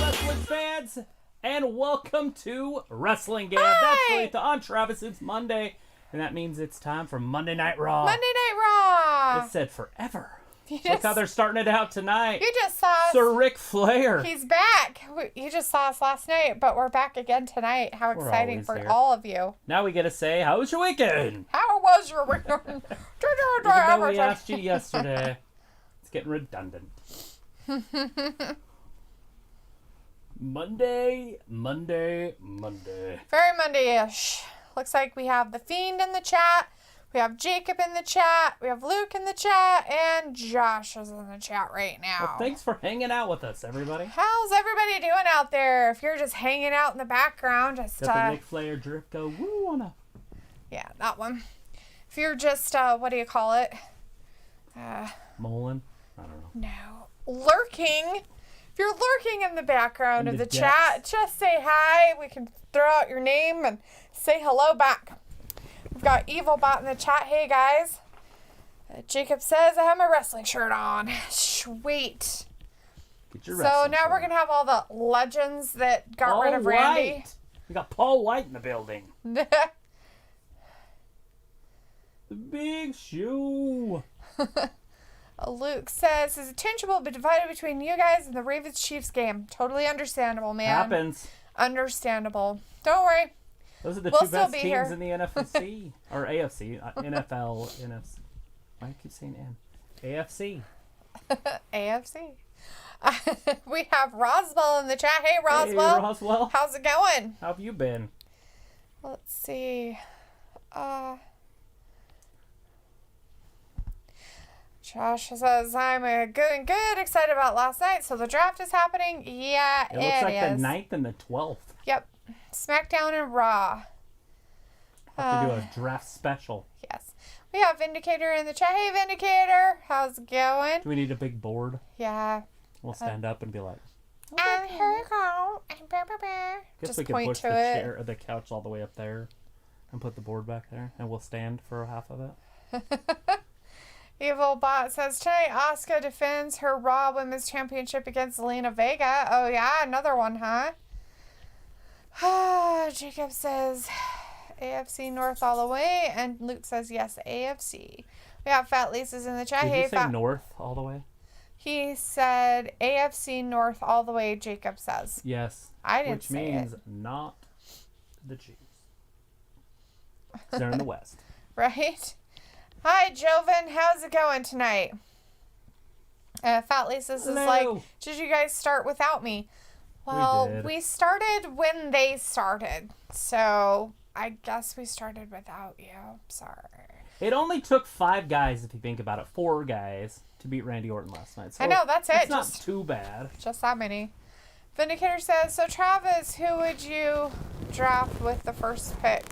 wrestling fans, and welcome to WrestlingGab. That's Dalethea. I'm Travis. It's Monday, and that means it's time for Monday Night Raw. Monday Night Raw. It said forever. Look how they're starting it out tonight. You just saw us. Sir Ric Flair. He's back. You just saw us last night, but we're back again tonight. How exciting for all of you. Now we get to say, how was your weekend? How was your weekend? Even though we asked you yesterday. It's getting redundant. Monday. Very Monday-ish. Looks like we have The Fiend in the chat. We have Jacob in the chat. We have Luke in the chat. And Josh is in the chat right now. Well, thanks for hanging out with us, everybody. How's everybody doing out there? If you're just hanging out in the background, just... Got the Ric Flair drip go, woo, on a... Yeah, that one. If you're just, what do you call it? Mullen? I don't know. No. Lurking. If you're lurking in the background of the chat, just say hi. We can throw out your name and say hello back. We've got EvilBot in the chat. Hey, guys. Jacob says, I have my wrestling shirt on. Sweet. Get your so now we're going to have all the legends that got rid of Randy. White. We got Paul White in the building. The Big Shoe. Luke says, his attention will be divided between you guys and the Ravens-Chiefs game. Totally understandable, man. Happens. Understandable. Don't worry. Those are the two best teams in the NFC. Or AFC. NFL, NFC. Why do I keep saying N? AFC. AFC. We have Roswell in the chat. Hey, Roswell. Hey, Roswell. How's it going? How have you been? Let's see. Josh says, I'm good. Excited about last night. So the draft is happening? Yeah, it looks like is. the 9th and the 12th. Yep. SmackDown and Raw. Have to do a draft special. Yes. We have Vindicator in the chat. Hey, Vindicator. How's it going? Do we need a big board? Yeah. We'll stand up and be like, and here we go. Guess just we can point push to the it. chair or the couch all the way up there and put the board back there, and we'll stand for half of it. EvilBot says, tonight Asuka defends her Raw Women's Championship against Zelina Vega. Oh, yeah, another one, huh? Jacob says, AFC North all the way. And Luke says, yes, AFC. We have Fat Lisa's in the chat. Did he say North all the way? He said AFC North all the way, Jacob says. Yes. I didn't say it. Which means not the Chiefs. They're in the West. Right? Hi, Joven. How's it going tonight? Fat Lisa's is like, did you guys start without me? Well, we started when they started. So, I guess we started without you. Sorry. It only took 5 guys, if you think about it. 4 guys to beat Randy Orton last night. So I know, that's it. It's not too bad. Just that many. Vindicator says, so Travis, who would you draft with the first pick?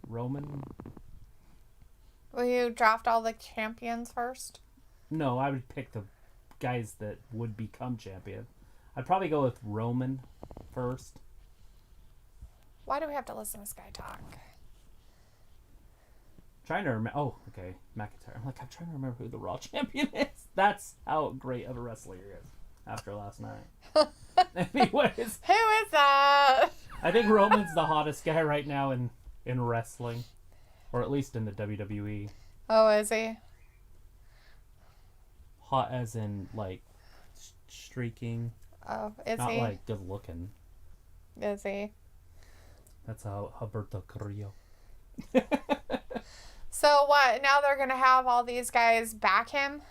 Roman. Will you draft all the champions first? No, I would pick the guys that would become champion. I'd probably go with Roman first. Why do we have to listen to this guy talk? Trying to remember. Oh, okay. McIntyre. I'm trying to remember who the Raw champion is. That's how great of a wrestler he is after last night. Anyways. Who is that? I think Roman's the hottest guy right now in wrestling. Or at least in the WWE. Oh, is he? Hot as in, streaking. Oh, is Not, he? good looking. Is he? That's how Alberto Carrillo. So what? Now they're going to have all these guys back him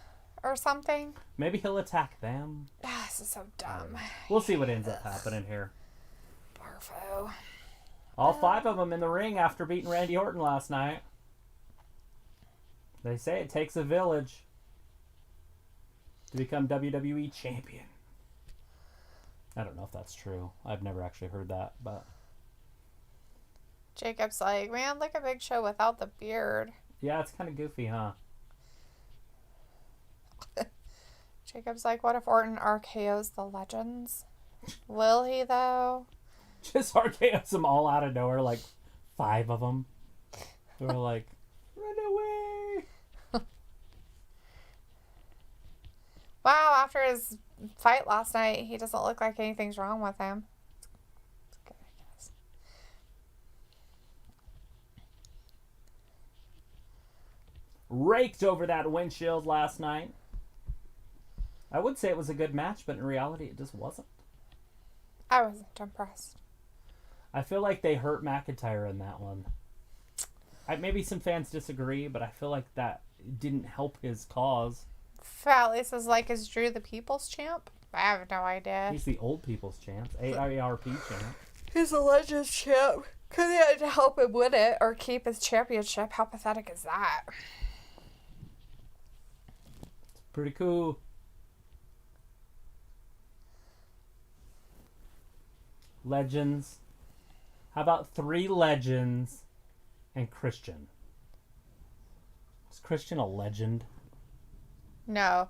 or something? Maybe he'll attack them. This is so dumb. We'll see what ends up happening here. Barfo. All 5 of them in the ring after beating Randy Orton last night. They say it takes a village to become WWE champion. I don't know if that's true. I've never actually heard that, but... Jacob's like, man, look at Big Show without the beard. Yeah, it's kind of goofy, huh? Jacob's like, what if Orton RKO's the legends? Will he, though? Just RKO's them all out of nowhere, 5 of them. They were like, run away. Wow, after his fight last night, he doesn't look like anything's wrong with him. It's good, I guess. Raked over that windshield last night. I would say it was a good match, but in reality, it just wasn't. I wasn't impressed. I feel like they hurt McIntyre in that one. Maybe some fans disagree, but I feel like that didn't help his cause. Fat Lisa's like, is Drew the people's champ? I have no idea. He's the old people's champ, AARP champ. He's a Legends champ. Because he had to help him win it or keep his championship. How pathetic is that? It's pretty cool. Legends. How about 3 legends and Christian? Is Christian a legend? No.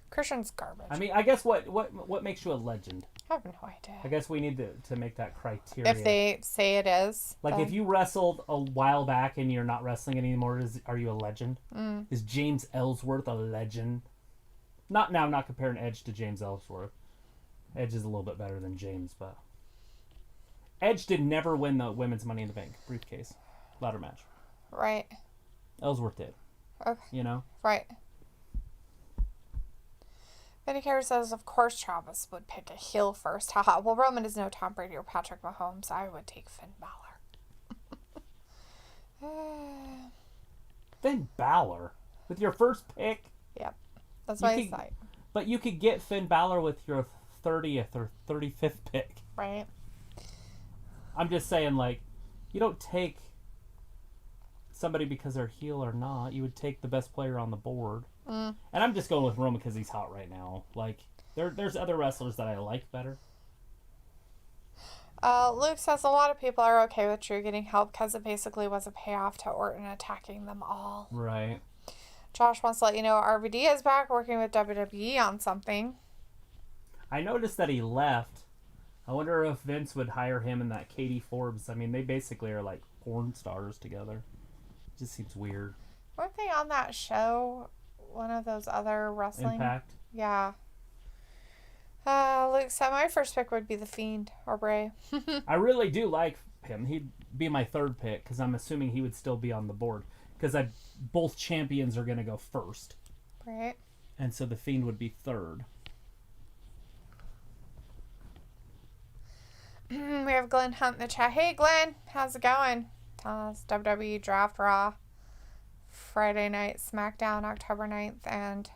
Christian's garbage. I mean, I guess what makes you a legend? I have no idea. I guess we need to make that criteria. If they say it is. Like, then... if you wrestled a while back and you're not wrestling anymore, are you a legend? Mm. Is James Ellsworth a legend? Not comparing Edge to James Ellsworth. Edge is a little bit better than James, but... Edge did never win the women's Money in the Bank briefcase ladder match. Right. Ellsworth did. Okay. You know? Right. Vindicator says, of course Travis would pick a heel first. Haha. Well, Roman is no Tom Brady or Patrick Mahomes. I would take Finn Balor. Finn Balor? With your first pick? Yep. That's what he's like. But you could get Finn Balor with your 30th or 35th pick. Right. I'm just saying, like, you don't take somebody because they're heel or not. You would take the best player on the board. Mm. And I'm just going with Roman because he's hot right now. Like, there's other wrestlers that I like better. Luke says a lot of people are okay with Drew getting help because it basically was a payoff to Orton attacking them all. Right. Josh wants to let you know RVD is back working with WWE on something. I noticed that he left. I wonder if Vince would hire him and that Katie Forbes. I mean, they basically are like porn stars together. It just seems weird. Weren't they on that show? One of those other wrestling... Impact? Yeah. Luke said my first pick would be The Fiend or Bray. I really do like him. He'd be my 3rd pick because I'm assuming he would still be on the board. Because both champions are going to go first. Right. And so The Fiend would be 3rd. We have Glenn Hunt in the chat. Hey, Glenn. How's it going? Tell us WWE Draft Raw. Friday night SmackDown, October 9th and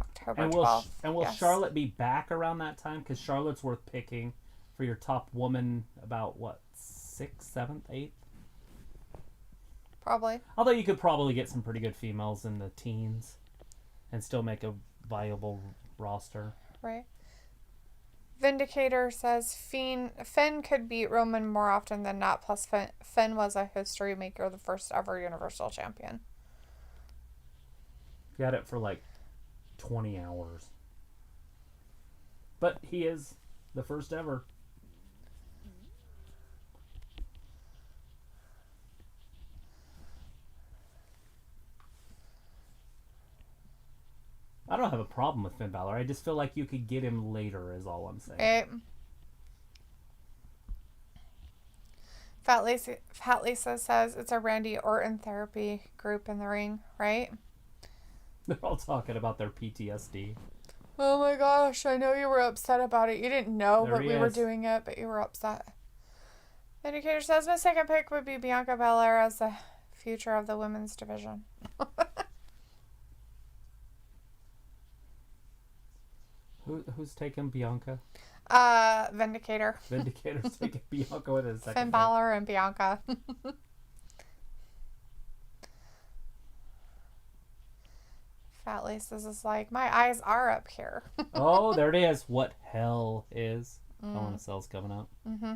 October 12th. And will Charlotte be back around that time? Because Charlotte's worth picking for your top woman about, what, 6th, 7th, 8th? Probably. Although you could probably get some pretty good females in the teens and still make a viable roster. Right. Vindicator says Finn could beat Roman more often than not. Plus, Finn was a history maker, the first ever Universal Champion. He had it for like 20 hours. But he is the first ever. I don't have a problem with Finn Balor. I just feel like you could get him later is all I'm saying. Fat Lisa says it's a Randy Orton therapy group in the ring, right? They're all talking about their PTSD. Oh my gosh, I know you were upset about it. You didn't know There that we were doing it, but you were upset. Indicator says my second pick would be Bianca Belair as the future of the women's division. Who's taking Bianca? Vindicator. Vindicator's taking Bianca with his second Finn Balor and Bianca. Fat Lisa's is like, my eyes are up here. Oh, there it is. What hell is? Hell in a Cell's coming out. Mm-hmm.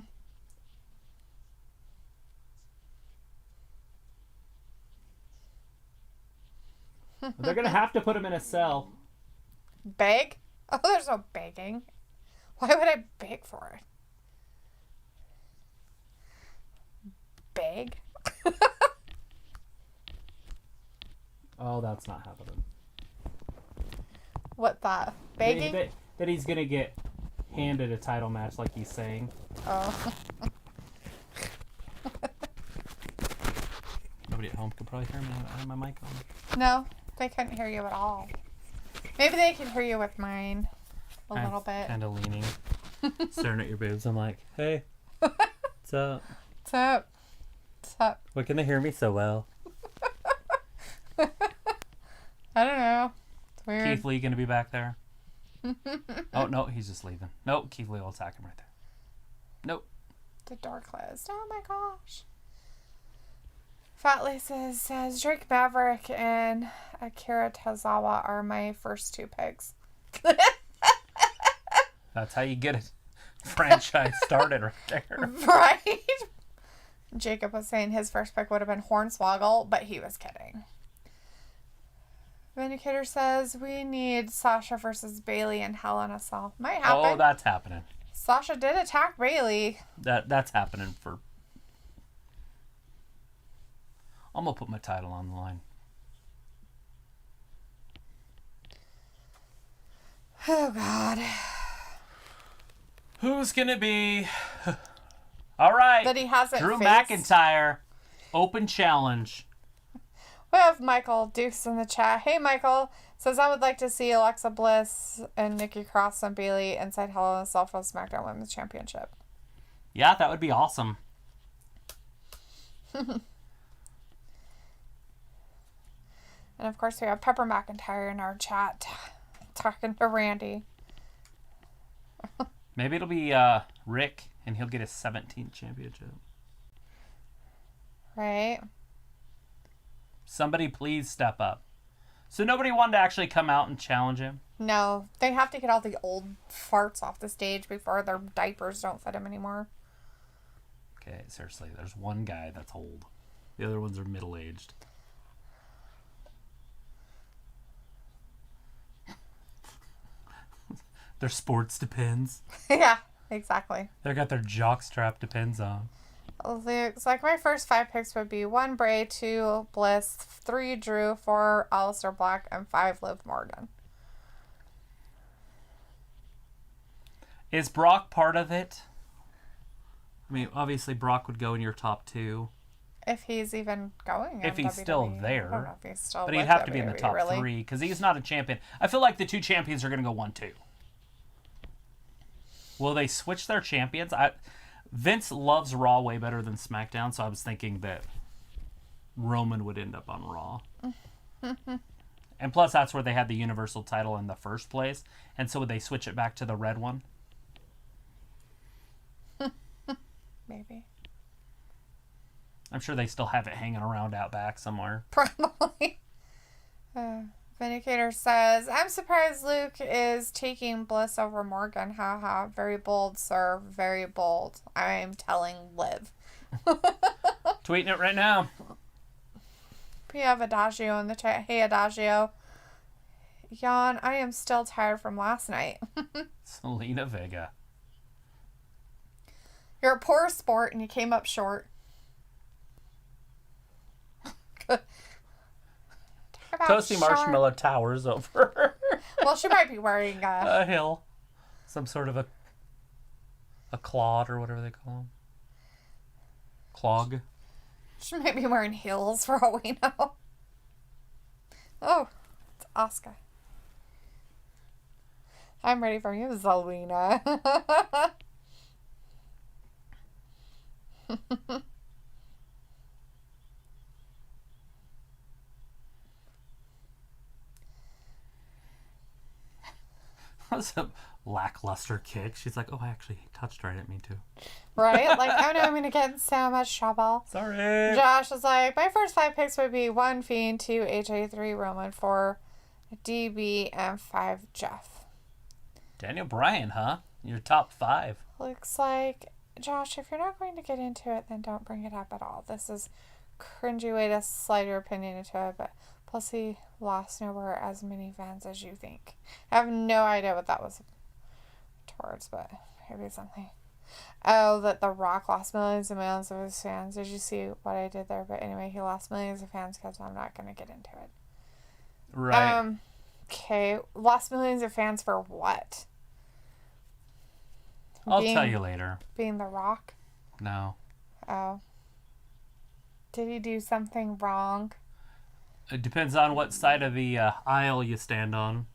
They're going to have to put him in a cell. Beg? Oh, there's no begging. Why would I beg for it? Beg? Oh, that's not happening. What that? Begging? That he's going to get handed a title match like he's saying. Oh. Nobody at home could probably hear me. I have my mic on. No, they couldn't hear you at all. Maybe they can hear you with mine a little bit. Kind of leaning, staring at your boobs. I'm like, hey, what's up? What's up? What's up? Why can they hear me so well? I don't know. It's weird. Keith Lee going to be back there? Oh, no, he's just leaving. Nope, Keith Lee will attack him right there. Nope. The door closed. Oh my gosh. Fat Lisa says Drake Maverick and Akira Tozawa are my first two picks. That's how you get a franchise started right there. Right? Jacob was saying his first pick would have been Hornswoggle, but he was kidding. Vindicator says we need Sasha versus Bailey in Hell in a Cell. Might happen. Oh, that's happening. Sasha did attack Bailey. That's happening for... I'm going to put my title on the line. Oh, God. Who's going to be... All right. That he hasn't Drew faced. McIntyre. Open challenge. We have Michael Dukes in the chat. Hey, Michael. Says, I would like to see Alexa Bliss and Nikki Cross and Bailey inside Hell in a Cell for the SmackDown Women's Championship. Yeah, that would be awesome. And, of course, we have Pepper McIntyre in our chat talking to Randy. Maybe it'll be Rick, and he'll get his 17th championship. Right? Somebody please step up. So nobody wanted to actually come out and challenge him? No. They have to get all the old farts off the stage before their diapers don't fit them anymore. Okay, seriously. There's one guy that's old. The other ones are middle-aged. Their sports depends. Yeah, exactly. They got their jockstrap depends on. Looks like my first 5 picks would be 1 Bray, 2 Bliss, 3 Drew, 4 Aleister Black, and 5 Liv Morgan. Is Brock part of it? I mean, obviously Brock would go in your top 2. If he's even going. If he's still there. I don't know if he's still But with he'd have to be in the WWE, top really. 3 because he's not a champion. I feel like the 2 champions are going to go 1-2. Will they switch their champions? Vince loves Raw way better than SmackDown, so I was thinking that Roman would end up on Raw. And plus, that's where they had the Universal title in the first place. And so would they switch it back to the red one? Maybe. I'm sure they still have it hanging around out back somewhere. Probably. Vindicator says, I'm surprised Luke is taking Bliss over Morgan. Haha. Very bold, sir. Very bold. I'm telling Liv. Tweeting it right now. We have Adagio in the chat. Hey, Adagio. Yawn, I am still tired from last night. Selena Vega. You're a poor sport and you came up short. Toasty Marshmallow towers over her. Well, she might be wearing a hill. Some sort of a clod or whatever they call them. Clog. She might be wearing heels for all we know. Oh, it's Asuka. I'm ready for you, Zelina. That was a lackluster kick. She's like, oh, I actually touched right at me too. Right? Like, oh no, I'm going to get in so much trouble. Sorry. Josh is like, my first 5 picks would be 1 Fiend, 2 AJ, 3 Roman, 4 DB, and 5 Jeff. Daniel Bryan, huh? Your top 5. Looks like, Josh, if you're not going to get into it, then don't bring it up at all. This is cringy way to slide your opinion into it, but plus he lost nowhere as many fans as you think. I have no idea what that was towards, but maybe something. Oh, that The Rock lost millions and millions of his fans. Did you see what I did there? But anyway, he lost millions of fans because I'm not going to get into it. Right. Okay. Lost millions of fans for what? I'll tell you later. Being The Rock? No. Oh. Did he do something wrong? It depends on what side of the aisle you stand on.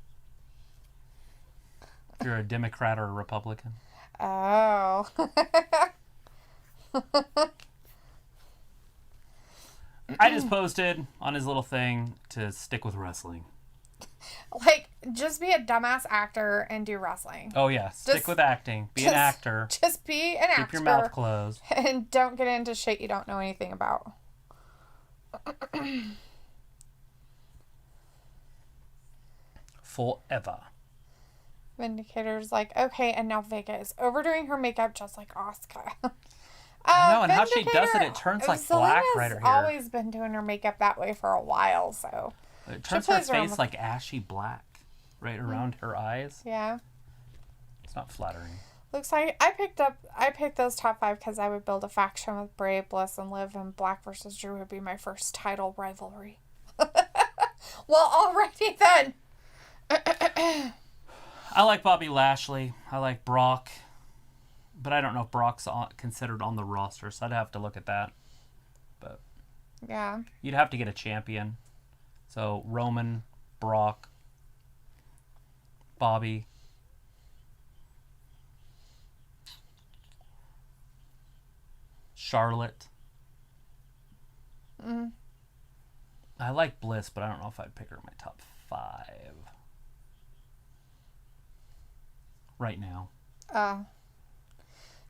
If you're a Democrat or a Republican. Oh. I just posted on his little thing to stick with wrestling. Like, just be a dumbass actor and do wrestling. Oh, yeah. Stick with acting. Be an actor. Just be an actor. Keep your mouth closed. And don't get into shit you don't know anything about. Forever. Vindicator's like, okay, and now Vega is overdoing her makeup just like Asuka. I know, and how she does it turns like black right here. Always been doing her makeup that way for a while, so. It turns her face like ashy black right around her eyes. Yeah. It's not flattering. Looks like I picked those top 5 because I would build a faction with Bray, Bliss, and Liv, and Black versus Drew would be my first title rivalry. Well, alrighty then. I like Bobby Lashley. I like Brock. But I don't know if Brock's considered on the roster, so I'd have to look at that. But yeah. You'd have to get a champion. So Roman, Brock, Bobby. Charlotte. I like Bliss, but I don't know if I'd pick her in my top 5. Right now.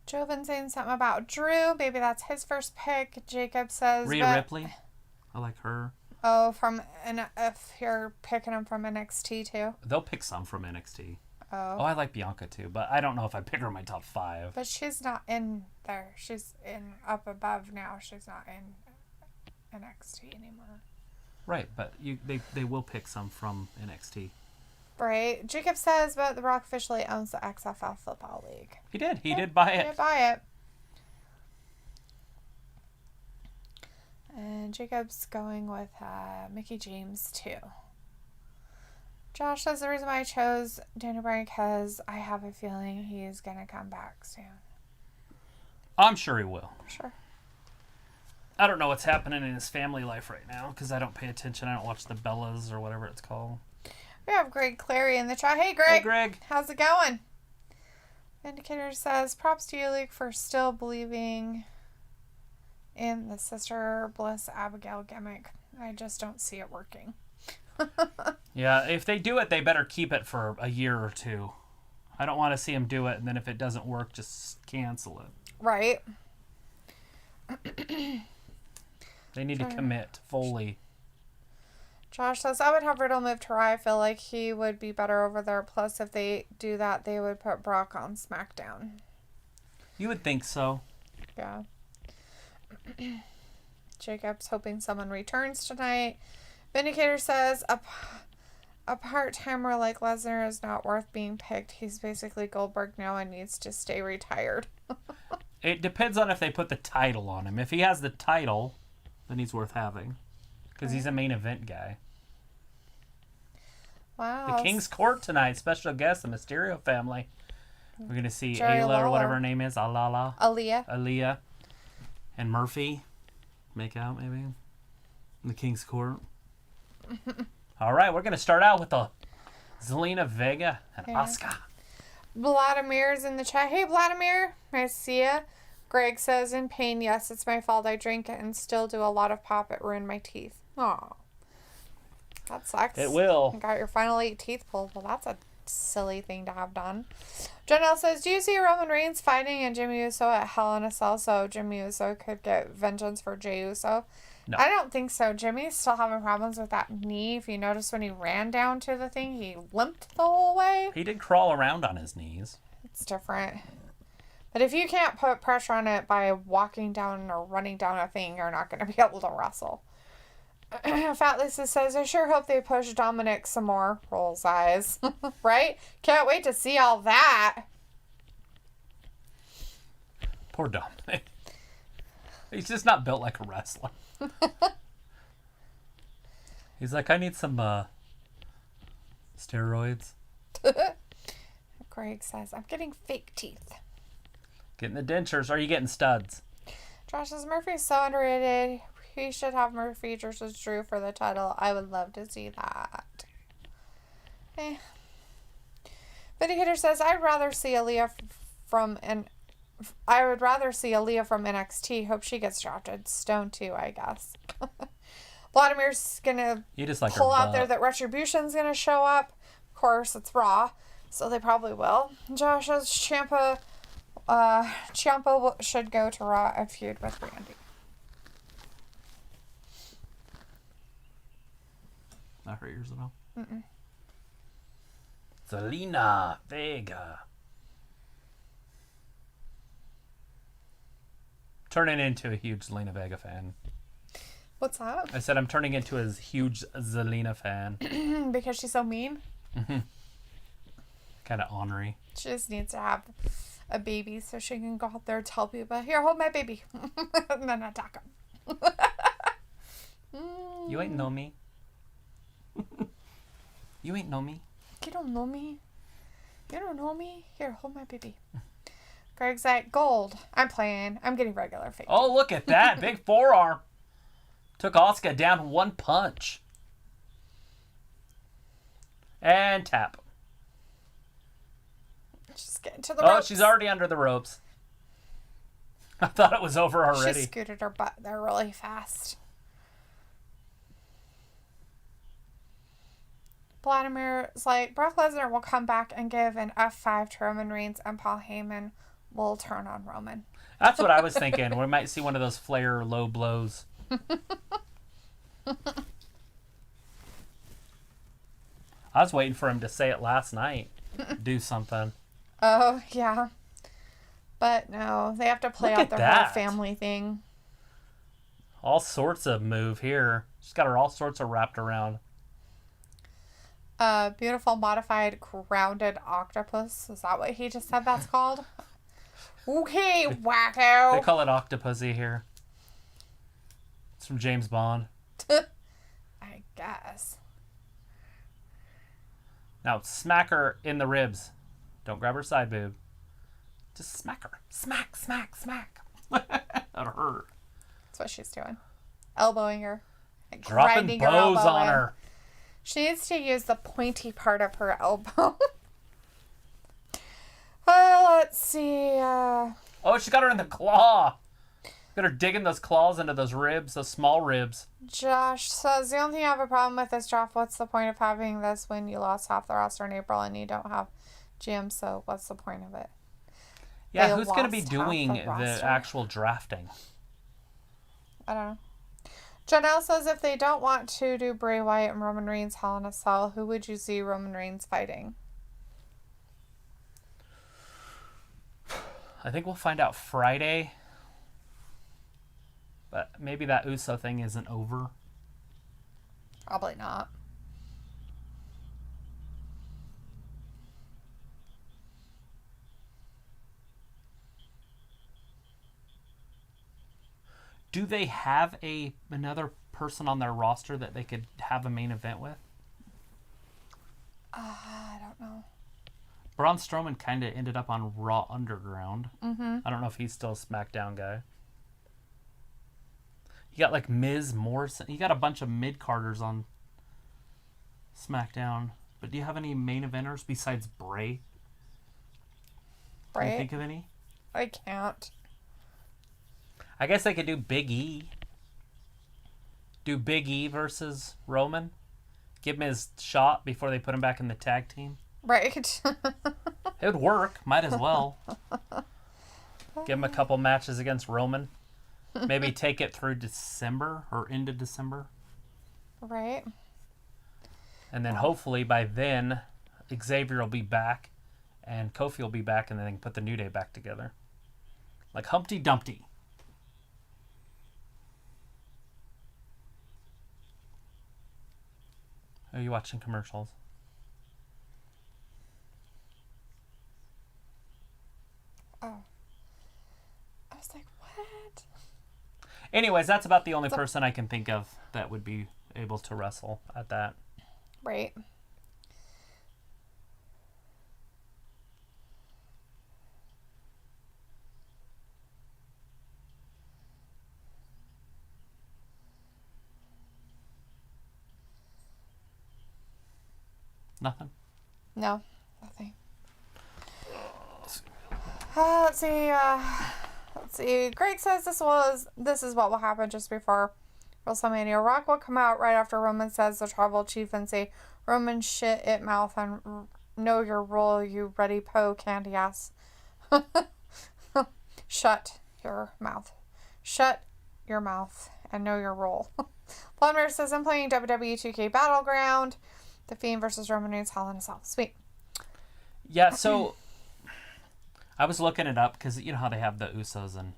Joven saying something about Drew. Maybe that's his first pick. Jacob says Rhea Ripley. I like her. Oh, if you're picking them from NXT too. They'll pick some from NXT. Oh, I like Bianca too, but I don't know if I pick her in my top 5. But she's not in there. She's in up above now. She's not in NXT anymore. Right, but they will pick some from NXT. Right. Jacob says, but The Rock officially owns the XFL Football League. He did. He did buy it. He did buy it. And Jacob's going with Mickey James too. Josh says the reason why I chose Daniel Bryan because I have a feeling he's going to come back soon. I'm sure he will. Sure. I don't know what's happening in his family life right now because I don't pay attention. I don't watch the Bellas or whatever it's called. We have Greg Clary in the chat. Hey, Greg. Hey, Greg. How's it going? Vindicator says, props to you, Luke, for still believing in the Sister Bliss Abigail gimmick. I just don't see it working. Yeah, if they do it, they better keep it for a year or 2. I don't want to see them do it, and then if it doesn't work, just cancel it. Right. They need to commit fully. Josh says, I would have Riddle move to Raw. I feel like he would be better over there. Plus, if they do that, they would put Brock on SmackDown. You would think so. Yeah. Jacob's hoping someone returns tonight. Vindicator says, a part-timer like Lesnar is not worth being picked. He's basically Goldberg now and needs to stay retired. It depends on if they put the title on him. If he has the title, then he's worth having. Because he's a main event guy. Wow. The King's Court tonight. Special guest, the Mysterio family. We're going to see Jerry Ayla Lawler. or whatever her name is. Aaliyah. Aaliyah. And Murphy. Make out, maybe. In the King's Court. All right, we're going to start out with the Zelina Vega and Asuka. Vladimir's in the chat. Hey, Vladimir. Nice to see ya. Greg says, in pain, yes, it's my fault. I drink and still do a lot of pop. It ruined my teeth. Aw. That sucks. It will. You got your final 8 teeth pulled. Well, that's a silly thing to have done. Janelle says, do you see Roman Reigns fighting and Jimmy Uso at Hell in a Cell so Jimmy Uso could get vengeance for Jey Uso? No. I don't think so. Jimmy's still having problems with that knee. If you notice when he ran down to the thing, he limped the whole way. He did crawl around on his knees. It's different. But if you can't put pressure on it by walking down or running down a thing, you're not going to be able to wrestle. Fat Lisa says, I sure hope they push Dominic some more. Rolls eyes. Right? Can't wait to see all that. Poor Dominic. He's just not built like a wrestler. He's like, I need some Steroids. Greg says, I'm getting fake teeth. Getting the dentures. Or are you getting studs? Josh says, Murphy's so underrated. He should have Murphy versus Drew for the title. I would love to see that. Vindicator says, I would rather see Aaliyah from NXT. Hope she gets drafted. Stone too, I guess. Vladimir's gonna pull out there that Retribution's gonna show up. Of course, it's Raw, so they probably will. Josh says Ciampa should go to Raw and feud with Randy. Not hurt yours at all? Mm-mm. Zelina Vega. Turning into a huge Zelina Vega fan. What's that? I said I'm turning into a huge Zelina fan. Because she's so mean? Mm-hmm. Kind of ornery. She just needs to have a baby so she can go out there and tell people, here, hold my baby. And then attack him. You ain't know me. You ain't know me. You don't know me. You don't know me. Here, hold my baby. Greg's like, gold. I'm playing. I'm getting regular fake. Oh, look at that. Big forearm. Took Asuka down one punch. And tap. She's getting to the ropes. Oh, she's already under the ropes. I thought it was over already. She scooted her butt there really fast. Vladimir's like, Brock Lesnar will come back and give an F5 to Roman Reigns, and Paul Heyman will turn on Roman. That's what I was thinking. We might see one of those Flair low blows. I was waiting for him to say it last night. Do something. Oh, yeah. But no, they have to play out their whole family thing. All sorts of move here. She's got her all sorts of wrapped around. Beautiful modified grounded octopus. Is that what he just said that's called? Okay, wacko. They call it Octopussy here. It's from James Bond. I guess. Now, smack her in the ribs. Don't grab her side boob. Just smack her. Smack, smack, smack. That'll hurt. That's what she's doing. Elbowing her. Like dropping bows on her. She needs to use the pointy part of her elbow. Let's see. Oh, she got her in the claw. Got her digging those claws into those ribs, those small ribs. Josh says, the only thing I have a problem with is, Josh, what's the point of having this when you lost half the roster in April and you don't have GM, so what's the point of it? Yeah, who's going to be doing the actual drafting? I don't know. Janelle says, if they don't want to do Bray Wyatt and Roman Reigns Hell in a Cell, who would you see Roman Reigns fighting? I think we'll find out Friday. But maybe that Uso thing isn't over. Probably not. Do they have another person on their roster that they could have a main event with? I don't know. Braun Strowman kind of ended up on Raw Underground. Mm-hmm. I don't know if he's still a SmackDown guy. You got like Miz, Morrison. You got a bunch of mid-carders on SmackDown. But do you have any main eventers besides Bray? Bray? Can you think of any? I can't. I guess they could do Big E. Do Big E versus Roman. Give him his shot before they put him back in the tag team. Right. It would work. Might as well. Give him a couple matches against Roman. Maybe take it through December or into December. Right. And then hopefully by then, Xavier will be back and Kofi will be back, and then they can put the New Day back together. Like Humpty Dumpty. Are you watching commercials? Oh. I was like, what? Anyways, that's about the only person I can think of that would be able to wrestle at that. Right. Nothing? No, nothing. Let's see. Greg says this is what will happen just before WrestleMania. Rock will come out right after Roman says the tribal chief and say, Roman shit it mouth and know your role, you ready po candy ass. Shut your mouth. Shut your mouth and know your role. Vladimir says, I'm playing WWE 2K Battleground. The Fiend versus Roman Reigns, Hell in a Cell. Sweet. Yeah, so I was looking it up because you know how they have the Usos and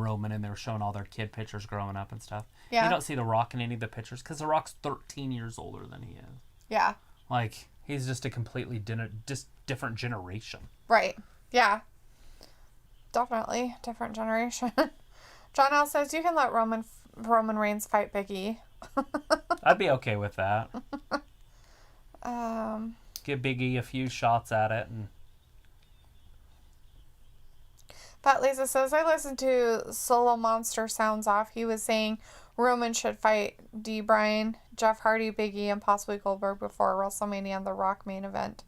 Roman, and they were showing all their kid pictures growing up and stuff. Yeah. You don't see The Rock in any of the pictures because The Rock's 13 years older than he is. Yeah. Like, he's just a completely different generation. Right. Yeah. Definitely. Different generation. John L. says, you can let Roman Reigns fight Big E. I'd be okay with that. Give Big E a few shots at it. And Fat Lisa says, I listened to Solo Monster Sounds Off. He was saying Roman should fight D. Bryan, Jeff Hardy, Big E, and possibly Goldberg before WrestleMania and The Rock main event.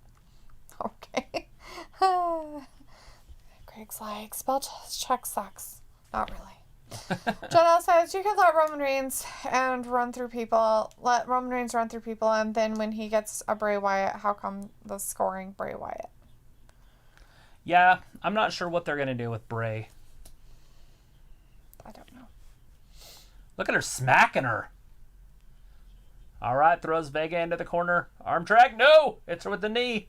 Okay. Greg's like, spell check sucks. Not really. John L. says, you could let Roman Reigns run through people, and then when he gets a Bray Wyatt, how come the scoring Bray Wyatt? Yeah, I'm not sure what they're going to do with Bray. I don't know. Look at her smacking her. All right, throws Vega into the corner. Arm drag. No! It's her with the knee.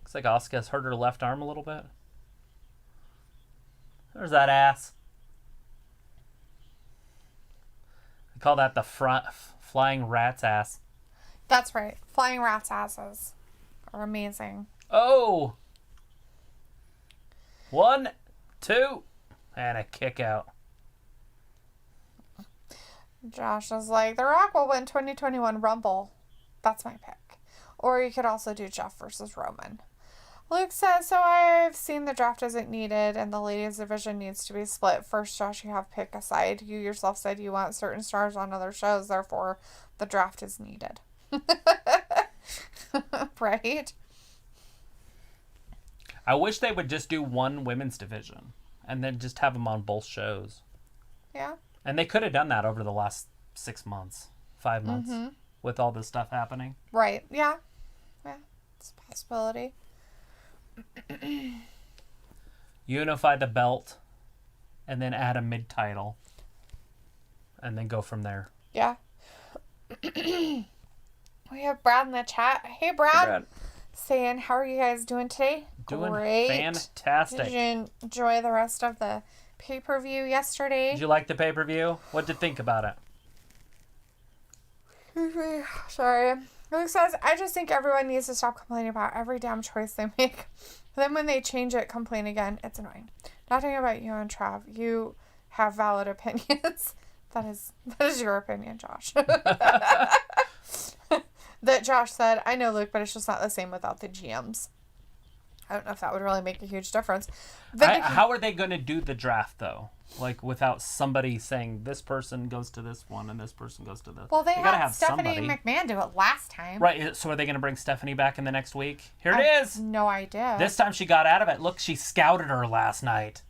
Looks like Asuka's hurt her left arm a little bit. There's that ass. We call that the flying rat's ass. That's right. Flying rat's asses are amazing. Oh! 1, 2, and a kick out. Josh is like, The Rock will win 2021 Rumble. That's my pick. Or you could also do Jeff versus Roman. Luke says, so I've seen the draft isn't needed and the ladies division needs to be split. First, Josh, you have pick a side. You yourself said you want certain stars on other shows, therefore the draft is needed. Right? I wish they would just do one women's division and then just have them on both shows. Yeah. And they could have done that over the last 6 months, 5 months, with all this stuff happening. Right. Yeah. Yeah. It's a possibility. Unify the belt and then add a mid-title and then go from there. Yeah. We have Brad in the chat. Hey, Brad. Saying, how are you guys doing today? Doing great. Fantastic. Did you enjoy the rest of the pay-per-view yesterday? Did you like the pay-per-view? What did you think about it? Sorry. Luke says, I just think everyone needs to stop complaining about every damn choice they make. Then when they change it, complain again. It's annoying. Nothing about you and Trav. You have valid opinions. That is your opinion, Josh. That Josh said, I know, Luke, but it's just not the same without the GMs. I don't know if that would really make a huge difference. How are they going to do the draft, though? Like, without somebody saying, this person goes to this one and this person goes to this. Well, they had Stephanie McMahon do it last time. Right, so are they going to bring Stephanie back in the next week? Here it is! No idea. This time she got out of it. Look, she scouted her last night.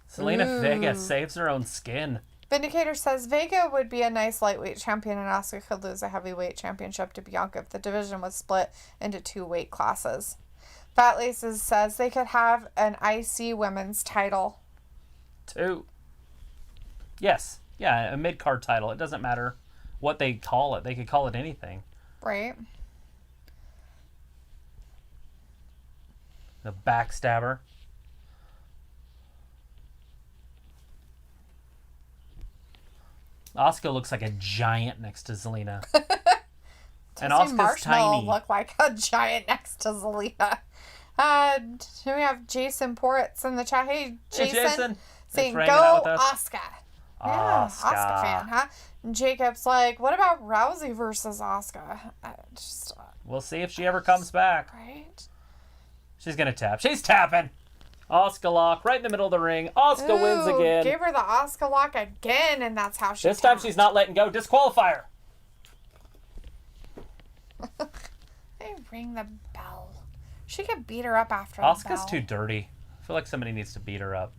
Selena Vega saves her own skin. Vindicator says, Vega would be a nice lightweight champion and Asuka could lose a heavyweight championship to Bianca if the division was split into 2 weight classes. Fat Laces says they could have an IC women's title. 2. Yes. Yeah, a mid-card title. It doesn't matter what they call it. They could call it anything. Right. The backstabber. Asuka looks like a giant next to Zelina. And Asuka's tiny. Look like a giant next to Zelina. We have Jason Ports in the chat. Hey, Jason. Saying, go Asuka. Yeah, Asuka fan, huh? And Jacob's like, what about Rousey versus Asuka? We'll see if she ever comes back. Right? She's going to tap. She's tapping. Asuka lock right in the middle of the ring. Asuka wins again. Give her the Asuka lock again, and that's how she This time she's not letting go. Disqualify her. They ring the bell. She could beat her up after Asuka's the bell. too dirty. I feel like somebody needs to beat her up.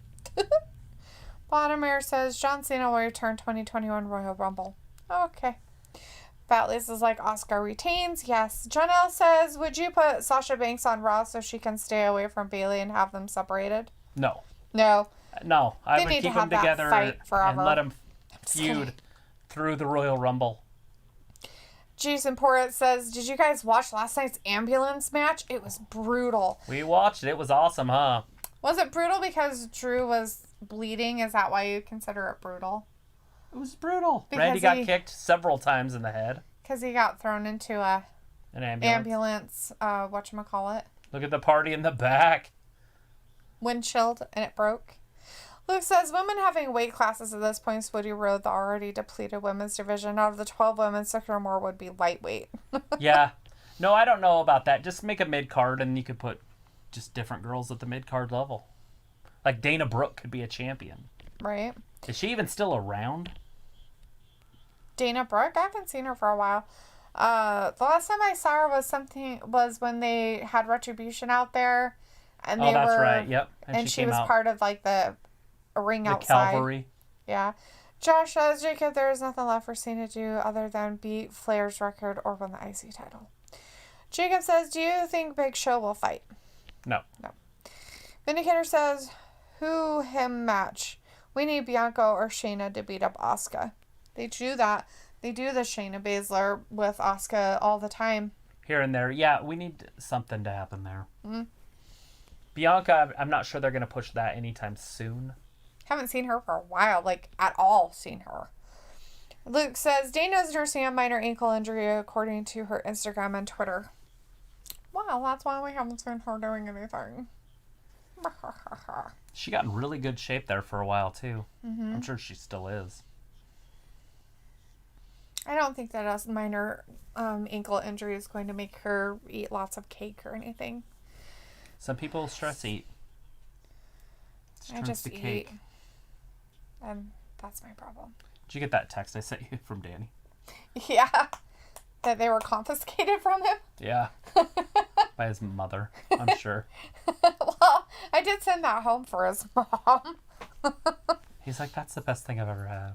Vladimir says John Cena will return 2021 Royal Rumble. Okay. Fat Lisa's like Asuka retains. Yes. Janelle says, would you put Sasha Banks on Raw so she can stay away from Bayley and have them separated? No. No. No. I They would need keep to have them that together fight forever. and let them Just feud kidding. through the Royal Rumble. Jason Porritt says, did you guys watch last night's ambulance match? It was brutal. We watched it. It was awesome, huh? Was it brutal because Drew was bleeding? Is that why you consider it brutal? It was brutal. Because Randy got kicked several times in the head. Because he got thrown into An ambulance, whatchamacallit, Look at the party in the back. windshield, and it broke. Luke says, women having weight classes at this point would erode the already depleted women's division. Out of the 12 women, 6 or more would be lightweight. Yeah. No, I don't know about that. Just make a mid-card and you could put just different girls at the mid-card level. Like Dana Brooke could be a champion. Right? Is she even still around? Dana Brooke? I haven't seen her for a while. The last time I saw her was when they had Retribution out there. And Oh, that's right. Yep. And she came was out. part of like the ring The outside. Cavalry. Yeah. Josh says, Jacob, there is nothing left for Cena to do other than beat Flair's record or win the IC title. Jacob says, do you think Big Show will fight? No. Vindicator says, who him match? We need Bianca or Shayna to beat up Asuka. They do that. They do the Shayna Baszler with Asuka all the time. Here and there. Yeah, we need something to happen there. Mm-hmm. Bianca, I'm not sure they're going to push that anytime soon. Haven't seen her for a while, like at all seen her. Luke says, Dana's nursing a minor ankle injury according to her Instagram and Twitter. Wow, that's why we haven't seen her doing anything. She got in really good shape there for a while, too. Mm-hmm. I'm sure she still is. I don't think that a minor ankle injury is going to make her eat lots of cake or anything. Some people stress eat. I just eat. And that's my problem. Did you get that text I sent you from Danny? Yeah. That they were confiscated from him? Yeah. By his mother, I'm sure. Well, I did send that home for his mom. He's like, that's the best thing I've ever had.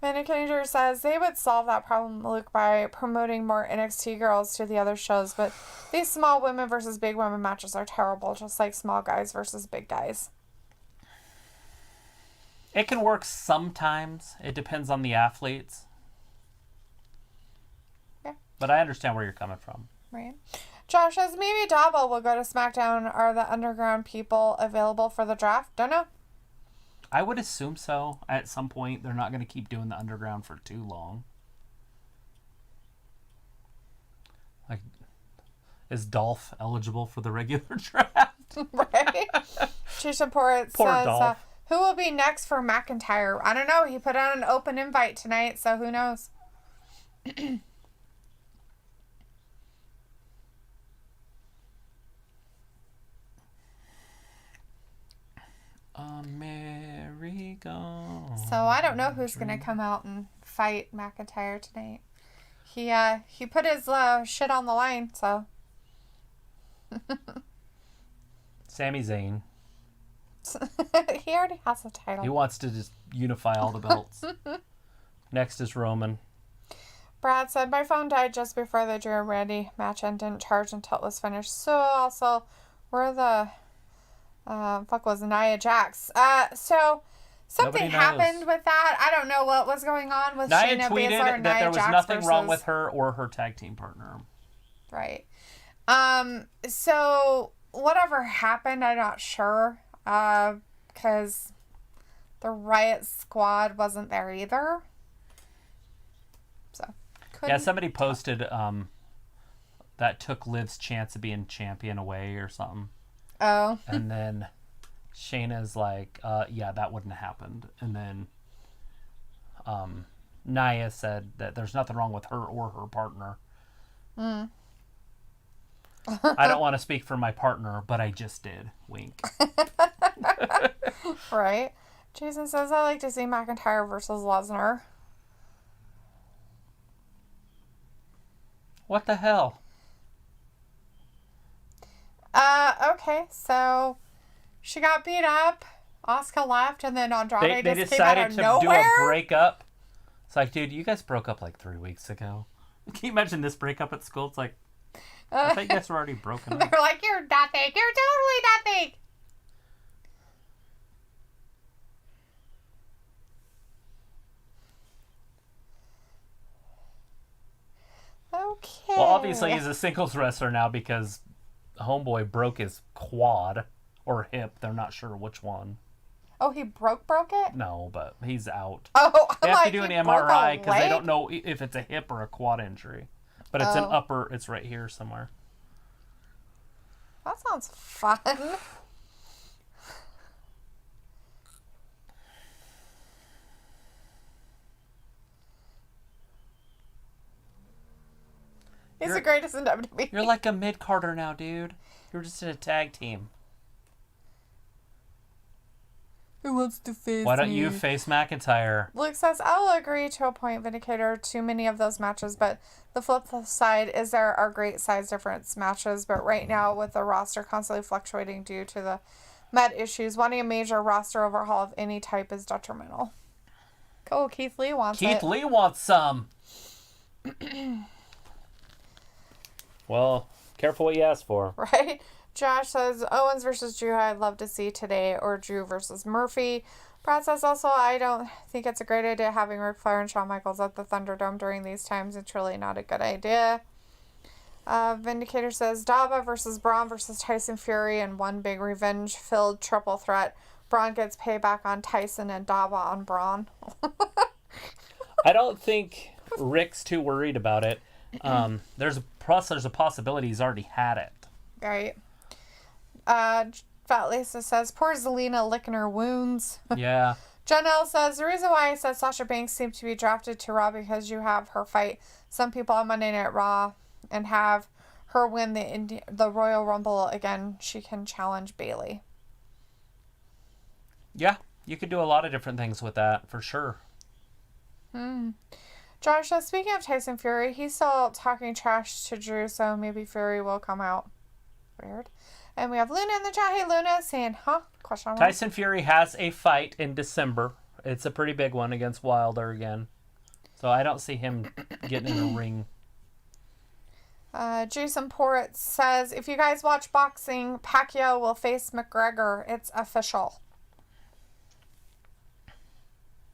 Vindicator says they would solve that problem, Luke, by promoting more NXT girls to the other shows, but these small women versus big women matches are terrible, just like small guys versus big guys. It can work sometimes. It depends on the athletes. Yeah. But I understand where you're coming from. Right. Josh says maybe Dabo will go to SmackDown. Are the underground people available for the draft? Don't know. I would assume so. At some point, they're not going to keep doing the underground for too long. Like, is Dolph eligible for the regular draft? Right. Jason Porritt Poor says, Dolph. who will be next for McIntyre? I don't know. He put out an open invite tonight, so who knows? America. So I don't know who's going to come out and fight McIntyre tonight. He put his shit on the line, so. Sami Zayn. He already has a title. He wants to just unify all the belts. Next is Roman. Brad said, my phone died just before the Drew and Randy match and didn't charge until it was finished. So also, where the fuck was Nia Jax? So something happened with that. I don't know what was going on with Nia Shayna tweeted Baszler and that Nia there was Jax nothing wrong versus- with her or her tag team partner. Right. So whatever happened, I'm not sure. Because the Riot Squad wasn't there either. So. Yeah, somebody posted that took Liv's chance of being champion away or something. Oh. And then Shayna's like, yeah, that wouldn't have happened. And then Nia said that there's nothing wrong with her or her partner. Mm. I don't want to speak for my partner, but I just did. Wink. Right. Jason says, I like to see McIntyre versus Lesnar. What the hell? Okay, so she got beat up. Asuka left, and then Andrade They just came out decided of to nowhere. do a breakup. It's like, dude, you guys broke up like 3 weeks ago. Can you imagine this breakup at school? It's like, I thought you guys were already broken up. They're like, you're nothing. You're totally nothing. Okay. Well, obviously he's a singles wrestler now because Homeboy broke his quad or hip. They're not sure which one. Oh, he broke it? No, but he's out. Oh, they have like, to do an he MRI broke a because they leg? don't know if it's a hip or a quad injury. But it's an upper. It's right here somewhere. That sounds fun. He's the greatest in WWE. You're like a mid-carder now, dude. You're just in a tag team. Who wants to face Why don't you face McIntyre? Luke says, I'll agree to a point, Vindicator, too many of those matches, but the flip side is there are great size difference matches, but right now with the roster constantly fluctuating due to the med issues, wanting a major roster overhaul of any type is detrimental. Cool, Keith Lee wants it. Keith Lee wants some. Well, careful what you ask for. Right? Josh says, Owens versus Drew, I'd love to see today, or Drew versus Murphy. Brad says also, I don't think it's a great idea having Ric Flair and Shawn Michaels at the Thunderdome during these times. It's really not a good idea. Vindicator says, Daba versus Braun versus Tyson Fury in one big revenge-filled triple threat. Braun gets payback on Tyson and Daba on Braun. I don't think Rick's too worried about it. There's a possibility he's already had it. Right. Fat Lisa says, poor Zelina licking her wounds. Yeah. Janelle says, the reason why I said Sasha Banks seemed to be drafted to Raw because you have her fight some people on Monday Night Raw and have her win the Royal Rumble again. She can challenge Bayley. Yeah, you could do a lot of different things with that, for sure. Josh says, speaking of Tyson Fury, he's still talking trash to Drew, so maybe Fury will come out. Weird. And we have Luna in the chat. Hey, Luna, saying, Question mark. Tyson Fury has a fight in December. It's a pretty big one against Wilder again. So I don't see him getting in the ring. Jason Porritt says, if you guys watch boxing, Pacquiao will face McGregor. It's official.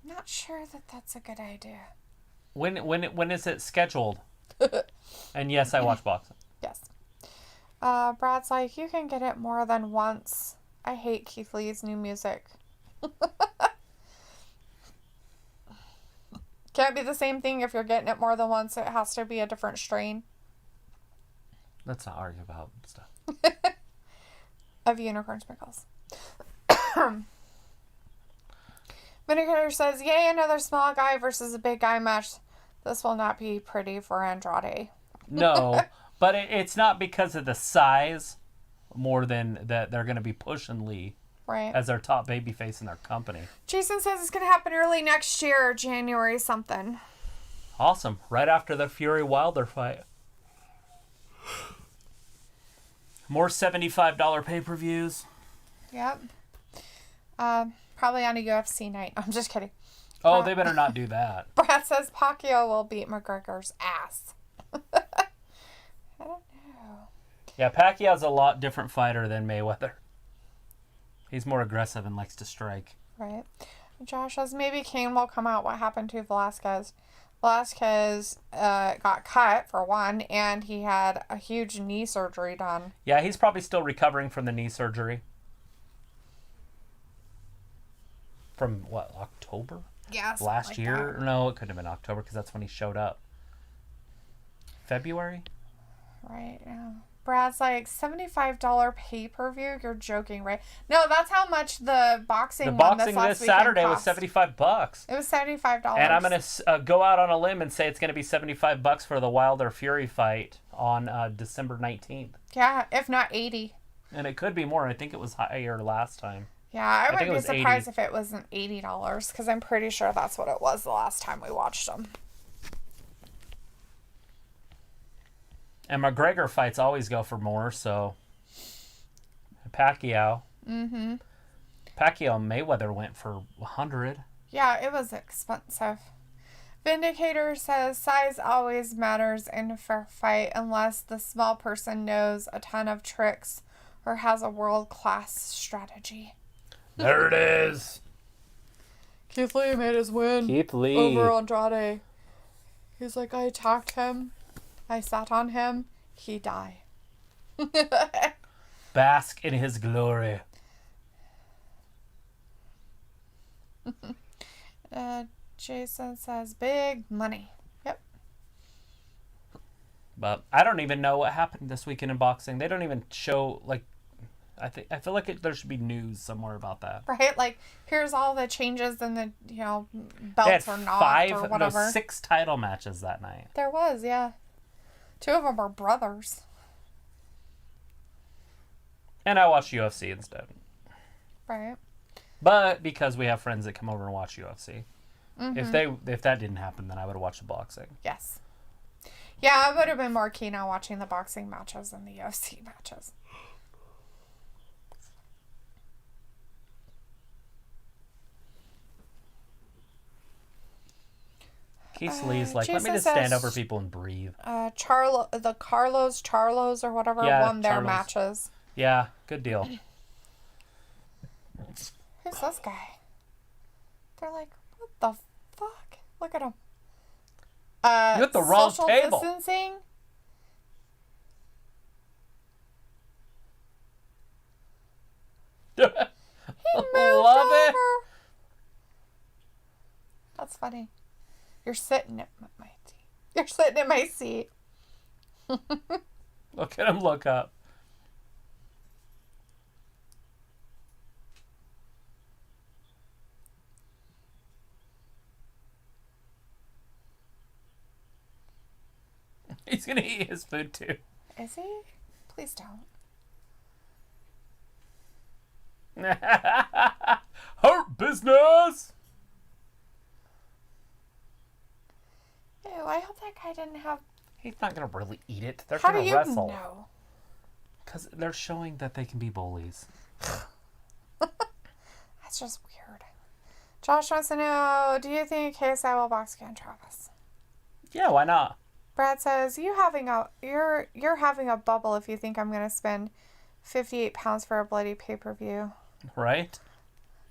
Not sure that that's a good idea. When is it scheduled? And yes, I watch boxing. Yes. Brad's like, you can get it more than once. I hate Keith Lee's new music. Can't be the same thing if you're getting it more than once. It has to be a different strain. Let's not argue about stuff. Of unicorn sprinkles. Vindicator says, yay, another small guy versus a big guy match. This will not be pretty for Andrade. No, but it's not because of the size more than that they're going to be pushing Lee Right. as their top babyface in their company. Jason says it's going to happen early next year, January something. Awesome. Right after the Fury Wilder fight. More $75 pay-per-views. Yep. Probably on a UFC night. I'm just kidding. Oh, they better not do that. Brad says Pacquiao will beat McGregor's ass. I don't know. Yeah, Pacquiao's a lot different fighter than Mayweather. He's more aggressive and likes to strike. Right. Josh says maybe Kane will come out. What happened to Velasquez? Velasquez got cut, for one, and he had a huge knee surgery done. Yeah, he's probably still recovering from the knee surgery. From, what, October? Yeah, Last year? That. No, it couldn't have been October because that's when he showed up. February? Right, yeah. Brad's like, $75 pay-per-view? You're joking, right? No, that's how much the boxing this Saturday was $75. It was $75. And I'm going to go out on a limb and say it's going to be $75 for the Wilder Fury fight on December 19th. Yeah, if not 80. And it could be more. I think it was higher last time. Yeah, I would be surprised 80. if it wasn't $80 because I'm pretty sure that's what it was the last time we watched them. And McGregor fights always go for more, so... Pacquiao. Mm-hmm. Pacquiao Mayweather went for 100. Yeah, it was expensive. Vindicator says size always matters in a fair fight unless the small person knows a ton of tricks or has a world-class strategy. There it is. Keith Lee made his win. Keith Lee. Over Andrade. He's like, I attacked him. I sat on him. He died. Bask in his glory. Jason says big money. Yep. But I don't even know what happened this weekend in boxing. They don't even show, like, I feel like there should be news somewhere about that. Right? Like, here's all the changes in the, belts or not or whatever. 6 title matches that night. There was, yeah. 2 of them were brothers. And I watched UFC instead. Right. But because we have friends that come over and watch UFC. Mm-hmm. If that didn't happen, then I would have watched the boxing. Yes. Yeah, I would have been more keen on watching the boxing matches than the UFC matches. Keith Lee's like, let me just stand over people and breathe. The Charlos or whatever won their matches. Yeah, good deal. Who's this guy? They're like, what the fuck? Look at him. You're at the wrong table. Social distancing? He moved Love over. it. That's funny. You're sitting at my seat. You're sitting in my seat. Look at him look up. He's gonna eat his food too. Is he? Please don't. Hurt business. Ew, I hope that guy didn't have... He's not gonna really eat it. They're How gonna do you wrestle. know? Because they're showing that they can be bullies. That's just weird. Josh wants to know, do you think KSI will box again, Travis? Yeah, why not? Brad says, you're having a bubble if you think I'm gonna spend 58 pounds for a bloody pay-per-view. Right?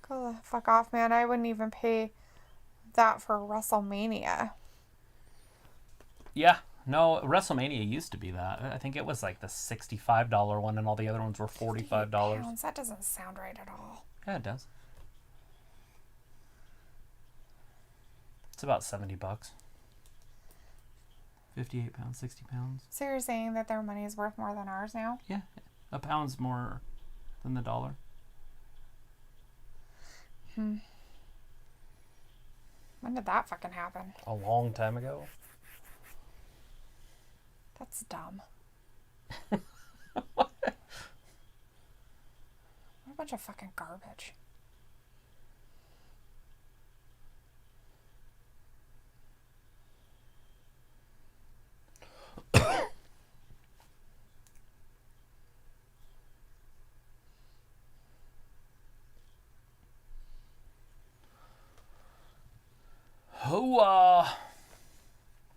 Go the fuck off, man. I wouldn't even pay that for WrestleMania. Yeah. No, WrestleMania used to be that. I think it was like the $65 one and all the other ones were $45. Pounds? That doesn't sound right at all. Yeah, it does. It's about $70. 58 pounds, 60 pounds. So you're saying that their money is worth more than ours now? Yeah. A pound's more than the dollar. When did that fucking happen? A long time ago. That's dumb. What? What a bunch of fucking garbage.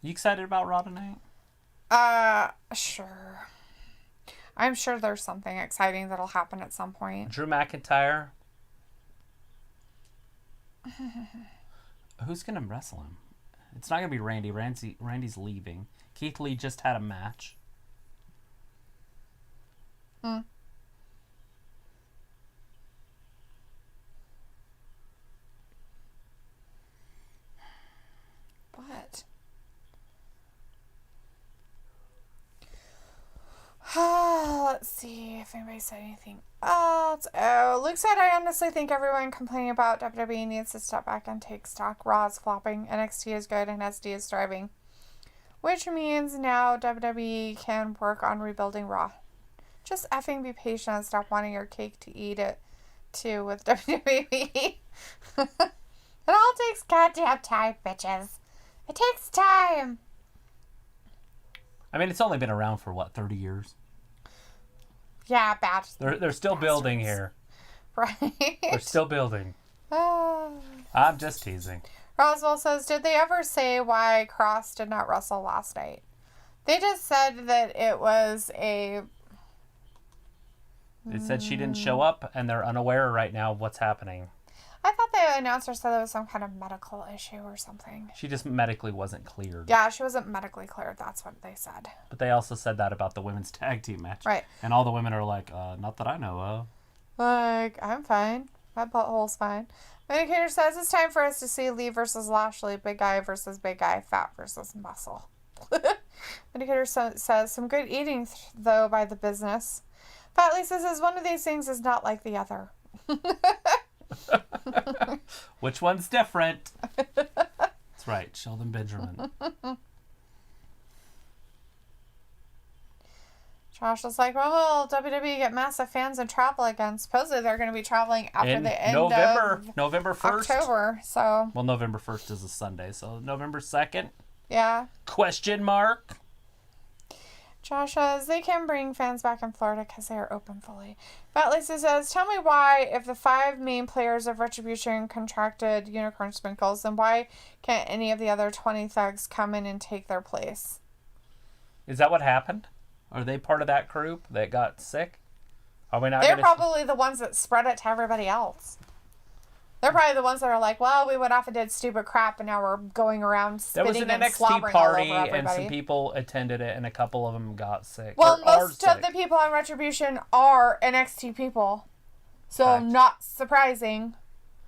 You excited about Raw tonight? Sure. I'm sure there's something exciting that'll happen at some point. Drew McIntyre. Who's gonna wrestle him? It's not gonna be Randy. Randy's leaving. Keith Lee just had a match. What? Let's see if anybody said anything else. Oh, Luke said, I honestly think everyone complaining about WWE needs to step back and take stock. Raw is flopping, NXT is good, and SD is thriving. Which means now WWE can work on rebuilding Raw. Just effing be patient and stop wanting your cake to eat it too with WWE. It all takes goddamn time, bitches. It takes time. I mean, it's only been around for, 30 years? Yeah, bad. They're still building here. Right. They're still building. I'm just teasing. Roswell says, did they ever say why Cross did not wrestle last night? They just said that it was a... It said she didn't show up, and they're unaware right now of what's happening. I thought the announcer said there was some kind of medical issue or something. She just medically wasn't cleared. Yeah, she wasn't medically cleared. That's what they said. But they also said that about the women's tag team match. Right. And all the women are like, not that I know of. Like, I'm fine. My butthole's fine. Vindicator says it's time for us to see Lee versus Lashley, big guy versus big guy, fat versus muscle. Vindicator says some good eating, though, by the business. Fat Lisa says one of these things is not like the other. Which one's different? That's right, Sheldon Benjamin. Josh was like, well, will WWE get massive fans and travel again? Supposedly they're going to be traveling after the end of November 1st. October, so. Well, November 1st is a Sunday, so November 2nd? Yeah. Question mark? Josh says they can bring fans back in Florida because they are open fully. Fat Lisa says, tell me why, if the 5 main players of Retribution contracted unicorn sprinkles, then why can't any of the other 20 thugs come in and take their place? Is that what happened? Are they part of that group that got sick? Are we not? They're probably the ones that spread it to everybody else. They're probably the ones that are like, well, we went off and did stupid crap, and now we're going around spitting and slobbering all over everybody. There was an NXT party, and some people attended it, and a couple of them got sick. Well, most of the people on Retribution are NXT people, so not surprising.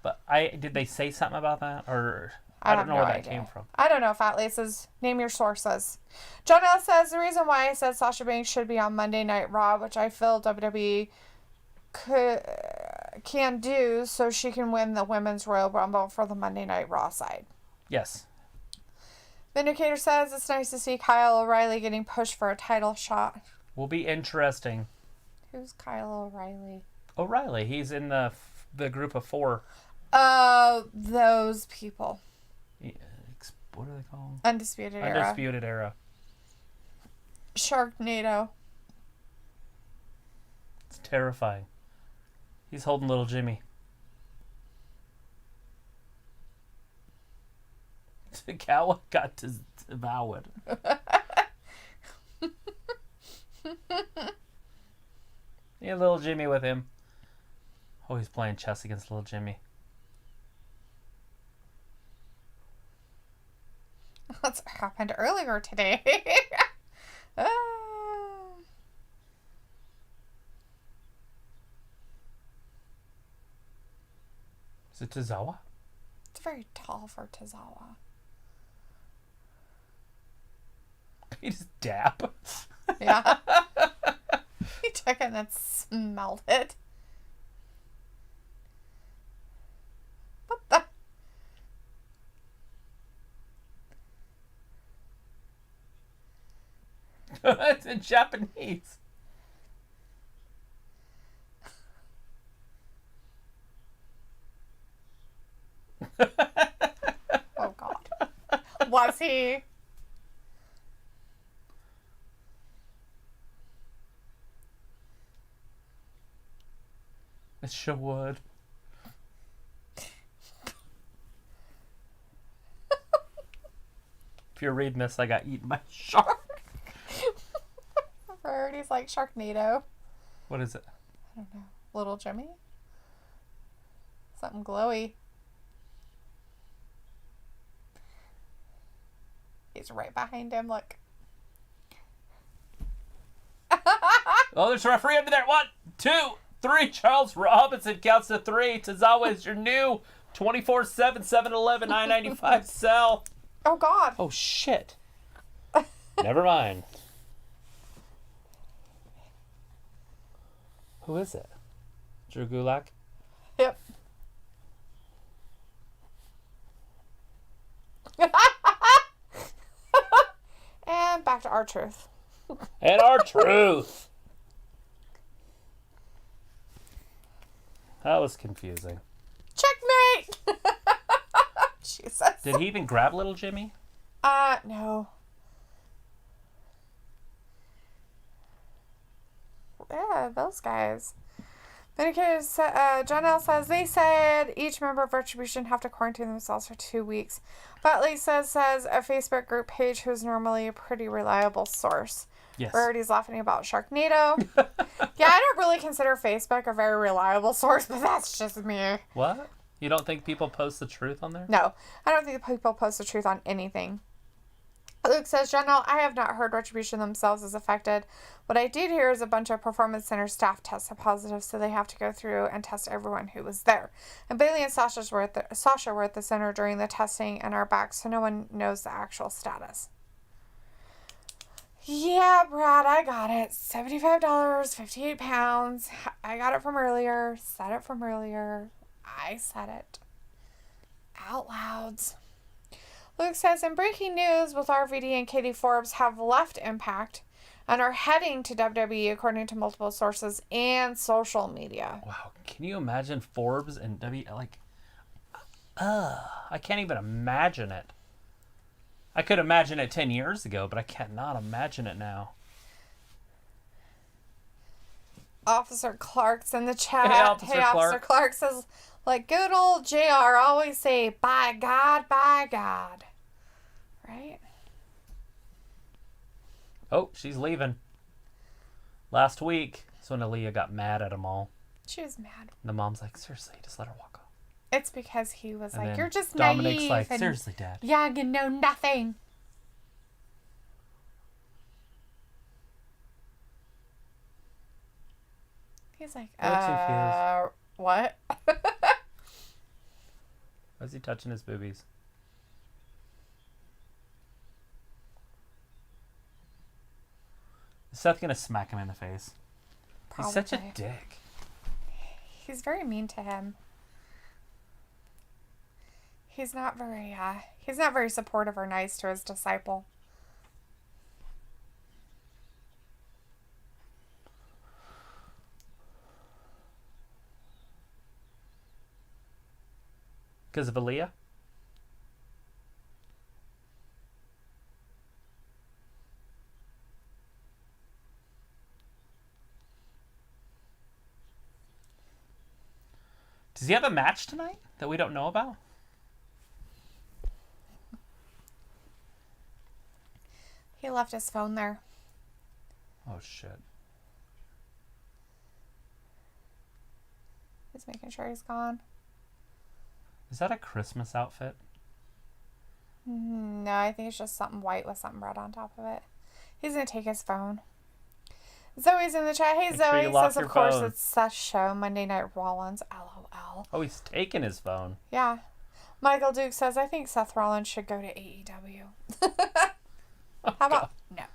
But did they say something about that, or I don't know where that came from. I don't know, Fat Laces. Name your sources. John L. says the reason why I said Sasha Banks should be on Monday Night Raw, which I feel WWE can do so she can win the Women's Royal Rumble for the Monday Night Raw side. Yes. Vindicator says it's nice to see Kyle O'Reilly getting pushed for a title shot. Will be interesting. Who's Kyle O'Reilly? O'Reilly. He's in the group of 4. Those people. Yeah, what are they called? Undisputed Era. Undisputed Era. Sharknado. It's terrifying. He's holding little Jimmy. The cow got devoured. Yeah, little Jimmy with him. Oh, he's playing chess against little Jimmy. That's happened earlier today. Is it Tozawa? It's very tall for Tozawa. He just dab. Yeah. He took it and then smelled it. What the? It's in Japanese. Oh, God. Was he? It sure would. If you're reading this, I got eaten by a shark. Priorities like Sharknado. What is it? I don't know. Little Jimmy? Something glowy. He's right behind him. Look. Oh, there's a referee under there. 1, 2, 3. Charles Robinson counts to 3. Tozawa is your new 24/7 7-Eleven $9.95 sell. Oh, God. Oh, shit. Never mind. Who is it? Drew Gulak? Yep. And back to R-Truth. And R-Truth. That was confusing. Checkmate! Jesus. Did he even grab little Jimmy? No. those guys. John L. says, they said each member of Retribution have to quarantine themselves for 2 weeks. But Lisa says a Facebook group page who's normally a pretty reliable source. Yes. Rarity's laughing about Sharknado. Yeah, I don't really consider Facebook a very reliable source, but that's just me. What? You don't think people post the truth on there? No, I don't think people post the truth on anything. Luke says, General, I have not heard Retribution themselves is affected. What I did hear is a bunch of Performance Center staff tested positive, so they have to go through and test everyone who was there. And Bailey and Sasha were at the center during the testing and are back, so no one knows the actual status. Yeah, Brad, I got it. $75, 58 pounds. I got it from earlier. Said it from earlier. I said it out loud. Luke says, in breaking news, both RVD and Katie Forbes have left Impact and are heading to WWE according to multiple sources and social media. Wow, can you imagine Forbes and I can't even imagine it. I could imagine it 10 years ago, but I cannot imagine it now. Officer Clark's in the chat. Hey, Officer Clark says, like good old JR always say, by God, by God. Right? Oh, she's leaving. Last week, so Aaliyah got mad at them all. She was mad. And the mom's like, seriously, just let her walk off. It's because he was And like, then you're just Dominic's naive. like, and seriously, Dad. young and know nothing. He's like, what? Why is he touching his boobies? Is Seth gonna smack him in the face? Probably. He's such a dick. He's very mean to him. He's not very supportive or nice to his disciple. Because of Aaliyah? Does he have a match tonight that we don't know about? He left his phone there. Oh, shit. He's making sure he's gone. Is that a Christmas outfit? No, I think it's just something white with something red on top of it. He's going to take his phone. Zoe's in the chat. Hey, Make Zoe. sure you lock Says, your of course, phone. it's Seth's show, Monday Night Rollins. LOL. Oh, he's taking his phone. Yeah. Michael Duke says, I think Seth Rollins should go to AEW. How about... No.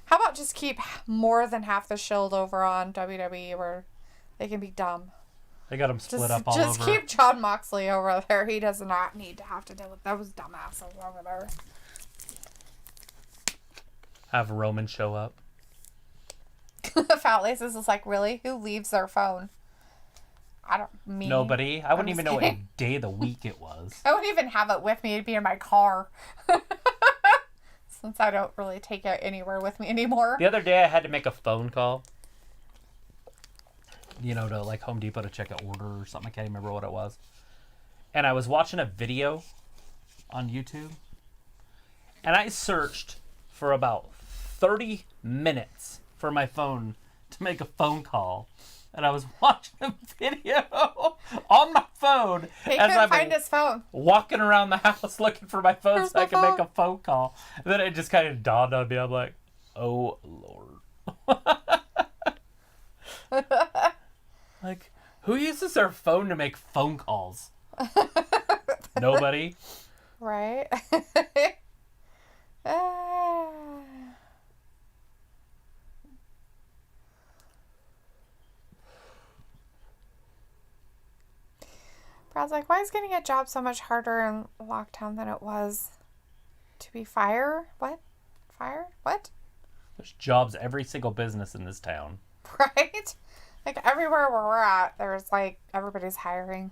How about just keep more than half the Shield over on WWE where they can be dumb? They got him split up all over. Just keep John Moxley over there. He does not need to have to deal with those dumbasses over there. Have Roman show up. Fat Laces is like, really? Who leaves their phone? Nobody. I wouldn't even know kidding. what day of the week it was. I wouldn't even have it with me. It'd be in my car. Since I don't really take it anywhere with me anymore. The other day I had to make a phone call. To like Home Depot to check an order or something. I can't remember what it was. And I was watching a video on YouTube. And I searched for about 30 minutes for my phone to make a phone call. And I was watching a video on my phone. He as couldn't I'm find his phone. walking around the house looking for my phone Where's so I my can phone? make a phone call. And then it just kind of dawned on me. I'm like, oh, Lord. Like, who uses their phone to make phone calls? Nobody. Right? Brad's like, why is getting a job so much harder in lockdown than it was to be fired? What? Fired? What? There's jobs every single business in this town. Right? Like everywhere where we're at, there's like everybody's hiring.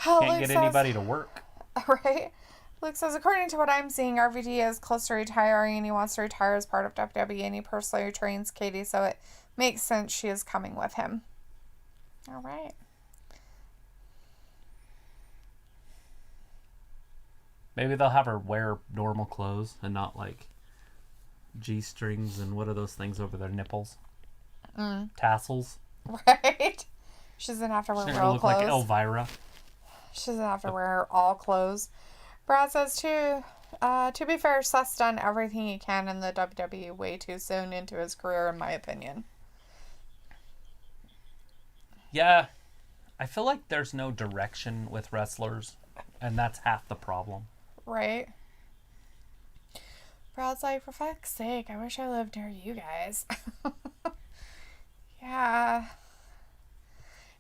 Can't get anybody to work. Right? Luke says, according to what I'm seeing, RVD is close to retiring and he wants to retire as part of WWE and he personally trains Katie, so it makes sense she is coming with him. All right. Maybe they'll have her wear normal clothes and not like G-strings and what are those things over their nipples? Tassels. Right? She doesn't have to wear real look clothes. like Elvira. She doesn't have to wear all clothes. Brad says, to be fair, Seth's done everything he can in the WWE way too soon into his career, in my opinion. Yeah. I feel like there's no direction with wrestlers, and that's half the problem. Right? Brad's like, for fuck's sake, I wish I lived near you guys. Yeah.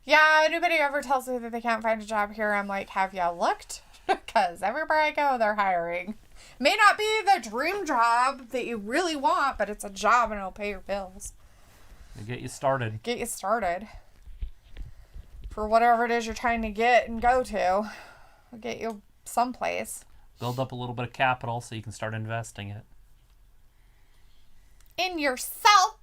Yeah, anybody ever tells me that they can't find a job here, I'm like, have you looked? Because everywhere I go, they're hiring. May not be the dream job that you really want, but it's a job and it'll pay your bills. They get you started. Get you started. For whatever it is you're trying to get and go to. It'll get you someplace. Build up a little bit of capital so you can start investing it. In yourself.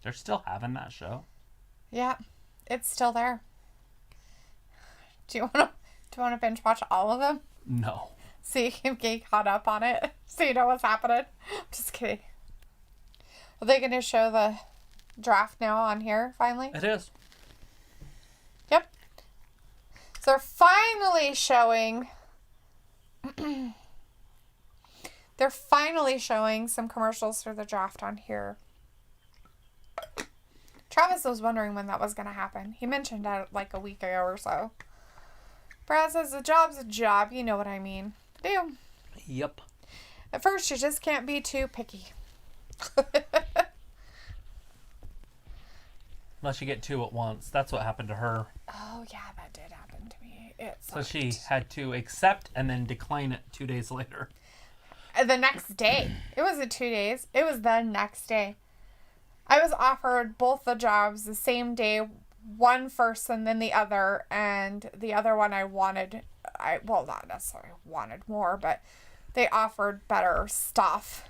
They're still having that show. Yeah, it's still there. Do you want to binge watch all of them? No. So you can get caught up on it. So you know what's happening. Just kidding. Are they going to show the draft now on here finally? It is. Yep. So they're finally showing. They're finally showing some commercials for the draft on here. Travis was wondering when that was going to happen. He mentioned that like a week ago or so. Brad says a job's a job. You know what I mean. Do. Yep. At first, you just can't be too picky. Unless you get two at once. That's what happened to her. Oh, yeah, that did happen to me. So she had to accept and then decline it 2 days later. The next day. It wasn't 2 days. It was the next day. I was offered both the jobs the same day, one first and then the other, and the other one I wanted, well, not necessarily wanted more, but they offered better stuff.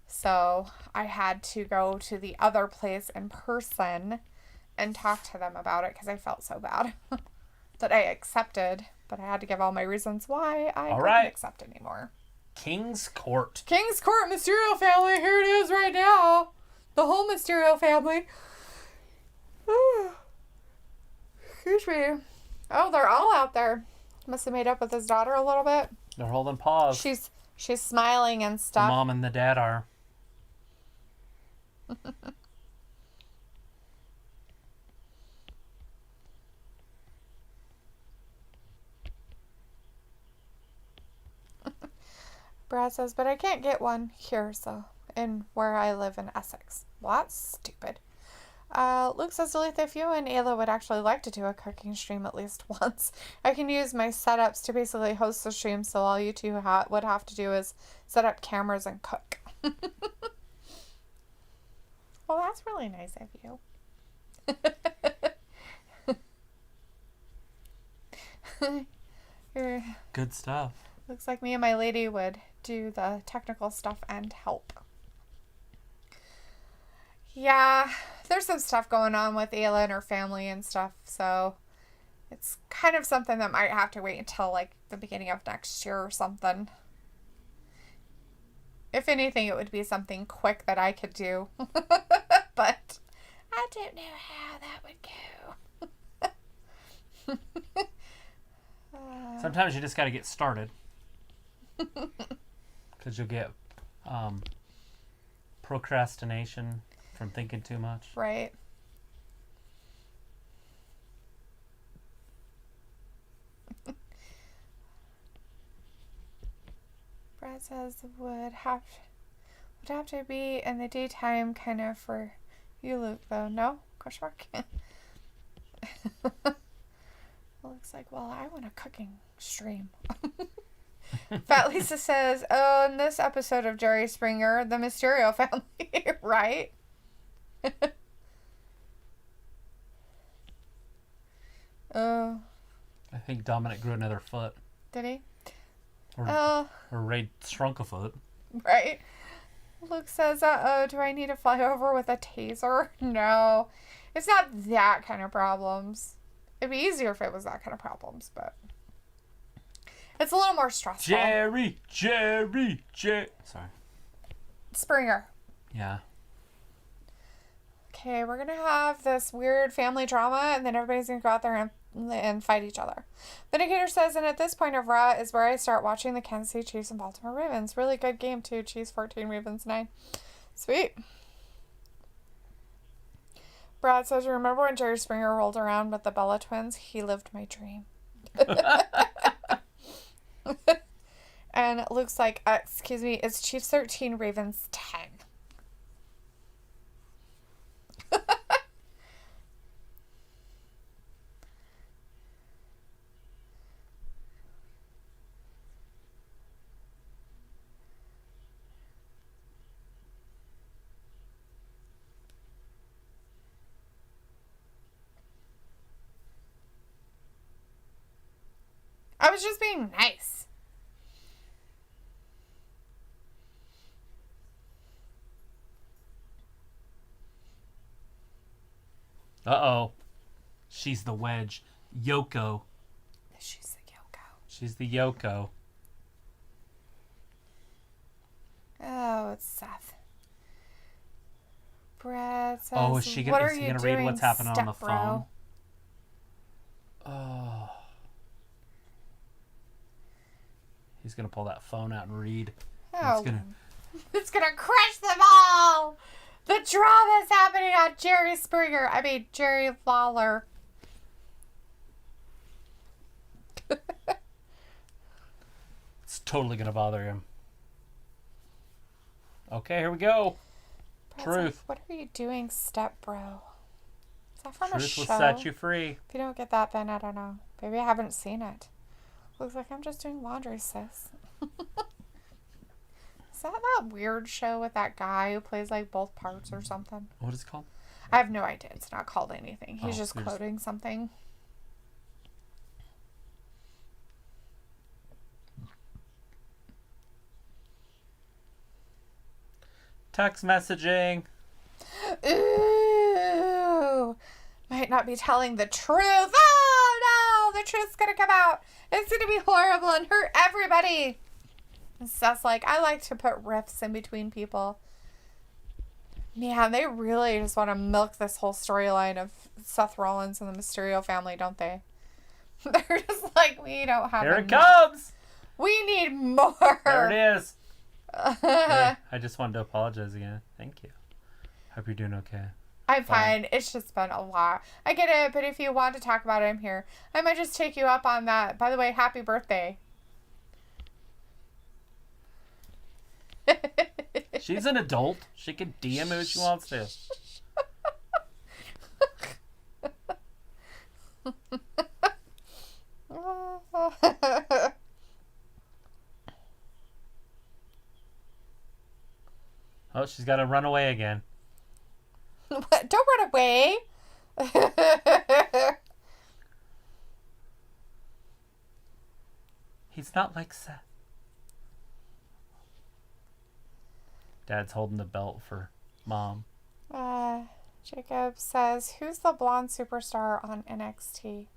So I had to go to the other place in person and talk to them about it because I felt so bad that I accepted, but I had to give all my reasons why I couldn't accept anymore. King's Court. King's Court, Mysterio family, here it is right now. The whole Mysterio family. Excuse me. Oh, they're all out there. Must have made up with his daughter a little bit. They're holding paws. She's smiling and stuff. The mom and the dad are. Brad says, but I can't get one here, so in where I live in Essex. Well, that's stupid. Luke says, Dalethea, if you and Ayla would actually like to do a cooking stream at least once, I can use my setups to basically host the stream, so all you two would have to do is set up cameras and cook. Well, that's really nice of you. Good stuff. Looks like me and my lady would do the technical stuff and help. Yeah, there's some stuff going on with Ayla and her family and stuff, so it's kind of something that might have to wait until like the beginning of next year or something. If anything, it would be something quick that I could do. But I don't know how that would go. Sometimes you just got to get started. Because you'll get procrastination from thinking too much. Right. Brad says would have to be in the daytime kind of for you, Luke, though. No? Question mark. Looks like, well, I want a cooking stream. Fat Lisa says, oh, in this episode of Jerry Springer, the Mysterio family, right? Oh. I think Dominic grew another foot. Did he? Or Ray shrunk a foot. Right. Luke says, uh-oh, do I need to fly over with a taser? No. It's not that kind of problems. It'd be easier if it was that kind of problems, but it's a little more stressful. Jerry. Sorry. Springer. Yeah. Okay, we're going to have this weird family drama, and then everybody's going to go out there and fight each other. Vindicator says, and at this point of Raw is where I start watching the Kansas City Chiefs and Baltimore Ravens. Really good game, too. Chiefs 14, Ravens 9. Sweet. Brad says, remember when Jerry Springer rolled around with the Bella twins? He lived my dream. And it looks like, excuse me, it's Chiefs 13, Ravens 10. I was just being nice. Uh-oh. She's the wedge. Yoko. She's the Yoko. She's the Yoko. Oh, it's Seth. Brad says, oh, is he going to read what's happening on the phone? Oh. He's going to pull that phone out and read. Oh. It's going to crush them all. The drama is happening on Jerry Springer. I mean, Jerry Lawler. It's totally going to bother him. Okay, here we go. Brad's Truth. Like, what are you doing, step bro? Is that from a show? Truth will set you free. If you don't get that, then I don't know. Maybe I haven't seen it. Looks like I'm just doing laundry, sis. Is that weird show with that guy who plays like both parts or something? What is it called? I have no idea. It's not called anything. He's just quoting something. Text messaging. Ooh. Might not be telling the truth. Oh, no. The truth's going to come out. It's going to be horrible and hurt everybody. And Seth's like, I like to put riffs in between people. Man, they really just want to milk this whole storyline of Seth Rollins and the Mysterio family, don't they? They're just like, we don't have Here enough. it comes. We need more. There it is. Yeah, I just wanted to apologize again. Thank you. Hope you're doing okay. I'm fine. It's just been a lot. I get it, but if you want to talk about it, I'm here. I might just take you up on that. By the way, happy birthday. She's an adult. She can DM who she wants to. Oh, she's got to run away again. What? Don't run away. He's not like Seth. Dad's holding the belt for Mom. Jacob says, who's the blonde superstar on NXT?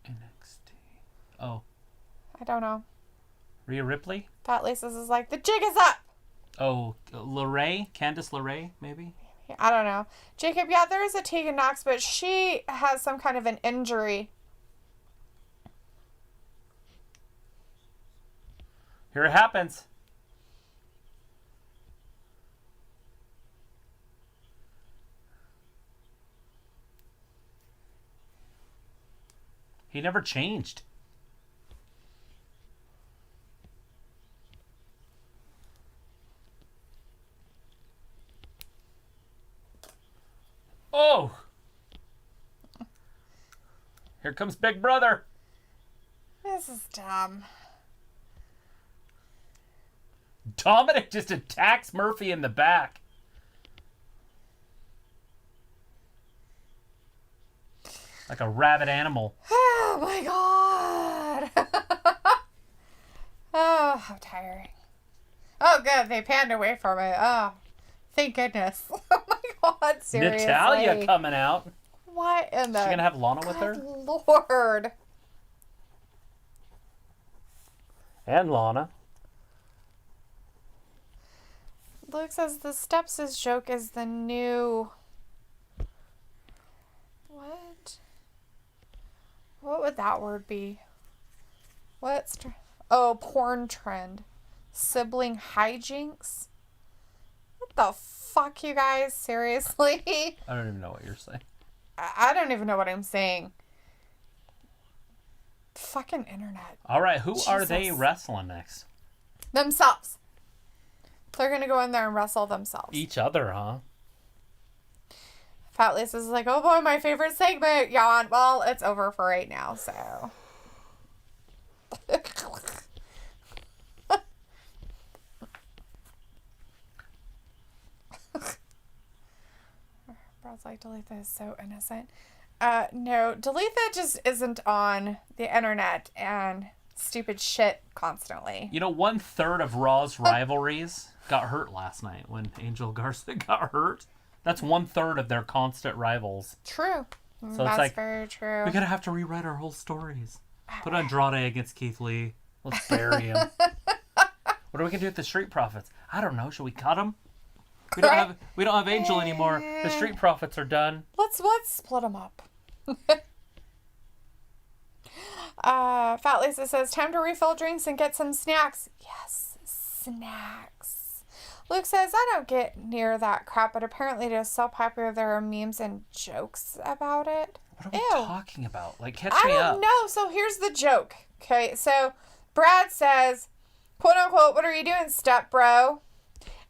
NXT. Oh. I don't know. Rhea Ripley? Fat Lisa's is like, the jig is up. Oh, LeRae? Candice LeRae, maybe? I don't know. Jacob, yeah, there is a Tegan Knox, but she has some kind of an injury. Here it happens. He never changed. Oh! Here comes Big Brother. This is dumb. Dominic just attacks Murphy in the back. Like a rabid animal. Oh my god. Oh, how tiring. Oh good, they panned away from it. Oh, thank goodness. Oh my god, seriously. Natalya coming out. What in the... Is she going to have Lana with her? Lord. And Lana. Luke says the Steps' joke is the new... What would that word be? Porn trend. Sibling hijinks? What the fuck, you guys? Seriously? I don't even know what you're saying. I don't even know what I'm saying. Fucking internet. All right, who are they wrestling next? Themselves. They're going to go in there and wrestle themselves. Each other, huh? Fat Lisa's like, oh boy, my favorite segment. Yawn. Well, it's over for right now, so. Brad's like, Dalethea is so innocent. No, Dalethea just isn't on the internet and stupid shit constantly. You know, 1/3 of Raw's rivalries got hurt last night when Angel Garza got hurt. That's 1/3 of their constant rivals. True. So that's it's like, very true. We're going to have to rewrite our whole stories. Put Andrade against Keith Lee. Let's bury him. What are we going to do with the Street Profits? I don't know. Should we cut them? We don't have Angel anymore. The Street Profits are done. Let's split them up. Fat Lisa says, time to refill drinks and get some snacks. Yes, snacks. Luke says, I don't get near that crap, but apparently it is so popular there are memes and jokes about it. What are we talking about? Like, catch me up. I don't know. So here's the joke. Okay, so Brad says, quote unquote, what are you doing, step bro?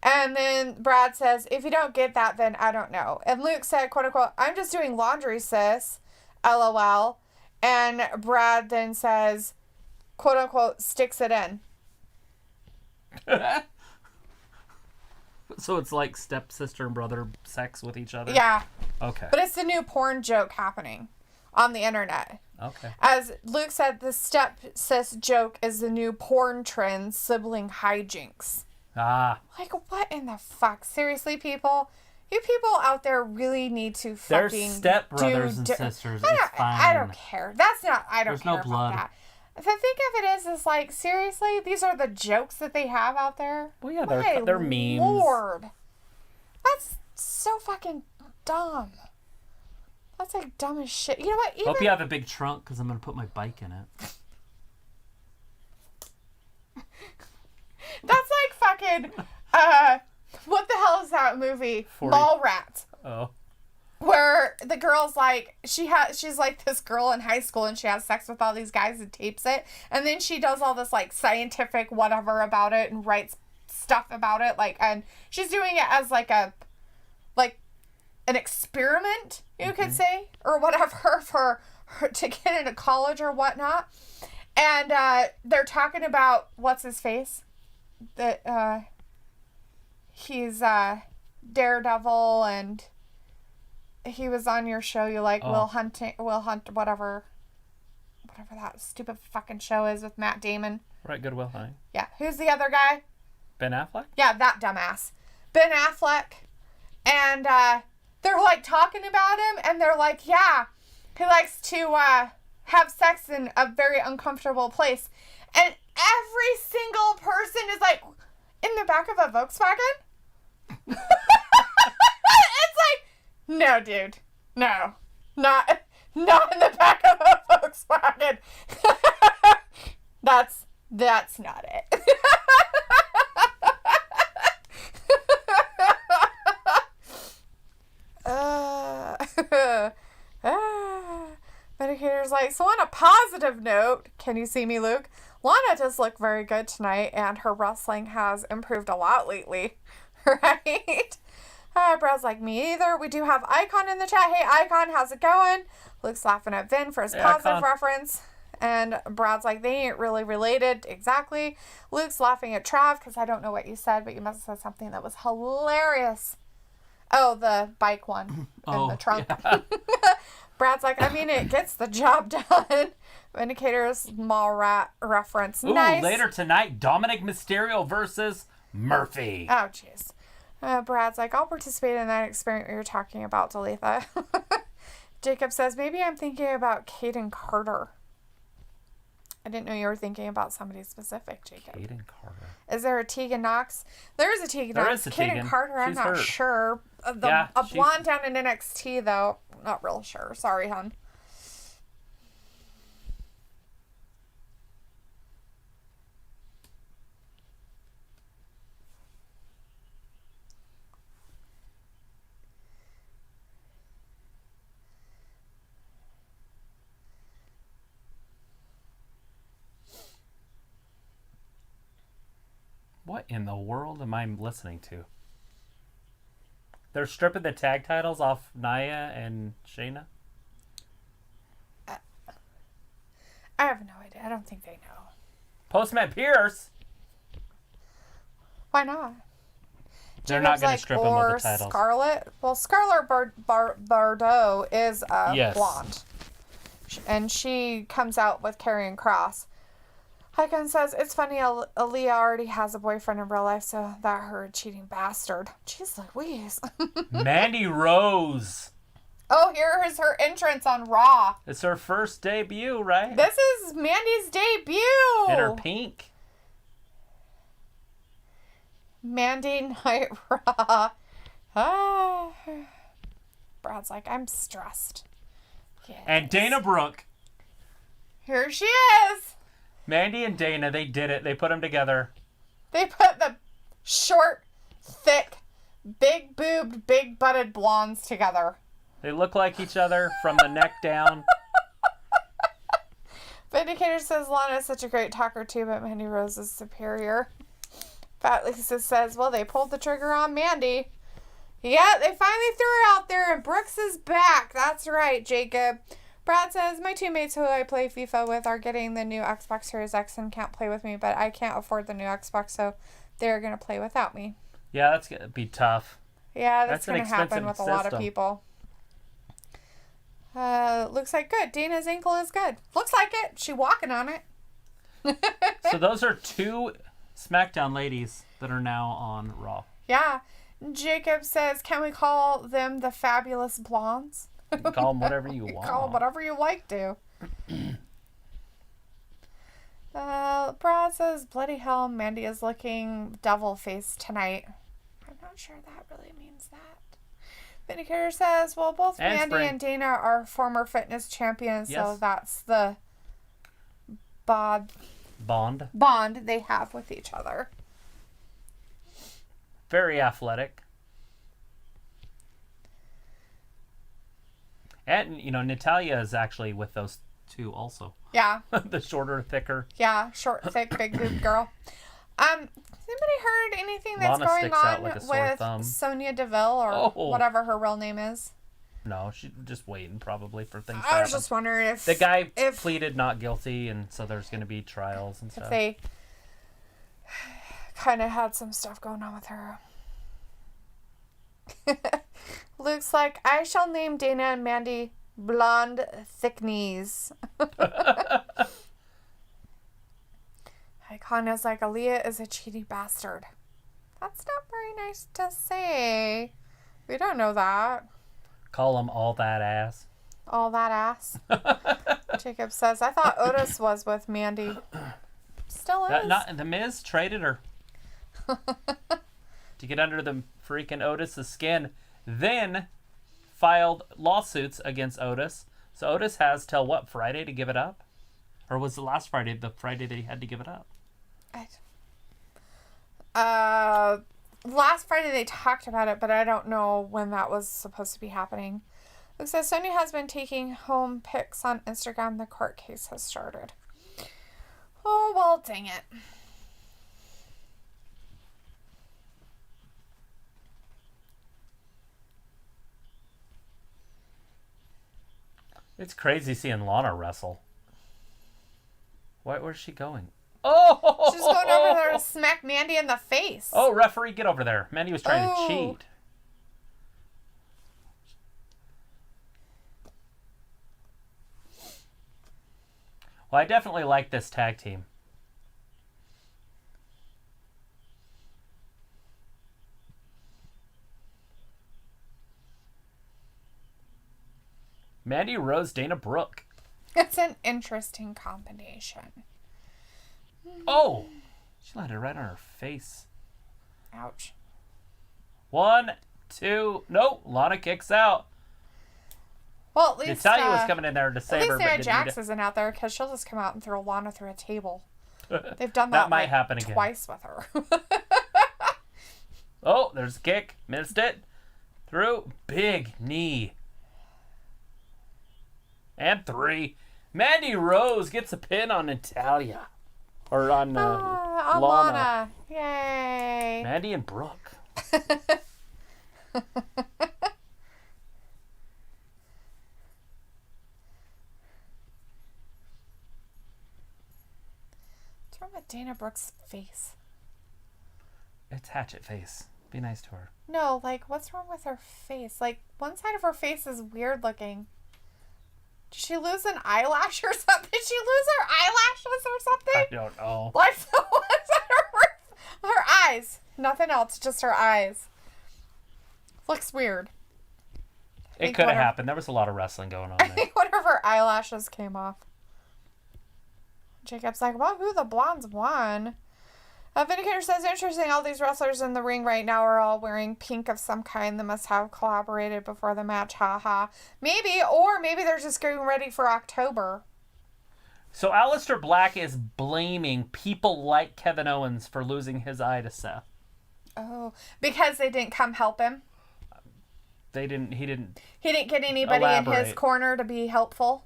And then Brad says, if you don't get that, then I don't know. And Luke said, quote unquote, I'm just doing laundry, sis. LOL. And Brad then says, quote unquote, sticks it in. So it's like stepsister and brother sex with each other? Yeah. Okay. But it's the new porn joke happening on the internet. Okay. As Luke said, the step-sis joke is the new porn trend, sibling hijinks. Ah. Like, what in the fuck? Seriously, people? You people out there really need to fucking... They're stepbrothers and sisters. It's fine. I don't care. That's not... I don't There's care no blood. about that. The thing of it is like, seriously, these are the jokes that they have out there? Well, yeah, they're memes. Lord. That's so fucking dumb. That's like dumb as shit. You know what? Hope you have a big trunk because I'm going to put my bike in it. That's like fucking, what the hell is that movie? 40. Mallrats. Oh. Where the girl's like, she's like this girl in high school and she has sex with all these guys and tapes it. And then she does all this like scientific whatever about it and writes stuff about it. Like, and she's doing it as like an experiment, you could say, or whatever for her to get into college or whatnot. And they're talking about what's his face, that he's Daredevil, and he was on your show. You like Will Hunt, whatever that stupid fucking show is with Matt Damon. Right, Good Will Hunting. Yeah, who's the other guy? Ben Affleck. Yeah, that dumbass, Ben Affleck, and they're like talking about him, and they're like, yeah, he likes to have sex in a very uncomfortable place. And every single person is like, in the back of a Volkswagen? It's like, no, dude. No. Not in the back of a Volkswagen. That's not it. Medicator's like, so on a positive note, can you see me, Luke? Lana does look very good tonight, and her wrestling has improved a lot lately, right? Brad's like, me either. We do have Icon in the chat. Hey, Icon, how's it going? Luke's laughing at Vin for his positive reference. And Brad's like, they ain't really related. Exactly. Luke's laughing at Trav because I don't know what you said, but you must have said something that was hilarious. Oh, the bike one in the trunk. Yeah. Brad's like, I mean, it gets the job done. Vindicator's mall rat reference. Ooh, nice. Later tonight, Dominic Mysterio versus Murphy. Oh, jeez. Brad's like, I'll participate in that experiment you're talking about, Dalethea. Jacob says, maybe I'm thinking about Caden Carter. I didn't know you were thinking about somebody specific, Jacob. Caden Carter. Is there a Tegan Knox? There is a Tegan Knox. There is a Tegan. Caden Carter, I'm She's not hurt. sure. A blonde down in NXT, though. Not real sure. Sorry, hon. What in the world am I listening to? They're stripping the tag titles off Nia and Shayna? I have no idea. I don't think they know. Postman Pierce? Why not? They're not going to strip them of the titles. Scarlett? Well, Scarlett Bordeaux is Yes. blonde. And she comes out with Karrion Kross. Hawkins says, it's funny, Aaliyah already has a boyfriend in real life, so that her cheating bastard. Jeez Louise. Mandy Rose. Oh, here is her entrance on Raw. It's her first debut, right? This is Mandy's debut. In her pink. Mandy Night Raw. Ah. Brad's like, I'm stressed. Yes. And Dana Brooke. Here she is. Mandy and Dana, they did it. They put them together. They put the short, thick, big-boobed, big-butted blondes together. They look like each other from the neck down. Vindicator says Lana is such a great talker too, but Mandy Rose is superior. Fat Lisa says, well, they pulled the trigger on Mandy. Yeah, they finally threw her out there, and Brooks is back. That's right, Jacob. Brad says, my teammates who I play FIFA with are getting the new Xbox Series X and can't play with me, but I can't afford the new Xbox, so they're going to play without me. Yeah, that's going to be tough. Yeah, that's going to happen with a lot of people. Looks like good. Dana's ankle is good. Looks like it. She walking on it. So those are two SmackDown ladies that are now on Raw. Yeah. Jacob says, can we call them the Fabulous Blondes? You can call them whatever you want. Call them whatever you like to. Brad says, bloody hell, Mandy is looking devil-faced tonight. I'm not sure that really means that. Vindicator says, well, both Mandy and Dana are former fitness champions, yes. So that's the bond they have with each other. Very athletic. And, you know, Natalya is actually with those two also. Yeah. The shorter, thicker. Yeah, short, thick, big boob girl. Has anybody heard anything that's going on with Sonya Deville or whatever her real name is? No, she's just waiting probably for things to happen. I was just wondering if... The guy pleaded not guilty, and so there's going to be trials and stuff. If they kind of had some stuff going on with her. Luke's like, I shall name Dana and Mandy Blonde Thick Knees. Konnor's like, Aaliyah is a cheaty bastard. That's not very nice to say. We don't know that. Call him all that ass. All that ass? Jacob says, I thought Otis was with Mandy. Still is. The Miz traded her. To get under the freaking Otis' skin. Then filed lawsuits against Otis. So Otis has till what, Friday to give it up? Or was the last Friday the Friday that he had to give it up? Last Friday they talked about it, but I don't know when that was supposed to be happening. It says Sony has been taking home pics on Instagram. The court case has started. Oh, well, dang it. It's crazy seeing Lana wrestle. Where's she going? Oh! She's going over there to smack Mandy in the face. Oh, referee, get over there. Mandy was trying to cheat. Well, I definitely like this tag team. Mandy Rose, Dana Brooke. It's an interesting combination. Oh! She landed right on her face. Ouch. 1, 2... Nope, Lana kicks out. Well, at least... Natalya was coming in there to save her, At but least Nia Jax isn't out there, because she'll just come out and throw Lana through a table. They've done that might happen again. Twice with her. Oh, there's a kick. Missed it. Through. Big knee. And 3. Mandy Rose gets a pin on Natalya. Or on Lana. Yay. Mandy and Brooke. What's wrong with Dana Brooke's face? It's Hatchet face. Be nice to her. No, like, what's wrong with her face? Like, one side of her face is weird looking. Did she lose an eyelash or something? Did she lose her eyelashes or something? I don't know. Like, what's her eyes? Nothing else, just her eyes. Looks weird. It could have happened. There was a lot of wrestling going on I there. think one of her eyelashes came off. Jacob's like, well, who the blondes won? Vindicator says, interesting, all these wrestlers in the ring right now are all wearing pink of some kind. They must have collaborated before the match, haha. Maybe, or maybe they're just getting ready for October. So Aleister Black is blaming people like Kevin Owens for losing his eye to Seth. Oh, because they didn't come help him? He didn't get anybody in his corner to be helpful?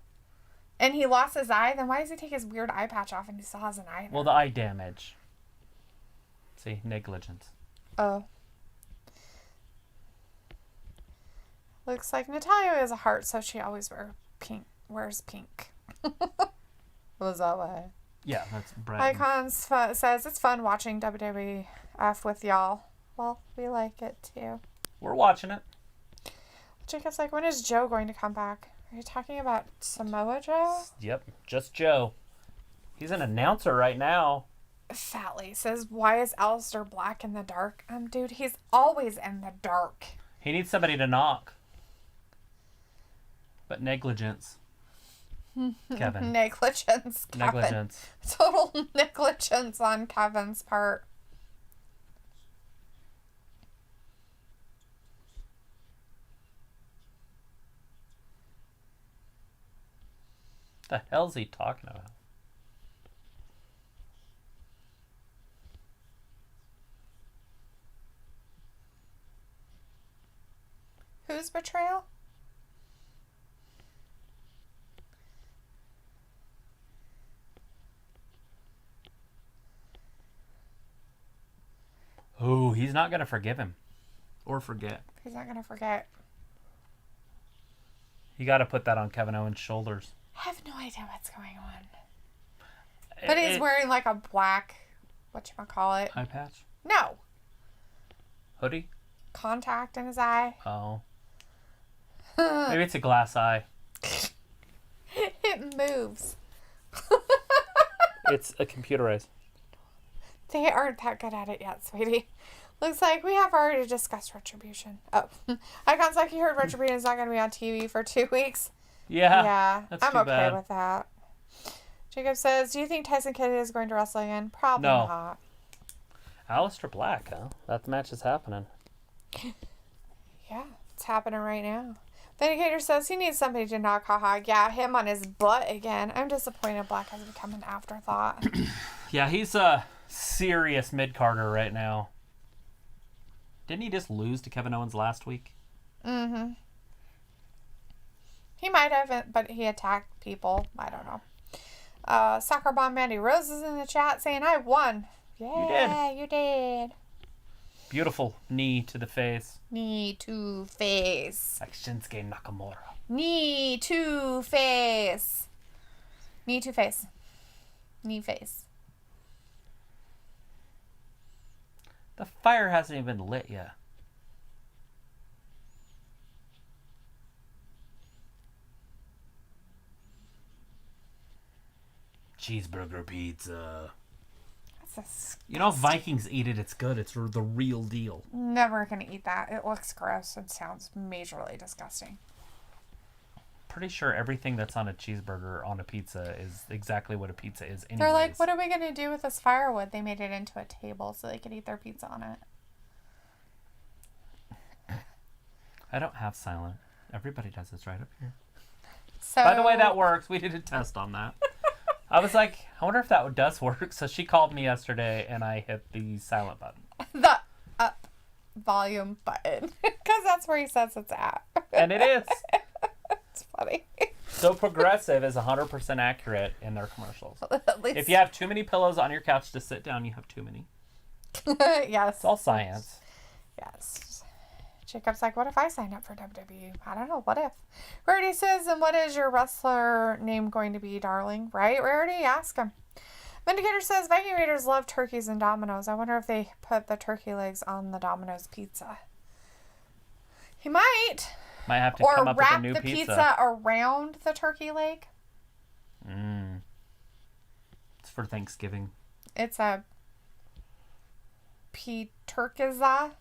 And he lost his eye? Then why does he take his weird eye patch off and he still has an eye? Well, the eye damage. See, negligence. Oh. Looks like Natalya has a heart, so she always wears pink. Was that way? Yeah, that's Brad. Icons says, it's fun watching WWF with y'all. Well, we like it too. We're watching it. Jacob's like, when is Joe going to come back? Are you talking about Samoa Joe? Yep, just Joe. He's an announcer right now. Fatley says, why is Aleister Black in the dark? Dude, he's always in the dark. He needs somebody to knock. But negligence. Kevin. Negligence. Total negligence on Kevin's part. What the hell's he talking about? Whose betrayal? Oh, he's not going to forgive him. Or forget. He's not going to forget. You got to put that on Kevin Owens' shoulders. I have no idea what's going on. But he's wearing like a black, whatchamacallit? Eye patch? No. Hoodie? Contact in his eye. Oh. Maybe it's a glass eye. It moves. It's a computerized. They aren't that good at it yet, sweetie. Looks like we have already discussed Retribution. Oh. Icon's like, you heard Retribution is not going to be on TV for 2 weeks. Yeah. I'm okay with that. Jacob says, do you think Tyson Kidd is going to wrestle again? Probably not. Aleister Black, huh? That match is happening. Yeah, it's happening right now. Vindicator says he needs somebody to knock, haha. Yeah, him on his butt again. I'm disappointed Black has become an afterthought. Yeah, he's a serious mid-carder right now. Didn't he just lose to Kevin Owens last week? Mm-hmm. He might have, but he attacked people. I don't know. Soccer Bomb Mandy Rose is in the chat saying, I won. Yeah, you did. Beautiful knee to the face. Knee to face. Like Shinsuke Nakamura. Knee to face. Knee to face. Knee face. The fire hasn't even been lit yet. Cheeseburger pizza. That's disgusting. You know, if Vikings eat it, it's good. It's the real deal. Never gonna eat that. It looks gross and sounds majorly disgusting. Pretty sure everything that's on a cheeseburger on a pizza is exactly what a pizza is anyways. They're like, what are we gonna do with this firewood? They made it into a table so they could eat their pizza on it. I don't have silent. Everybody does this right up here. So, By the way, that works. We did a test on that. I was like, I wonder if that does work. So she called me yesterday, and I hit the silent button. The up volume button. Because that's where he says it's at. And it is. It's funny. So Progressive is 100% accurate in their commercials. At least... If you have too many pillows on your couch to sit down, you have too many. Yes. It's all science. Yes. Jacob's like, what if I signed up for WWE? I don't know. What if? Rarity says, and what is your wrestler name going to be, darling? Right, Rarity? Ask him. Vindicator says, Viking Raiders love turkeys and Domino's. I wonder if they put the turkey legs on the Domino's pizza. He might. Might have to come up with a new pizza. Or wrap the pizza. pizza around the turkey leg. It's for Thanksgiving. It's a P-turkiza.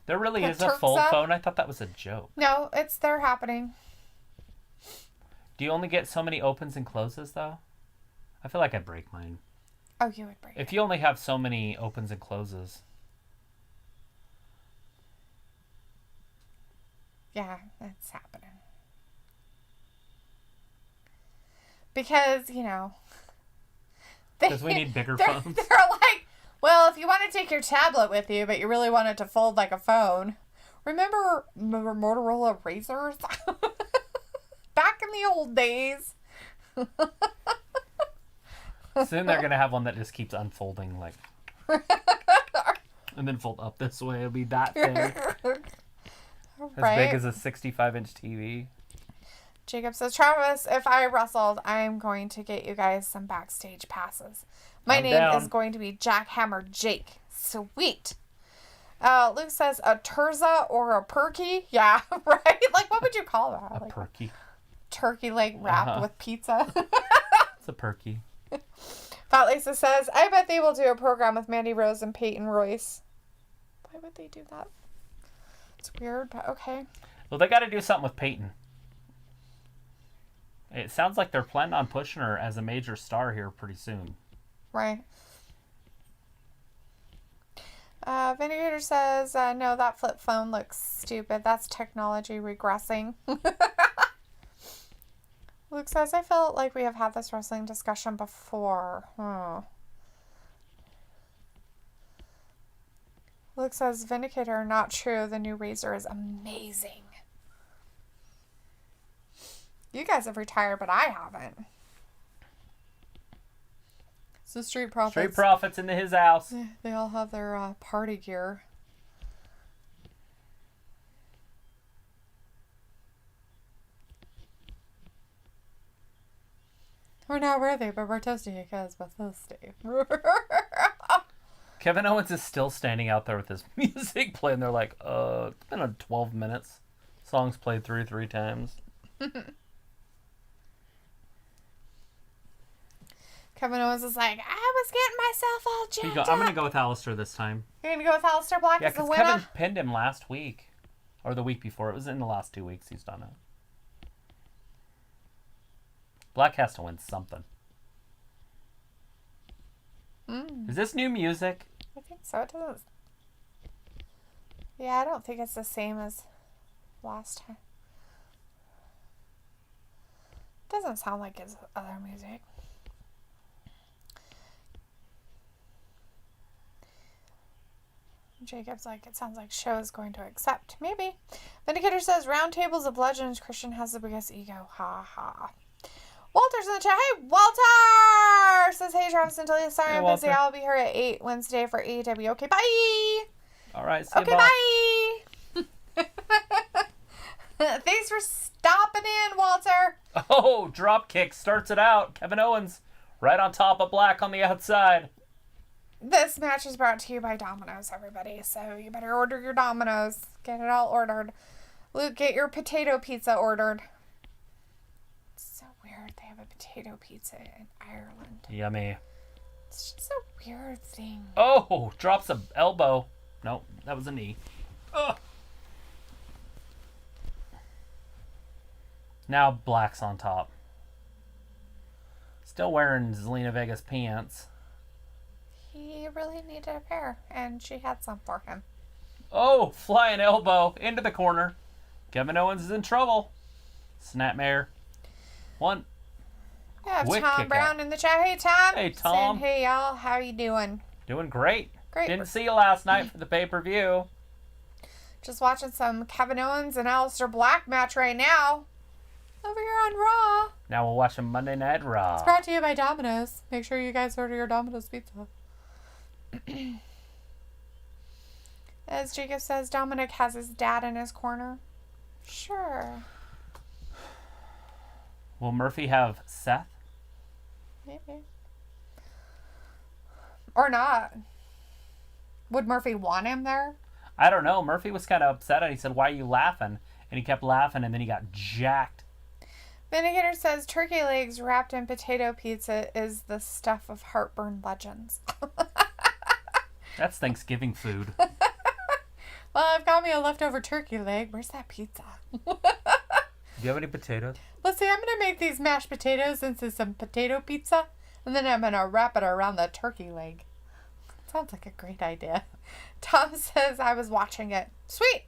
There really is a fold phone? I thought that was a joke. No, they're happening. Do you only get so many opens and closes, though? I feel like I'd break mine. Oh, you would break it. If you only have so many opens and closes. Yeah, that's happening. Because, you know. Because we need bigger phones. They're like, well, if you want to take your tablet with you, but you really want it to fold like a phone. Remember Motorola Razors? Back in the old days. Soon they're going to have one that just keeps unfolding, like. And then fold up this way. It'll be that thing. As big as a 65-inch TV. Jacob says, Travis, if I wrestled, I'm going to get you guys some backstage passes. My name is going to be Jackhammer Jake. Sweet. Luke says, a Terza or a Perky? Yeah, right? Like, what would you call that? A perky. Turkey leg wrapped with pizza. It's a perky. Fat Lisa says, I bet they will do a program with Mandy Rose and Peyton Royce. Why would they do that? It's weird, but okay. Well, they got to do something with Peyton. It sounds like they're planning on pushing her as a major star here pretty soon. Right. Vindicator says, no, that flip phone looks stupid. That's technology regressing. Luke says, I felt like we have had this wrestling discussion before. Luke says, Vindicator, not true. The new Razor is amazing. You guys have retired, but I haven't. So Street Profits. Street Profits into his house. They all have their party gear. We're not worthy, but we're toasty because we're thirsty. Kevin Owens is still standing out there with his music playing. They're like, it's been on 12 minutes. Songs played through 3 times. Kevin Owens is like, I was getting myself all jammed up. I'm going to go with Alistair this time. You're going to go with Alistair Black as the winner? Kevin pinned him last week. Or the week before. It was in the last 2 weeks he's done it. Black has to win something. Is this new music? I think so. It doesn't... Yeah, I don't think it's the same as last time. It doesn't sound like his other music. Jacob's like, it sounds like show is going to accept. Maybe. Vindicator says, round tables of legends. Christian has the biggest ego. Ha ha. Walter's in the chat. Hey, Walter! Says, hey, Travis and Dalethea. Sorry, I'm busy. I'll be here at 8 Wednesday for AEW. Okay, bye! All right, see you, okay, bye! Thanks for stopping happening, Walter? Oh, drop kick starts it out. Kevin Owens right on top of Black on the outside. This match is brought to you by Domino's, everybody. So you better order your Domino's. Get it all ordered. Luke, get your potato pizza ordered. It's so weird. They have a potato pizza in Ireland. Yummy. It's just a weird thing. Oh, drops a elbow. Nope, that was a knee. Ugh. Now Black's on top. Still wearing Zelina Vega's pants. He really needed a pair, and she had some for him. Oh, flying elbow into the corner. Kevin Owens is in trouble. Snapmare. One. We have Quick Tom kick Brown out. in the chat. Hey, Tom. Hey, Tom. Saying, hey, y'all. How you doing? Doing great. Great. Didn't see you last night for the pay-per-view. Just watching some Kevin Owens and Aleister Black match right now. Over here on Raw. Now we'll watch a Monday Night Raw. It's brought to you by Domino's. Make sure you guys order your Domino's pizza. As Jacob says, Dominic has his dad in his corner. Sure. Will Murphy have Seth? Maybe. Or not. Would Murphy want him there? I don't know. Murphy was kind of upset and he said, "Why are you laughing?" And he kept laughing and then he got jacked. Vindicator says turkey legs wrapped in potato pizza is the stuff of heartburn legends. That's Thanksgiving food. Well, I've got me a leftover turkey leg. Where's that pizza? Do you have any potatoes? Let's see, I'm going to make these mashed potatoes into some potato pizza, and then I'm going to wrap it around the turkey leg. Sounds like a great idea. Tom says I was watching it. Sweet!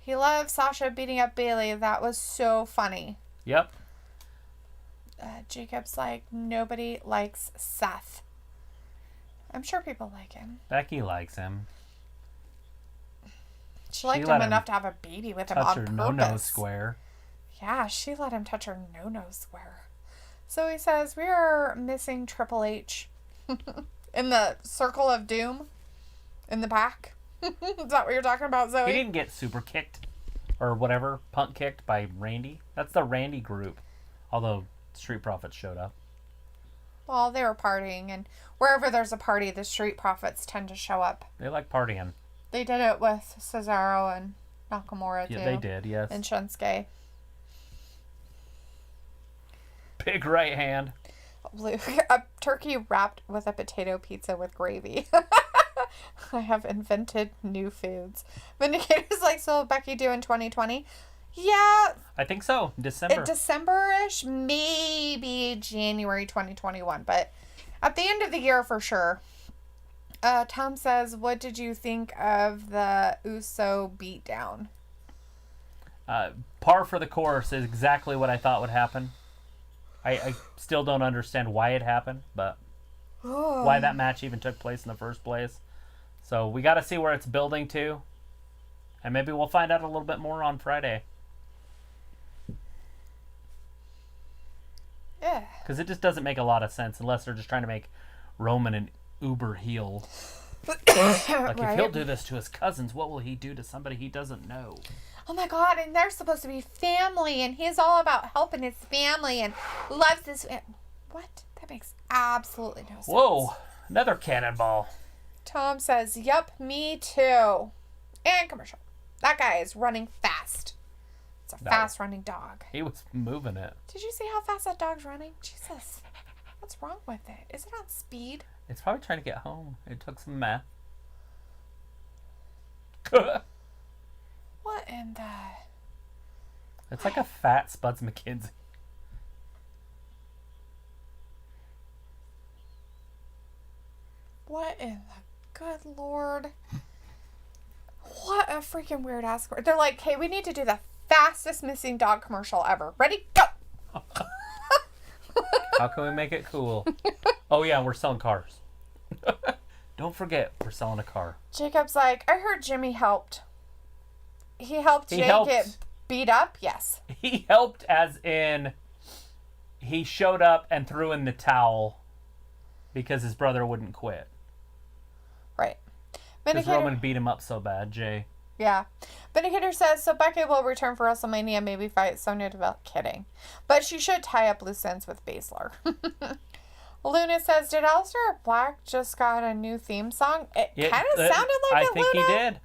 He loved Sasha beating up Bailey. That was so funny. Yep. Jacob's like, nobody likes Seth. I'm sure people like him. Becky likes him. She liked let him him enough to have a baby with him Touch on her purpose. no-no square. Yeah, she let him touch her no-no square. So he says, we are missing Triple H in the circle of doom in the back. Is that what you're talking about, Zoe? He didn't get super kicked or whatever, punt kicked by Randy. That's the Randy group. Although Street Profits showed up. Well, they were partying, and wherever there's a party, the Street Profits tend to show up. They like partying. They did it with Cesaro and Nakamura, too. Yeah, they did, yes. And Shinsuke. Big right hand. Luke, a turkey wrapped with a potato pizza with gravy. I have invented new foods. Vindicator's like, so Becky do in 2020? Yeah. I think so. December. December-ish, maybe January 2021, but at the end of the year for sure. Tom says, what did you think of the Uso beatdown? Par for the course is exactly what I thought would happen. I still don't understand why it happened, but why that match even took place in the first place. So we got to see where it's building to. And maybe we'll find out a little bit more on Friday. Yeah. Because it just doesn't make a lot of sense unless they're just trying to make Roman an uber heel. Like, right? if he'll do this to his cousins, what will he do to somebody he doesn't know? Oh my God, and they're supposed to be family, and he's all about helping his family and loves his... What? That makes absolutely no sense. Whoa, another cannonball. Tom says, yup, me too. And commercial. That guy is running fast. It's a fast-running dog. He was moving it. Did you see how fast that dog's running? Jesus. What's wrong with it? Is it on speed? It's probably trying to get home. It took some math. What in the... It's like a fat Spuds McKenzie. What in the good Lord? What a freaking weird ass. They're like, hey, we need to do the fastest missing dog commercial ever. Ready? Go! How can we make it cool? Oh yeah, we're selling cars. Don't forget, we're selling a car. Jacob's like, I heard Jimmy helped. He helped Jay get beat up? Yes. He helped as in he showed up and threw in the towel because his brother wouldn't quit. Right. Because Roman beat him up so bad, Jay. Yeah. Vindicator says, so Becky will return for WrestleMania, maybe fight Sonya Deville. Kidding. But she should tie up loose ends with Baszler. Luna says, did Aleister Black just got a new theme song? It kind of sounded like it, I think Luna. he did.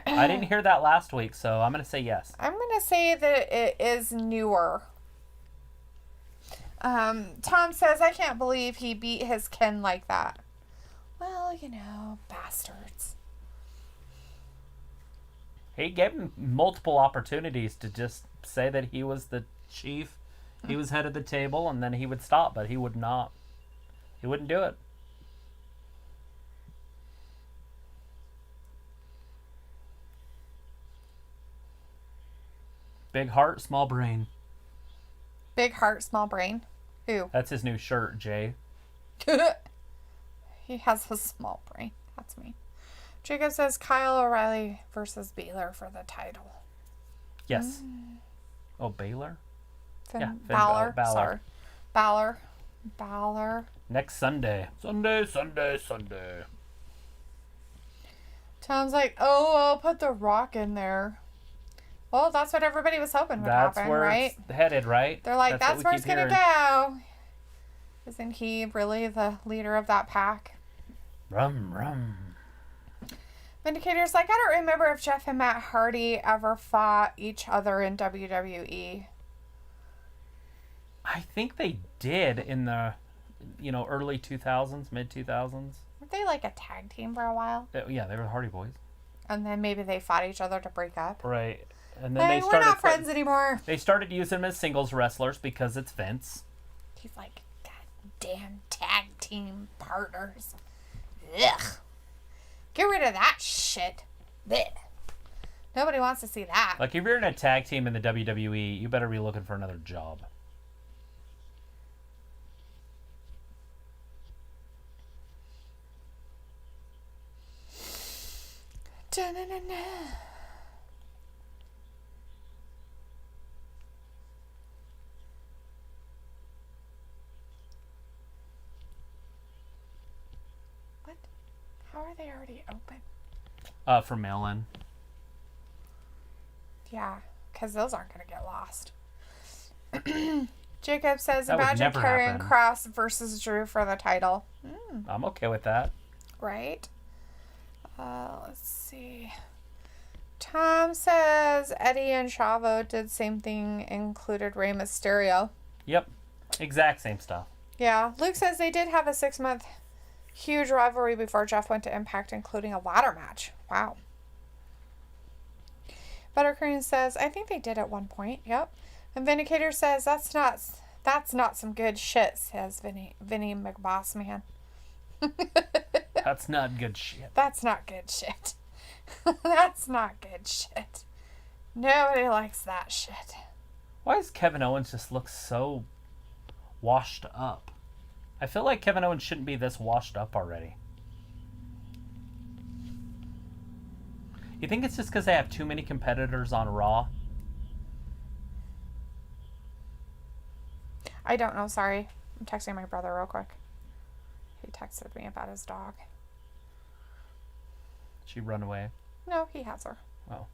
I didn't hear that last week, so I'm going to say yes. I'm going to say that it is newer. Tom says, I can't believe he beat his Ken like that. Well, bastards. He gave him multiple opportunities to just say that he was the chief, he was head of the table, and then he would stop, but he would not. He wouldn't do it. Big heart, small brain. Big heart, small brain. Who? That's his new shirt, Jay. He has a small brain. That's me. Jacob says Kyle O'Reilly versus Baylor for the title. Yes. Oh, Baylor? Finn Balor. Sorry. Balor. Next Sunday. Sunday. Tom's like, oh, I'll put The Rock in there. Well, that's what everybody was hoping would That's happen, where right? it's headed, right? They're like, that's what where we it's keep going to hearing. go. Isn't he really the leader of that pack? Rum. Vindicator's like, I don't remember if Jeff and Matt Hardy ever fought each other in WWE. I think they did in the, early 2000s, mid 2000s. Weren't they like a tag team for a while? Yeah, they were the Hardy Boys. And then maybe they fought each other to break up. Right. And then We're not friends anymore. They started using them as singles wrestlers because it's Vince. He's like, God damn tag team partners. Ugh. Get rid of that shit. Blech. Nobody wants to see that. Like, if you're in a tag team in the WWE, you better be looking for another job. Da-na-na-na. What? How are they already open? For mail-in. Yeah, because those aren't going to get lost. Jacob says, That would imagine never Karrion happen. Kross versus Drew for the title. I'm okay with that. Right? Let's see. Tom says Eddie and Chavo did same thing, included Rey Mysterio. Yep. Exact same stuff. Yeah. Luke says they did have a 6-month huge rivalry before Jeff went to Impact, including a ladder match. Wow. Buttercream says, I think they did at one point. Yep. And Vindicator says, that's not some good shit, says Vinny McBoss man. That's not good shit. That's not good shit. That's not good shit. Nobody likes that shit. Why does Kevin Owens just look so washed up? I feel like Kevin Owens shouldn't be this washed up already. You think it's just because they have too many competitors on Raw? I don't know, sorry. I'm texting my brother real quick. He texted me about his dog. She run away. No, he has her. Oh.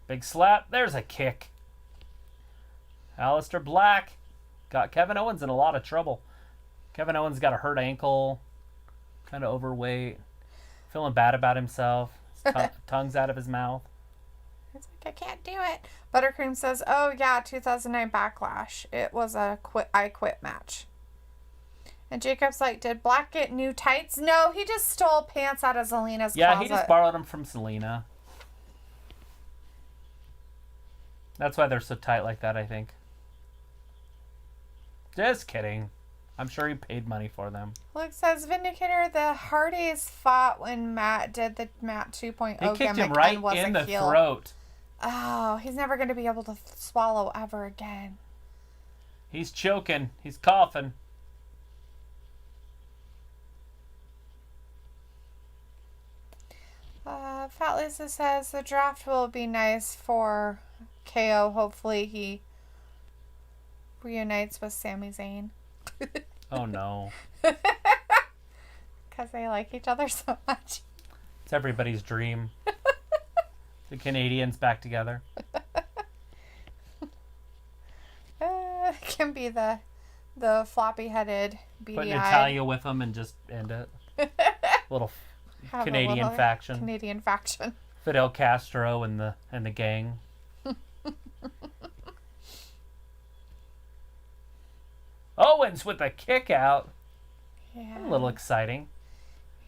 Big slap. There's a kick. Aleister Black got Kevin Owens in a lot of trouble. Kevin Owens got a hurt ankle. Kind of overweight. Feeling bad about himself. His tongue's out of his mouth. He's like, I can't do it. Buttercream says, oh yeah, 2009 Backlash. It was a I quit match. And Jacob's like, did Black get new tights? No, he just stole pants out of Zelina's closet. Yeah, he just borrowed them from Selena. That's why they're so tight like that, I think. Just kidding. I'm sure he paid money for them. Luke says, Vindicator, the Hardys fought when Matt did the Matt 2.0 He kicked gimmick him right and was in a the heel. throat. Oh, he's never going to be able to swallow ever again. He's choking. He's coughing. Fat Lisa says the draft will be nice for KO. Hopefully he reunites with Sami Zayn. Oh no. because they like each other so much. It's everybody's dream. The Canadians back together. Can be the floppy-headed beady-eyed. Put Natalia with them and just end it. Little Canadian faction. Canadian faction. Fidel Castro and the gang. Owens with a kick out. Yeah. A little exciting.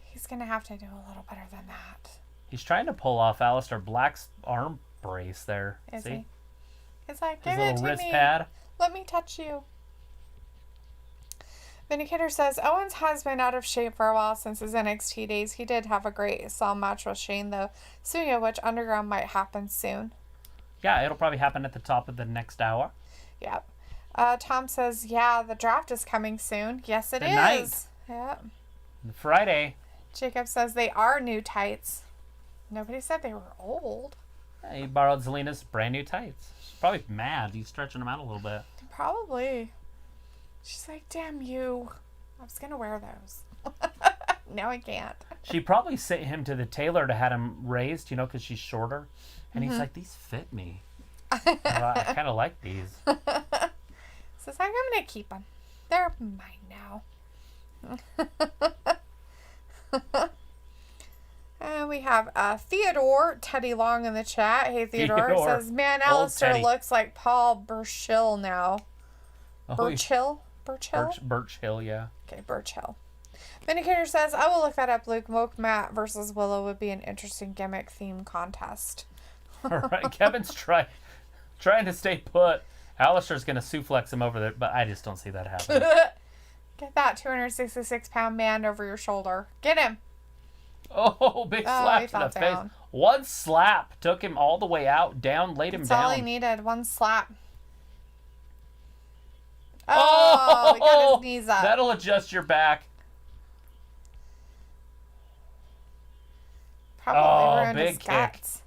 He's going to have to do a little better than that. He's trying to pull off Aleister Black's arm brace there. Is See? he? He's like, His give it little to wrist me. pad. Let me touch you. Vindicator says, Owens has been out of shape for a while since his NXT days. He did have a great solid match with Shane, though. Speaking of which, Underground might happen soon. Yeah, it'll probably happen at the top of the next hour. Yep. Tom says, yeah, the draft is coming soon. Yes, it is. Tonight. Yep. Friday. Jacob says they are new tights. Nobody said they were old. Yeah, he borrowed Zelina's brand new tights. She's probably mad. He's stretching them out a little bit. Probably. She's like, damn you. I was going to wear those. Now I can't. She probably sent him to the tailor to have him raised, because she's shorter. And he's like, these fit me. I kind of like these. Says, I'm going to keep them. They're mine now. And we have Theodore Teddy Long in the chat. Hey, Theodore. Says, man, Alistair looks like Paul Burchill now. Oh, Burchill? Birch yeah. Okay, Burchill. Vindicator says, I will look that up, Luke. Moke Matt versus Willow would be an interesting gimmick theme contest. All right, Kevin's trying to stay put. Alistair's going to suplex him over there, but I just don't see that happening. Get that 266-pound man over your shoulder. Get him. Oh, big slap to the face. One slap took him all the way out, down, laid him down. That's all he needed. One slap. Oh, he got his knees up. That'll adjust your back. Probably ruined big his kick. guts.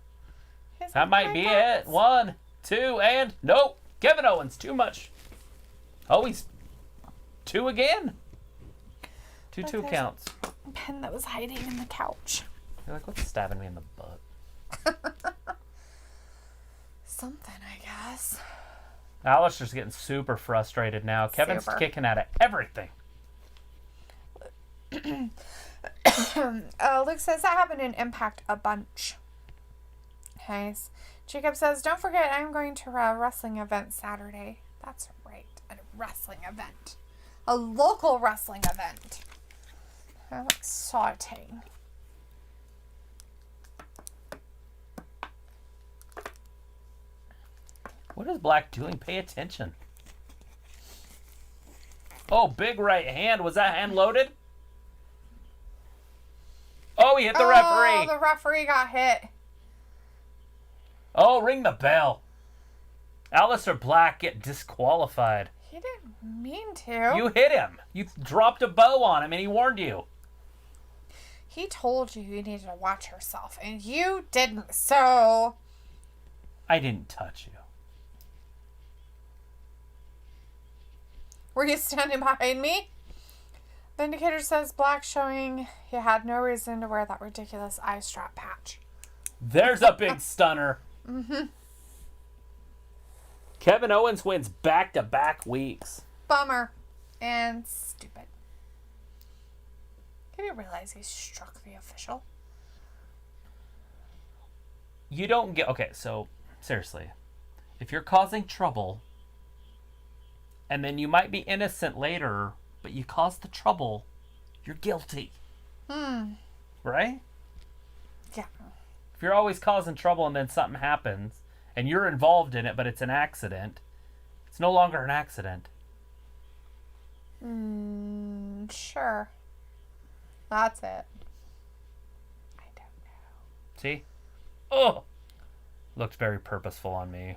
That might be it. 1, 2, and nope. Kevin Owens, too much. Oh, he's 2 again. 2 counts. Pen that was hiding in the couch. You're like, what's stabbing me in the butt? Something, I guess. Alistair's getting super frustrated now. Kevin's kicking out of everything. Luke says that happened in Impact a bunch. Nice. Jacob says, don't forget I'm going to a wrestling event Saturday. That's right. A wrestling event. A local wrestling event. How exciting. What is Black doing? Pay attention. Oh, big right hand. Was that hand loaded? Oh, he hit the referee. Oh, the referee got hit. Oh, ring the bell. Aleister Black get disqualified. He didn't mean to. You hit him. You dropped a bow on him and he warned you. He told you needed to watch yourself and you didn't, so... I didn't touch you. Were you standing behind me? Vindicator says Black showing he had no reason to wear that ridiculous eye strap patch. There's a big stunner. Mm-hmm. Kevin Owens wins back-to-back weeks. Bummer. And stupid. Can you realize he struck the official? You don't get... Okay, so, seriously. If you're causing trouble, and then you might be innocent later, but you caused the trouble, you're guilty. Right? Yeah. If you're always causing trouble and then something happens, and you're involved in it, but it's an accident, it's no longer an accident. Sure. That's it. I don't know. See? Oh! Looked very purposeful on me.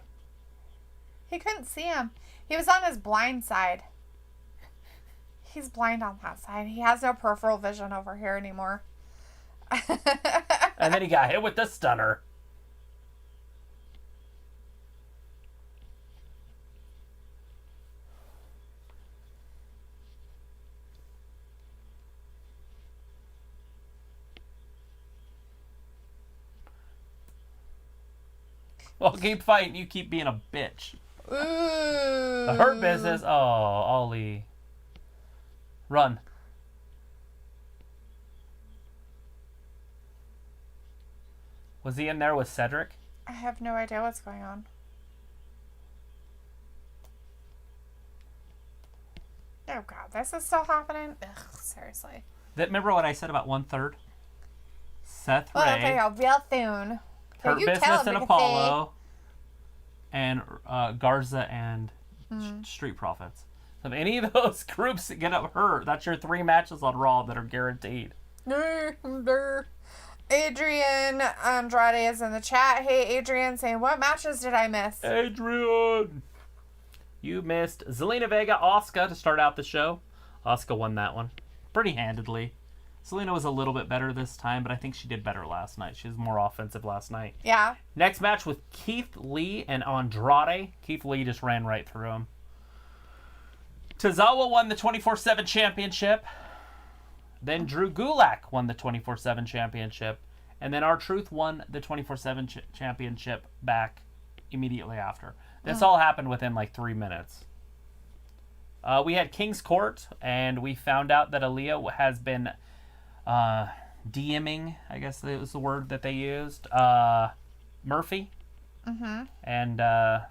He couldn't see him. He was on his blind side. He's blind on that side. He has no peripheral vision over here anymore. And then he got hit with the stunner. Well, keep fighting. You keep being a bitch. Ooh. The Hurt Business. Oh, Ollie. Run. Was he in there with Cedric? I have no idea what's going on. Oh God, this is still happening? Ugh, seriously. Remember what I said about 1/3? Seth Ray. Well, okay, real soon. Hurt You tell Business him and because Apollo. And Garza and Street Profits. So if any of those groups get up hurt, that's your 3 matches on Raw that are guaranteed. Adrian Andrade is in the chat. Hey, Adrian, saying, what matches did I miss? Adrian! You missed Zelina Vega, Asuka to start out the show. Asuka won that one pretty handedly. Zelina was a little bit better this time, but I think she did better last night. She was more offensive last night. Yeah. Next match with Keith Lee and Andrade. Keith Lee just ran right through him. Tozawa won the 24/7 championship. Then Drew Gulak won the 24/7 championship. And then R-Truth won the 24/7 championship back immediately after. This all happened within like 3 minutes. We had King's Court, and we found out that Aaliyah has been DMing, I guess it was the word that they used, Murphy. Mm-hmm. And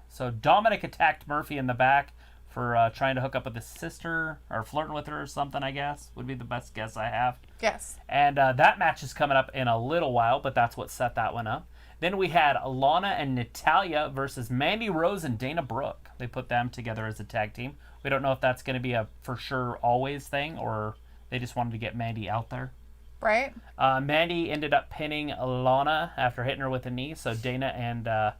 so Dominic attacked Murphy in the back for trying to hook up with his sister, or flirting with her or something, I guess, would be the best guess I have. Yes. And that match is coming up in a little while, but that's what set that one up. Then we had Lana and Natalya versus Mandy Rose and Dana Brooke. They put them together as a tag team. We don't know if that's going to be a for sure always thing, or they just wanted to get Mandy out there. Right. Mandy ended up pinning Lana after hitting her with a knee, so Dana and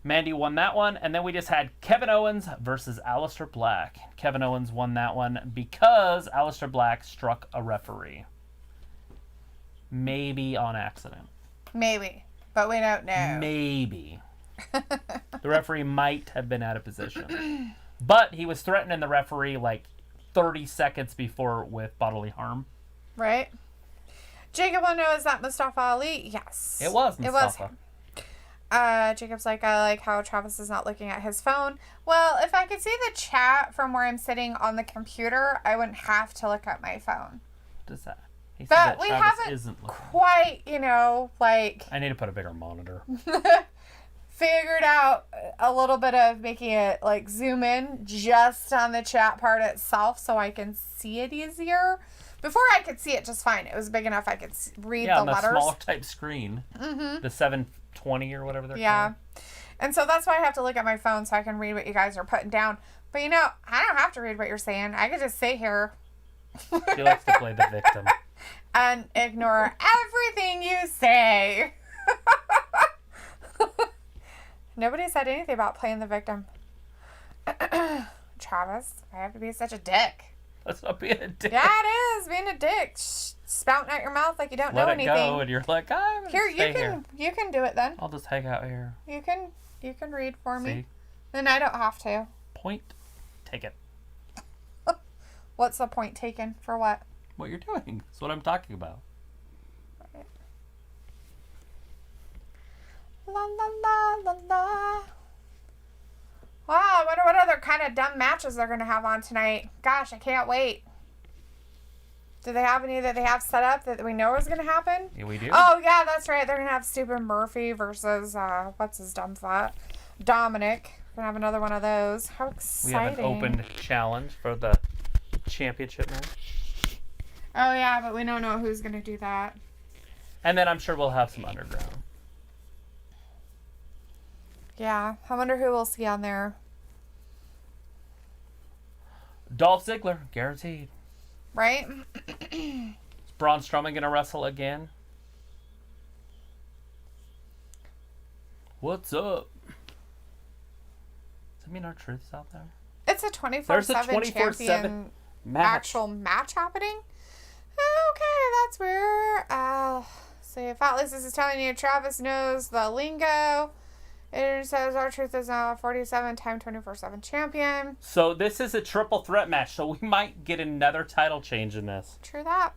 Mandy won that one. And then we just had Kevin Owens versus Aleister Black. Kevin Owens won that one because Aleister Black struck a referee. Maybe on accident. Maybe. But we don't know. Maybe. The referee might have been out of position. But he was threatening the referee like 30 seconds before with bodily harm. Right. Jacob will know, is that Mustafa Ali? Yes. It was Mustafa. It was. Jacob's like, I like how Travis is not looking at his phone. Well, if I could see the chat from where I'm sitting on the computer, I wouldn't have to look at my phone. What is that? He said But that we Travis haven't isn't looking. quite, like... I need to put a bigger monitor. figured out a little bit of making it, zoom in just on the chat part itself so I can see it easier. Before I could see it just fine. It was big enough I could read the letters. Yeah, on the smaller type screen. Mm-hmm. The 720 or whatever they're called. And so that's why I have to look at my phone so I can read what you guys are putting down. But I don't have to read what you're saying. I could just sit here. She likes to play the victim. And ignore everything you say. Nobody said anything about playing the victim. Travis, I have to be such a dick. That's not being a dick. Yeah, it is being a dick. Spouting out your mouth like you don't know anything. Let it go, and you're like, I'm here. You can do it then. I'll just hang out here. You can read for me. See? Then I don't have to. Point taken. What's the point taken for what? What you're doing. That's what I'm talking about. Right. La la la la la. Wow, I wonder what other kind of dumb matches they're going to have on tonight. Gosh, I can't wait. Do they have any that they have set up that we know is going to happen? Yeah, we do. Oh, yeah, that's right. They're going to have Stupid Murphy versus, what's his dumb thought? Dominic. We're going to have another one of those. How exciting. We have an open challenge for the championship match. Oh, yeah, but we don't know who's going to do that. And then I'm sure we'll have some underground. Yeah, I wonder who we'll see on there. Dolph Ziggler, guaranteed. Right? Is Braun Strowman going to wrestle again? What's up? Does that mean R-Truth's out there? It's a 24/7 There's a 24/7 champion match. actual match happening? Okay, that's weird. So Fat Liz is telling you Travis knows the lingo. It says R-Truth is now a 47-time 24/7 champion. So this is a triple threat match, so we might get another title change in this. True that.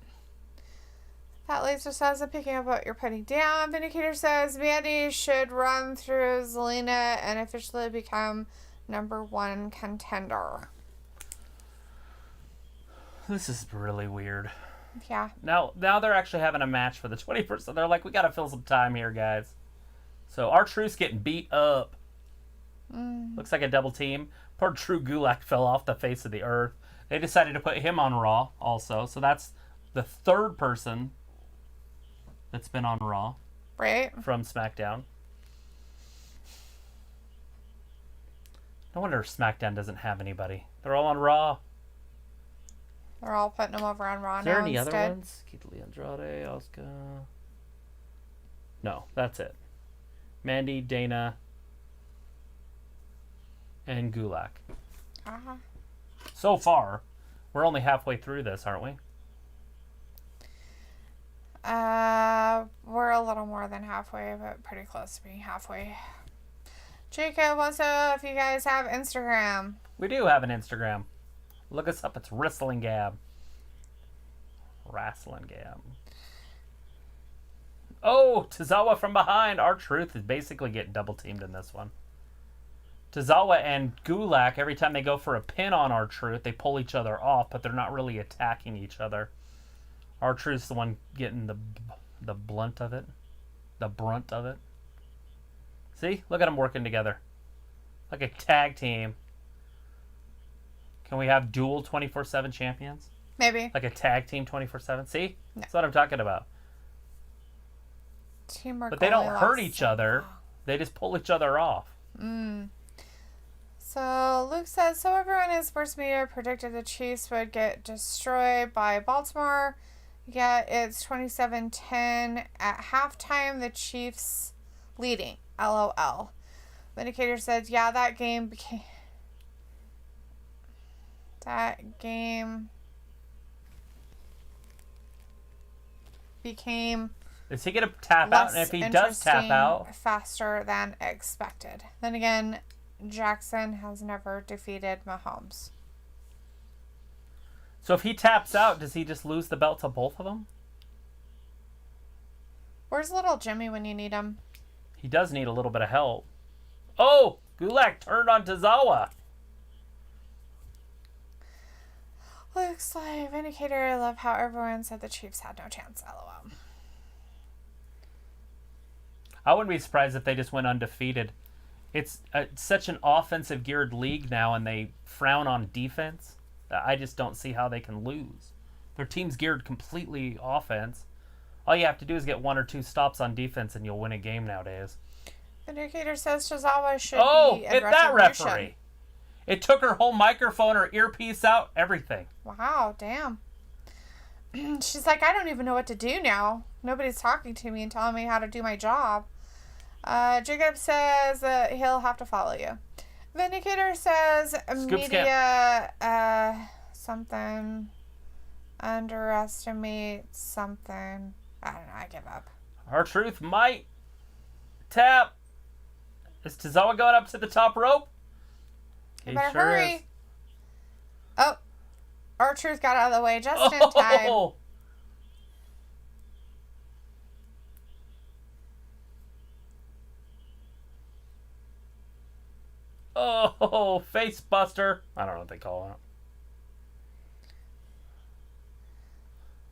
That laser says, I'm picking up what you're putting down. Vindicator says, Mandy should run through Zelina and officially become #1 contender. This is really weird. Yeah. Now they're actually having a match for the 21st. So they're like, we got to fill some time here, guys. So R-Truth's getting beat up. Looks like a double team. Poor True Gulak fell off the face of the earth. They decided to put him on Raw also. So that's the third person that's been on Raw. Right. From SmackDown. No wonder SmackDown doesn't have anybody. They're all on Raw. They're all putting them over on Raw now. Is there any instead. other ones? Keith Lee, Andrade, Asuka. No, that's it. Mandy, Dana, and Gulak. Uh-huh. So far, we're only halfway through this, aren't we? We're a little more than halfway, but pretty close to being halfway. Jacob wants to know if you guys have Instagram. We do have an Instagram. Look us up. It's WrestlingGab. WrestlingGab. Oh, Tozawa from behind. R-Truth is basically getting double teamed in this one. Tozawa and Gulak, every time they go for a pin on R-Truth, they pull each other off, but they're not really attacking each other. R-Truth's the one getting the blunt of it. The brunt of it. See? Look at them working together. Like a tag team. Can we have dual 24/7 champions? Maybe. Like a tag team 24/7? See? No. That's what I'm talking about. Teamwork. But they don't only hurt lasts each so other. long. They just pull each other off. So Luke says, so everyone in sports media predicted the Chiefs would get destroyed by Baltimore. Yet it's 27-10 at halftime. The Chiefs leading. LOL. Vindicator says, yeah, that game became Is he going to tap out? And if he does tap out, faster than expected. Then again, Jackson has never defeated Mahomes. so if he taps out, does he just lose the belt to both of them? Where's little Jimmy when you need him? He does need a little bit of help. Oh, Gulak turned on Tozawa. Looks like Vindicator. I love how everyone said the Chiefs had no chance. LOL. I wouldn't be surprised if they just went undefeated. It's such an offensive geared league now, and they frown on defense. I just don't see how they can lose. Their team's geared completely offense. All you have to do is get 1 or 2 stops on defense, and you'll win a game nowadays. Vindicator says Tozawa should be in hit that retribution. referee! It took her whole microphone, her earpiece out, everything. Wow, damn. She's like, I don't even know what to do now. Nobody's talking to me and telling me how to do my job. Jacob says that he'll have to follow you. Vindicator says media something underestimates something. I don't know. I give up. R-Truth might tap. Is Tozawa going up to the top rope? You better hurry. Is. Oh, R-Truth got out of the way just in time. Oh, face buster. I don't know what they call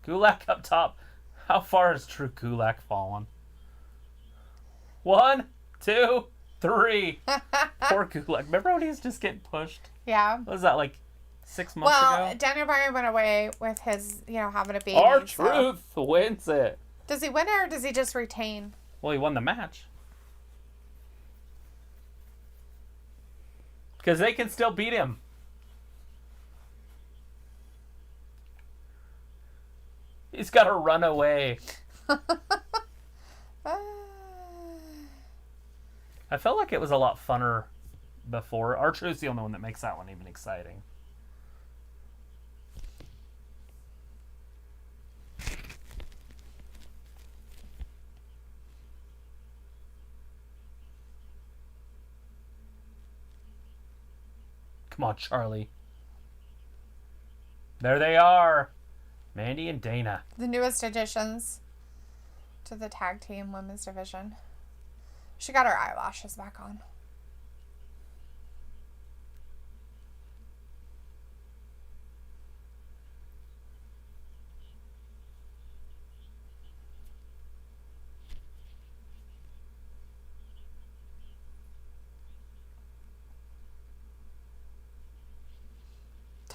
it. Gulak up top. How far has True Gulak fallen? 1, 2, 3. Poor Gulak. Remember when he was just getting pushed? Yeah. What was that, like 6 months ago? Well, Daniel Bryan went away with his, having a baby. R-Truth wins it. Does he win it or does he just retain? Well, he won the match. Because they can still beat him. He's got to run away. I felt like it was a lot funner before. R-Truth's the only one that makes that one even exciting. Come on, Charlie. There they are. Mandy and Dana. The newest additions. to the tag team women's division. She got her eyelashes back on.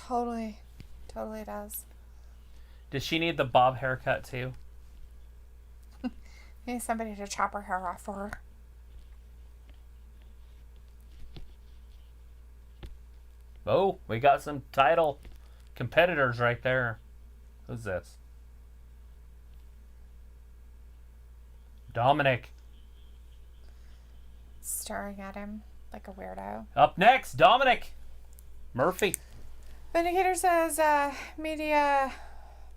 Totally does. Does she need the bob haircut too? Need somebody to chop her hair off for her. Oh, we got some title competitors right there. Who's this? Dominic. Staring at him like a weirdo. Up next, Dominic Murphy. Vindicator says media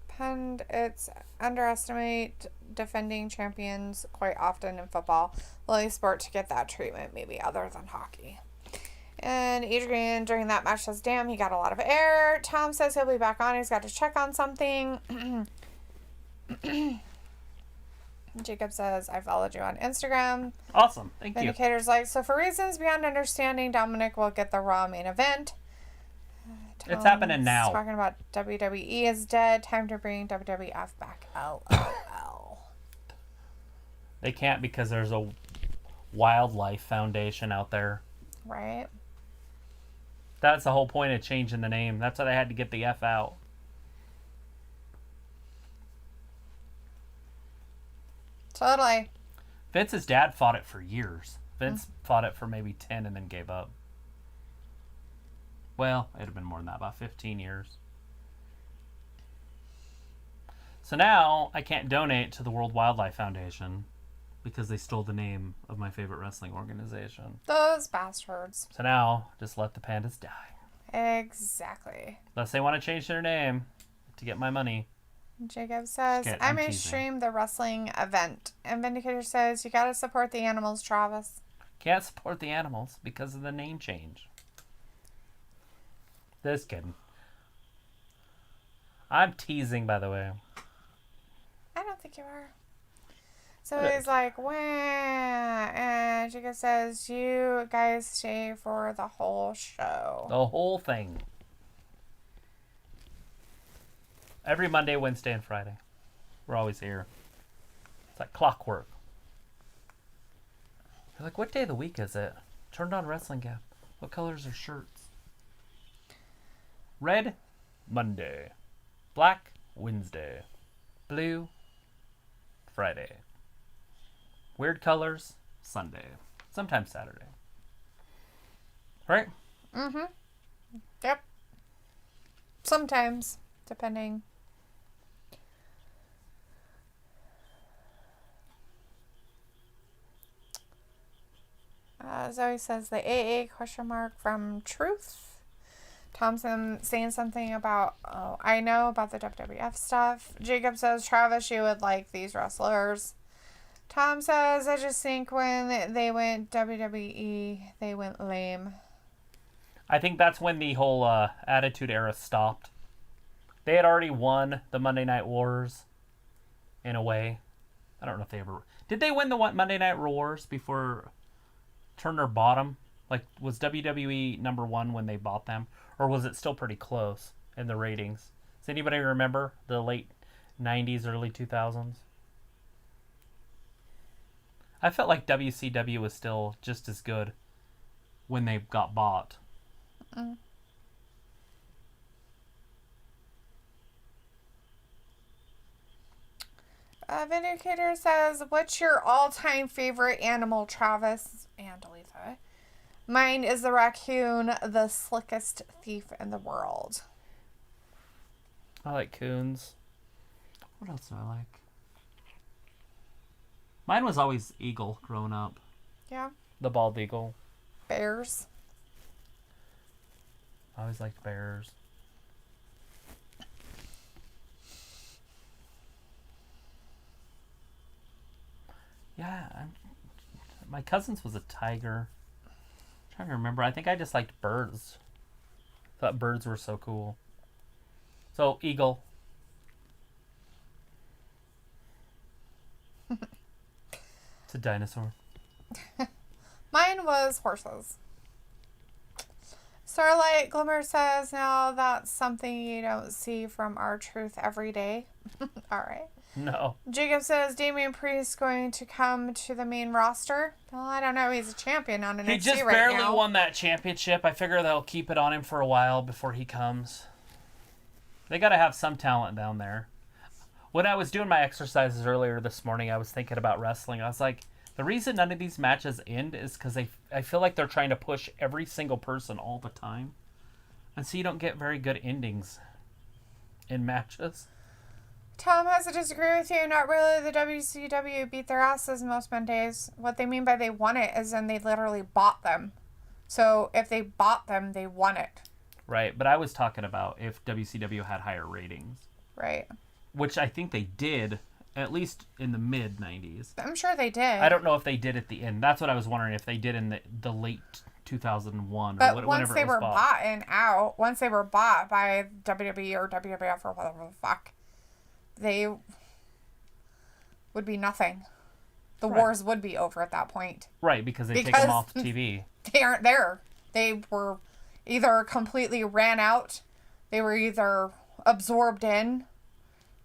pundits underestimate defending champions quite often in football. The only sport to get that treatment, maybe other than hockey. And Adrian during that match says, damn, he got a lot of air. Tom says he'll be back on. He's got to check on something. Jacob says, I followed you on Instagram. Awesome. Thank you. Vindicator's like, so for reasons beyond understanding, Dominic will get the Raw main event. It's happening now. Talking about WWE is dead. Time to bring WWF back. LOL. They can't because there's a wildlife foundation out there. Right. That's the whole point of changing the name. That's why they had to get the F out. Totally. Vince's dad fought it for years. Vince fought it for maybe 10 and then gave up. Well, it'd have been more than that, about 15 years. So now I can't donate to the World Wildlife Foundation because they stole the name of my favorite wrestling organization. Those bastards. So now, just let the pandas die. Exactly. Unless they want to change their name to get my money. Jacob says, I may stream the wrestling event. And Vindicator says, you gotta support the animals, Travis. Can't support the animals because of the name change. Just kidding. I'm teasing, by the way. I don't think you are. So he's like, wah. And Jacob says, you guys stay for the whole show. The whole thing. Every Monday, Wednesday, and Friday. We're always here. It's like clockwork. You're like, what day of the week is it? Turned on WrestlingGab. What colors are shirts? Red, Monday. Black, Wednesday. Blue, Friday. Weird colors, Sunday. Sometimes Saturday. Right? Mm-hmm. Yep. Sometimes, depending. Zoe says the AA question mark from Truth. Thompson saying something about, oh, I know about the WWF stuff. Jacob says, Travis, you would like these wrestlers. Tom says, I just think when they went WWE, they went lame. I think that's when the whole Attitude Era stopped. They had already won the Monday Night Wars, in a way. I don't know if they ever... Did they win the Monday Night Wars before Turner bought them? Like, was WWE #1 when they bought them? Or was it still pretty close in the ratings? Does anybody remember the late 90s, early 2000s? I felt like WCW was still just as good when they got bought. Mm. Vindicator says, what's your all-time favorite animal, Travis? And Dalethea. Mine is the raccoon, the slickest thief in the world. I like coons. What else do I like? Mine was always eagle growing up. Yeah. The bald eagle. Bears. I always liked bears. Yeah, my cousin's was a tiger. I'm trying to remember. I think I just liked birds. Thought birds were so cool. So, eagle. a dinosaur. Mine was horses. Starlight Glimmer says, now that's something you don't see from R-Truth every day. All right. No. Jacob says, Damian Priest going to come to the main roster? Well, I don't know. He's a champion on NXT right now. He just barely won that championship. I figure they'll keep it on him for a while before he comes. They got to have some talent down there. When I was doing my exercises earlier this morning, I was thinking about wrestling. I was like, the reason none of these matches end is because I feel like they're trying to push every single person all the time. And so you don't get very good endings in matches. Tom has to disagree with you. Not really. The WCW beat their asses most Mondays. What they mean by they won it is then they literally bought them. So if they bought them, they won it. Right, but I was talking about if WCW had higher ratings. Right. Which I think they did, at least in the mid-90s. I'm sure they did. I don't know if they did at the end. That's what I was wondering, if they did in the late 2001 but or whenever once they it was were bought. bought and out, once they were bought by WWE or WWF or whatever the fuck, they would be nothing. The wars would be over at that point. Right, because they take them off TV. They aren't there. They were either completely ran out, they were either absorbed in,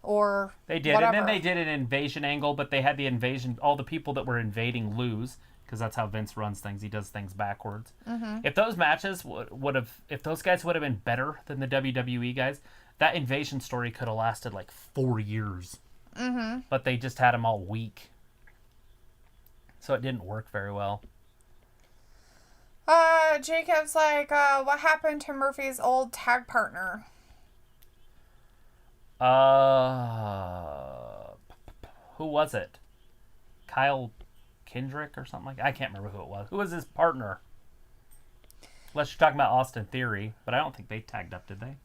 or they did, whatever. and then they did an invasion angle, but they had the invasion, all the people that were invading lose, because that's how Vince runs things. He does things backwards. Mm-hmm. If those matches would have, if those guys would have been better than the WWE guys, that invasion story could have lasted like 4 years. Mm-hmm. But they just had them all weak. So it didn't work very well. Jacob's like, what happened to Murphy's old tag partner? Who was it? Kyle Kendrick or something like that? I can't remember who it was. Who was his partner? Unless you're talking about Austin Theory, but I don't think they tagged up, did they?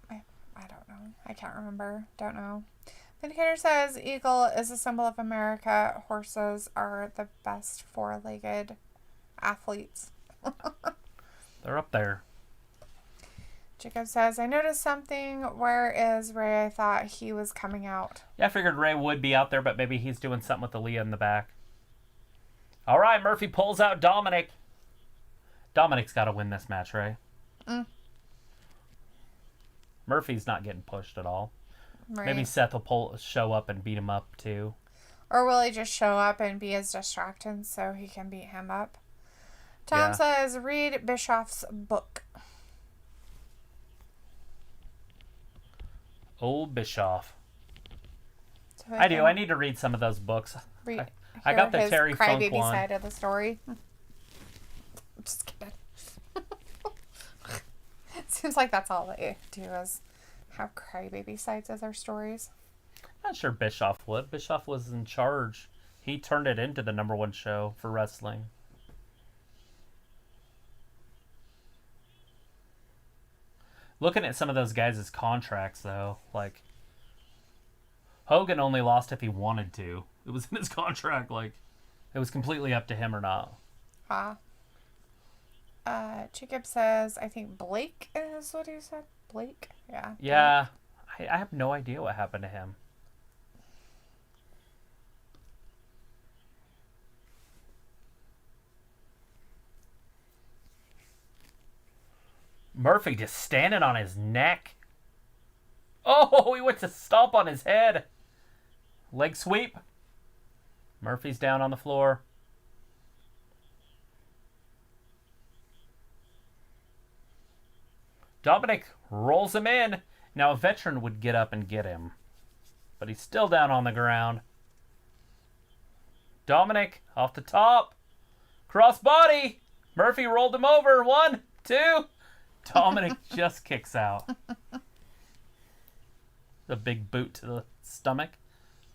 I don't know. I can't remember. Don't know. Vindicator says, Eagle is a symbol of America. Horses are the best four-legged athletes. They're up there. Jacob says, I noticed something. Where is Ray? I thought he was coming out. Yeah, I figured Ray would be out there, but maybe he's doing something with Aaliyah in the back. All right, Murphy pulls out Dominic. Dominic's got to win this match, right? Murphy's not getting pushed at all. Right. Maybe Seth will show up and beat him up, too. Or will he just show up and be as distracted so he can beat him up? Tom says, read Bischoff's book. Old Bischoff. So I do. I need to read some of those books. I got the his Terry Funk crybaby one. side of the story. Just kidding. Seems like that's all they do is have crybaby sides of their stories. Not sure Bischoff would. Bischoff was in charge. He turned it into the #1 show for wrestling. Looking at some of those guys' contracts, though, like Hogan only lost if he wanted to. It was in his contract, like it was completely up to him or not. Jacob says, I think Blake is what he said. Blake? Yeah. Yeah. I have no idea what happened to him. Murphy just standing on his neck. Oh, he went to stomp on his head. Leg sweep. Murphy's down on the floor. Dominic rolls him in. Now a veteran would get up and get him. But he's still down on the ground. Dominic off the top. Crossbody. Murphy rolled him over. 1, 2. Dominic just kicks out. A big boot to the stomach.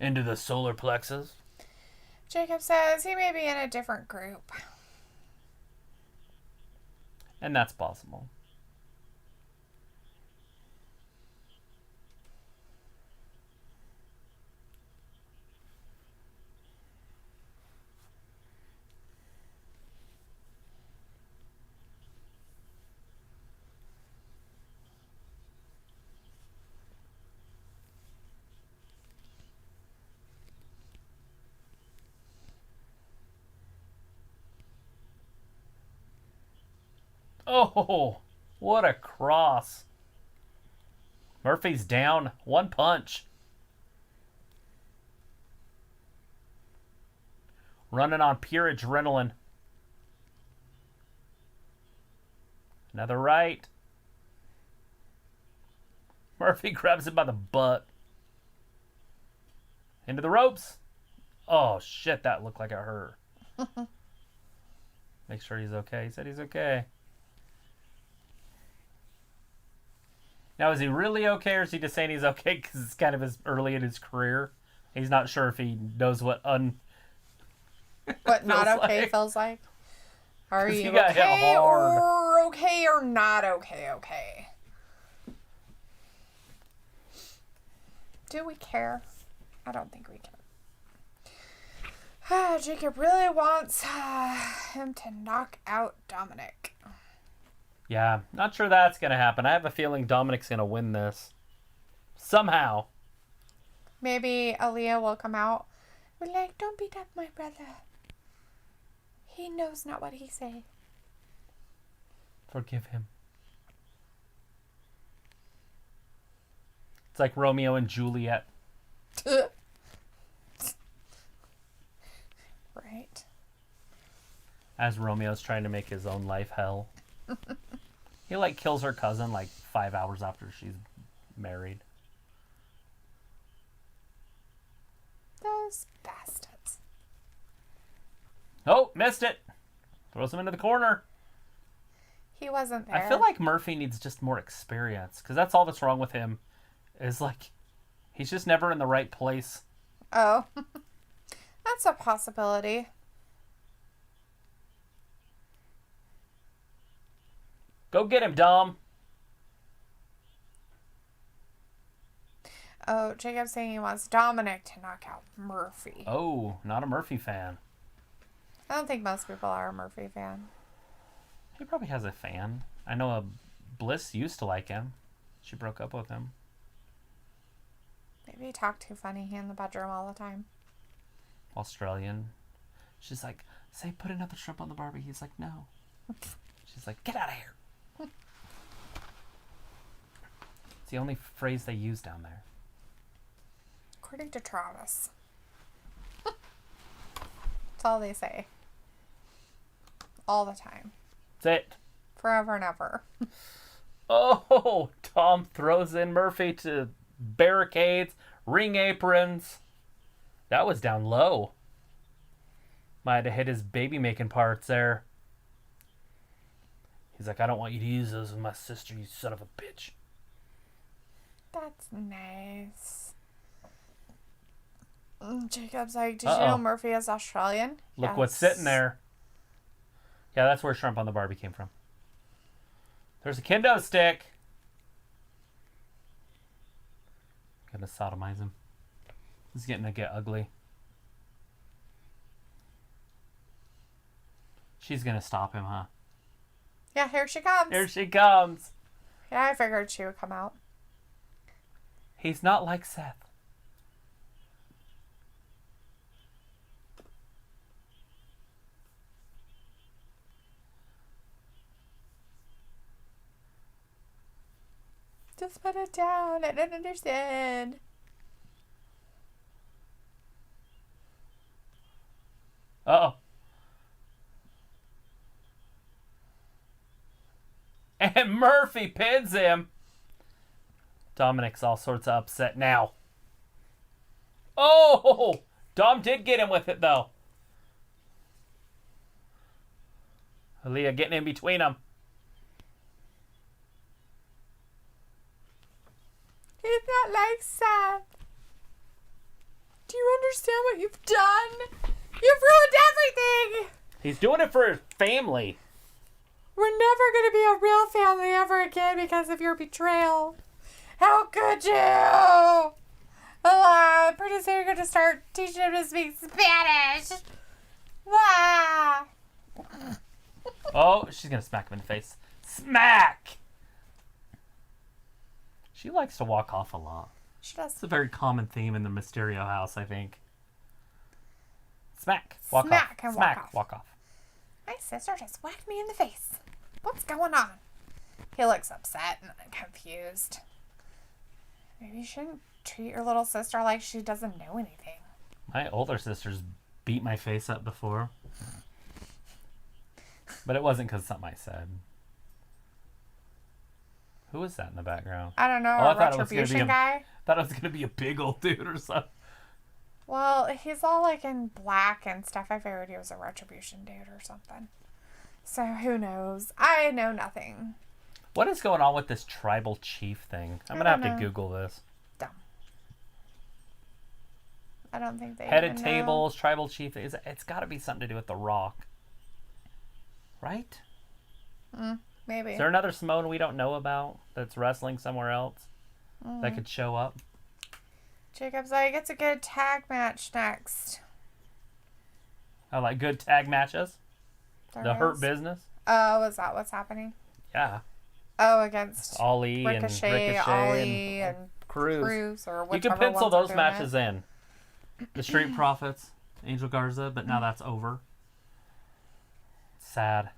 Into the solar plexus. Jacob says he may be in a different group. And that's possible. Oh, what a cross. Murphy's down. One punch. Running on pure adrenaline. Another right. Murphy grabs him by the butt. Into the ropes. Oh, shit, that looked like it hurt. Make sure he's okay. He said he's okay. Now, is he really okay, or is he just saying he's okay because it's kind of early in his career? He's not sure if he knows what not okay feels like. Are you got hit okay hard. or okay or not okay? Okay. Do we care? I don't think we care. Jacob really wants him to knock out Dominic. Yeah, not sure that's going to happen. I have a feeling Dominic's going to win this. Somehow. Maybe Aaliyah will come out. We're like, don't beat up my brother. He knows not what he say. Forgive him. It's like Romeo and Juliet. Right. As Romeo's trying to make his own life hell. He kills her cousin 5 hours after she's married. Those bastards. Oh, missed it. Throws him into the corner. He wasn't there. I feel like Murphy needs just more experience, because that's all that's wrong with him. Is he's just never in the right place. Oh. That's a possibility. Go get him, Dom. Oh, Jacob's saying he wants Dominic to knock out Murphy. Oh, not a Murphy fan. I don't think most people are a Murphy fan. He probably has a fan. I know a Bliss used to like him. She broke up with him. Maybe he talked too funny in the bedroom all the time. Australian. She's like, say put another shrimp on the Barbie. He's like, no. She's like, get out of here. It's the only phrase they use down there. According to Travis. That's all they say. All the time. That's it. Forever and ever. Oh, Tom throws in Murphy to barricades, ring aprons. That was down low. Might have hit his baby making parts there. He's like, I don't want you to use those with my sister, you son of a bitch. That's nice. Jacob's like, did you know Murphy is Australian? Look what's sitting there. Yeah, that's where shrimp on the Barbie came from. There's a kendo stick. Gonna sodomize him. This is getting to get ugly. She's gonna stop him, huh? Yeah, here she comes. Here she comes. Yeah, I figured she would come out. He's not like Seth. Just put it down. I don't understand. Uh-oh. And Murphy pins him. Dominic's all sorts of upset now. Oh! Dom did get him with it, though. Aaliyah getting in between them. He's not like Seth. Do you understand what you've done? You've ruined everything! He's doing it for his family. We're never going to be a real family ever again because of your betrayal. How could you? Pretty soon you're going to start teaching him to speak Spanish. Ah. Oh, she's going to smack him in the face. Smack! She likes to walk off a lot. She does. It's a very common theme in the Mysterio house, I think. Smack. Walk Smack off. and Smack. walk off. Walk off. My sister just whacked me in the face. What's going on? He looks upset and confused. Maybe you shouldn't treat your little sister like she doesn't know anything. My older sister's beat my face up before. But it wasn't because of something I said. Who was that in the background? I don't know, Oh, a Retribution guy? I thought it was going to be a big old dude or something. Well, he's all like in black and stuff. I figured he was a Retribution dude or something. So who knows? I know nothing. What is going on with this tribal chief thing? I'm going to have to Google this. Dumb. I don't think they Headed even tables, tribal chief. It's got to be something to do with The Rock. Right? Maybe. Is there another Samoan we don't know about that's wrestling somewhere else that could show up? Jacob's like, it's a good tag match next. I like good tag matches. There The is. Hurt Business. Oh, is that what's happening? Yeah. Oh, against Ali Ricochet, and Ali, and Cruz. or You whichever can pencil ones are those doing matches it. in. The Street Profits, Angel Garza, but now that's over. Sad.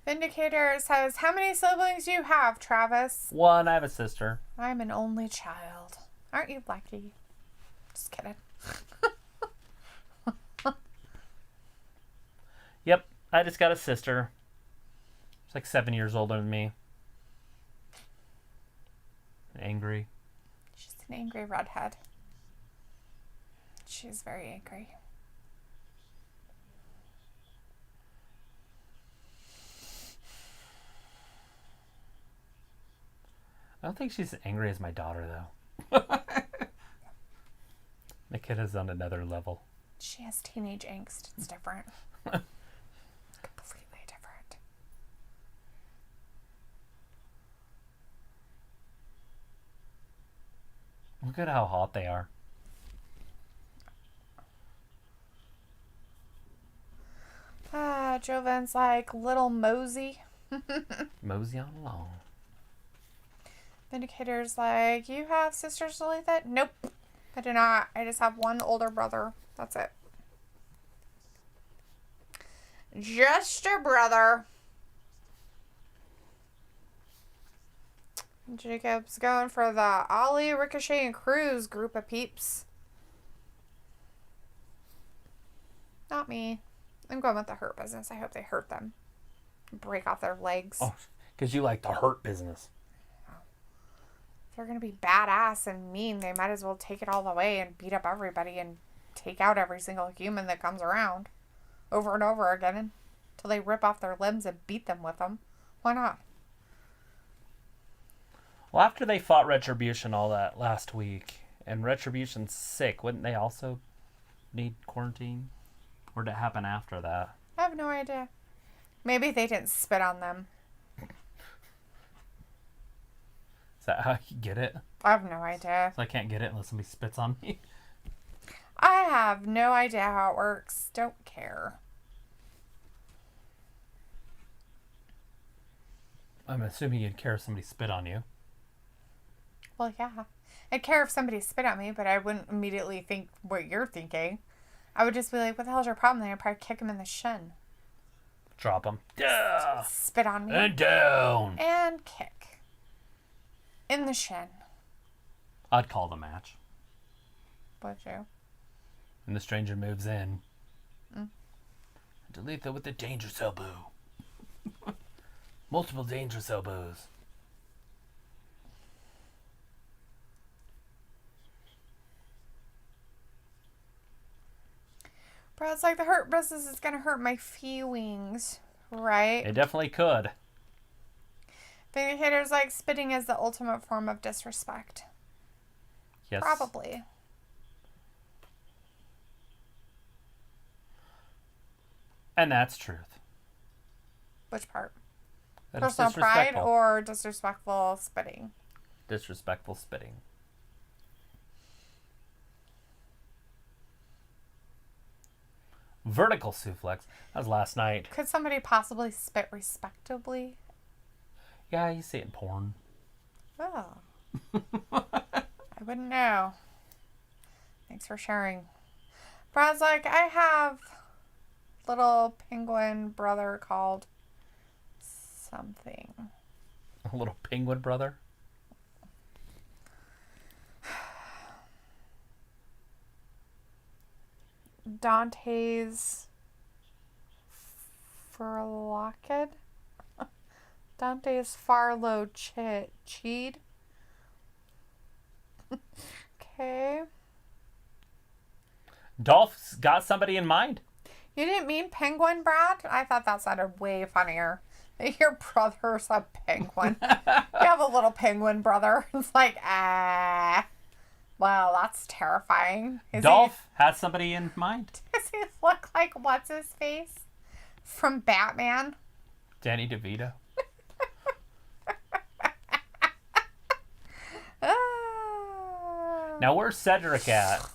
Vindicator says, how many siblings do you have, Travis? One, I have a sister. I'm an only child. Aren't you lucky? Just kidding. Yep, I just got a sister. She's like 7 years older than me. Angry. She's an angry redhead. She's very angry. I don't think she's as angry as my daughter, though. My kid is on another level. She has teenage angst. It's different. Completely different. Look at how hot they are. Jovan's like, little Mosey. Mosey on along. Vindicator's like, you have sisters, Dalethea? Nope. I do not. I just have one older brother. That's it. Just a brother. Jacob's going for the Ali, Ricochet, and Cruz group of peeps. Not me. I'm going with the Hurt Business. I hope they hurt them. Break off their legs. Oh, because you like the Hurt Business. If they're going to be badass and mean, they might as well take it all the way and beat up everybody and take out every single human that comes around. Over and over again until they rip off their limbs and beat them with them. Why not? Well, after they fought Retribution all that last week, and Retribution's sick, wouldn't they also need quarantine? Or did it happen after that? I have no idea. Maybe they didn't spit on them. Is that how you get it? I have no idea. So I can't get it unless somebody spits on me. I have no idea how it works. Don't care. I'm assuming you'd care if somebody spit on you. Well, yeah. I'd care if somebody spit on me, but I wouldn't immediately think what you're thinking. I would just be like, what the hell's your problem? Then I'd probably kick him in the shin. Drop him. Yeah. Spit on me. And down. And kick. In the shin. I'd call the match. Would you? And the stranger moves in. Dalethea with the dangerous elbow. Multiple dangerous elbows. Bro, it's like the Hurt Business is going to hurt my feelings, right? It definitely could. Vindicator's like, spitting is the ultimate form of disrespect. Yes. Probably. And that's truth. Which part? That is Personal pride disrespectful. or disrespectful spitting? Disrespectful spitting. Vertical suplex. That was last night. Could somebody possibly spit respectably? Yeah, you see it in porn. Oh. I wouldn't know. Thanks for sharing. Brad's like, I have little penguin brother called something. A little penguin brother? Dante's Farlocked? Dante's Farlow Cheed. Okay. Dolph's got somebody in mind. You didn't mean penguin, Brad? I thought that sounded way funnier. Your brother's a penguin. You have a little penguin brother. It's like, well, that's terrifying. Dolph has somebody in mind. Does he look like what's his face from Batman? Danny DeVito. Now where's Cedric at?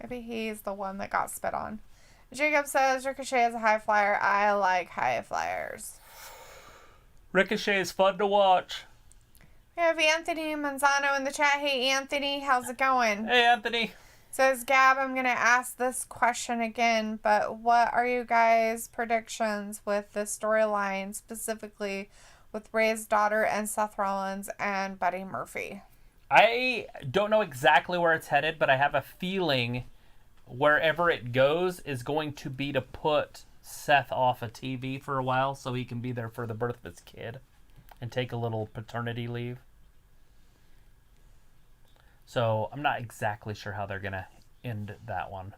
Maybe he's the one that got spit on. Jacob says Ricochet is a high flyer. I like high flyers. Ricochet is fun to watch. We have Anthony Manzano in the chat. Hey, Anthony, how's it going? Hey, Anthony. Says Gab, I'm going to ask this question again, but what are you guys' predictions with the storyline, specifically with Ray's daughter and Seth Rollins and Buddy Murphy? I don't know exactly where it's headed, but I have a feeling wherever it goes is going to be to put Seth off of TV for a while so he can be there for the birth of his kid and take a little paternity leave. So I'm not exactly sure how they're going to end that one.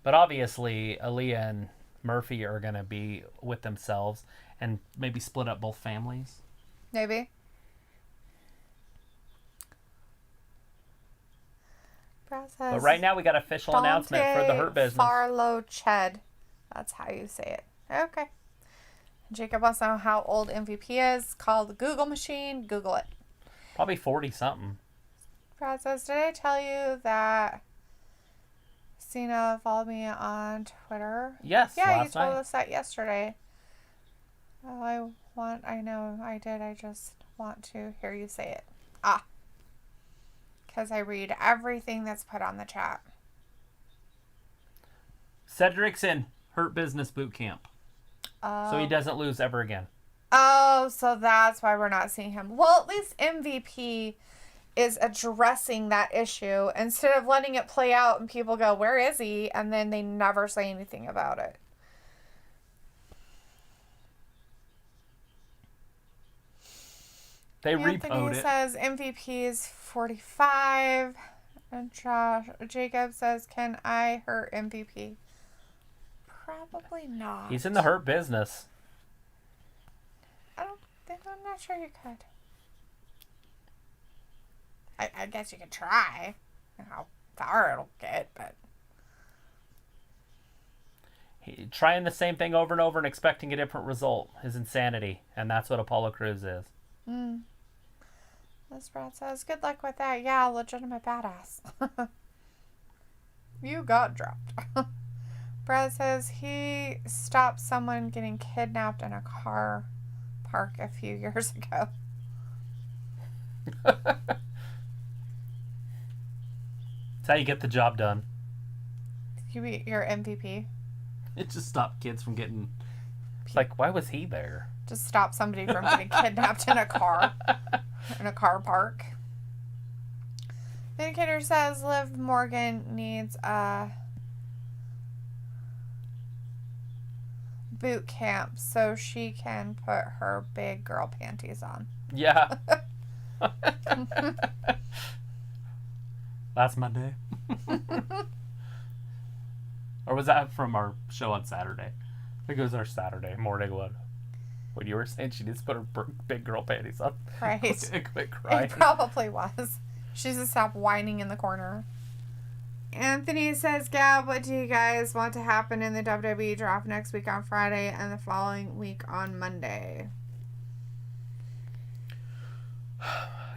But obviously, Aaliyah and Murphy are going to be with themselves and maybe split up both families. Maybe. But right now we got official announcement for the Hurt Business. Farlow Ched. That's how you say it. Okay. Jacob wants to know how old MVP is. Call the Google machine. Google it. Probably 40-something. Brad says, did I tell you that Cena followed me on Twitter? Yes, yeah, last you told night. us that yesterday. Oh, I know I did. I just want to hear you say it. Because I read everything that's put on the chat. Cedric's in Hurt Business Boot Camp. So he doesn't lose ever again. Oh, so that's why we're not seeing him. Well, at least MVP is addressing that issue instead of letting it play out and people go, where is he? And then they never say anything about it. They Anthony repoed it. says MVP is 45. And Jacob says, can I hurt MVP? Probably not. He's in the Hurt Business. I'm not sure you could. I guess you could try. How far it'll get, but... Trying the same thing over and over and expecting a different result is insanity. And that's what Apollo Crews is. This Brad says, good luck with that. Yeah, legitimate badass. You got dropped. Brad says he stopped someone getting kidnapped in a car park a few years ago. That's how you get the job done. Your MVP. It just stopped kids from getting... Like, why was he there? Just stop somebody from getting kidnapped in a car park. Vindicator says Liv Morgan needs a boot camp so she can put her big girl panties on. Yeah. Last Monday. Or was that from our show on Saturday? I think it was our Saturday morning one. When you were saying she needs to put her big girl panties on. Right. Quit crying. It probably was. She needs to stop whining in the corner. Anthony says, Gab, what do you guys want to happen in the WWE draft next week on Friday and the following week on Monday?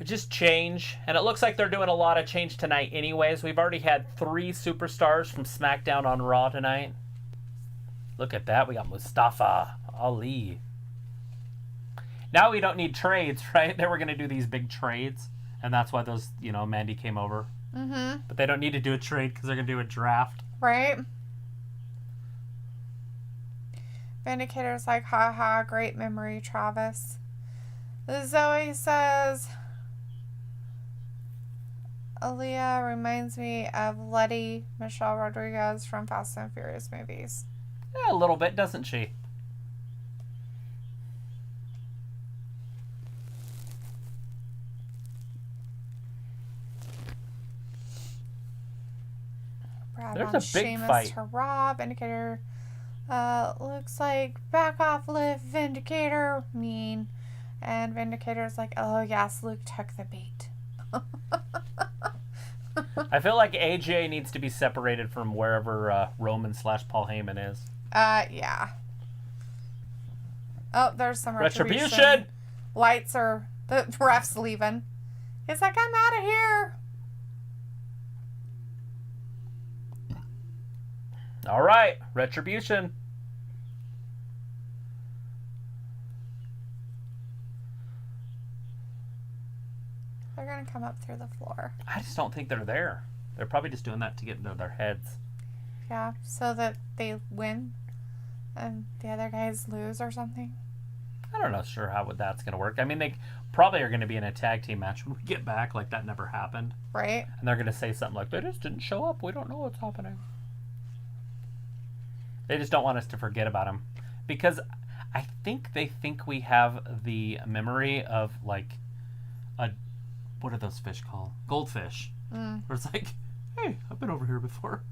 Just change. And it looks like they're doing a lot of change tonight anyways. We've already had 3 superstars from SmackDown on Raw tonight. Look at that. We got Mustafa Ali. Now we don't need trades, right? They were going to do these big trades. And that's why those, Mandy came over. Mm-hmm. But they don't need to do a trade because they're going to do a draft. Right? Vindicator's like, haha, great memory, Travis. Zoe says, Aaliyah reminds me of Letty Michelle Rodriguez from Fast and Furious movies. Yeah, a little bit, doesn't she? Brad There's wants a big Sheamus fight. to Rob. Vindicator looks like back off lift. Vindicator mean. And Vindicator's like, oh yes, Luke took the bait. I feel like AJ needs to be separated from wherever Roman / Paul Heyman is. Yeah. Oh, there's some Retribution! Lights are... The ref's leaving. He's like, I'm out of here. All right, Retribution. They're going to come up through the floor. I just don't think they're there. They're probably just doing that to get into their heads. Yeah, so that they win and the other guys lose or something. I don't know sure how that's going to work. I mean, they probably are going to be in a tag team match when we get back, like that never happened. Right. And they're going to say something like, they just didn't show up. We don't know what's happening. They just don't want us to forget about them. Because I think they think we have the memory of, like, what are those fish called? Goldfish. Where it's like, hey, I've been over here before.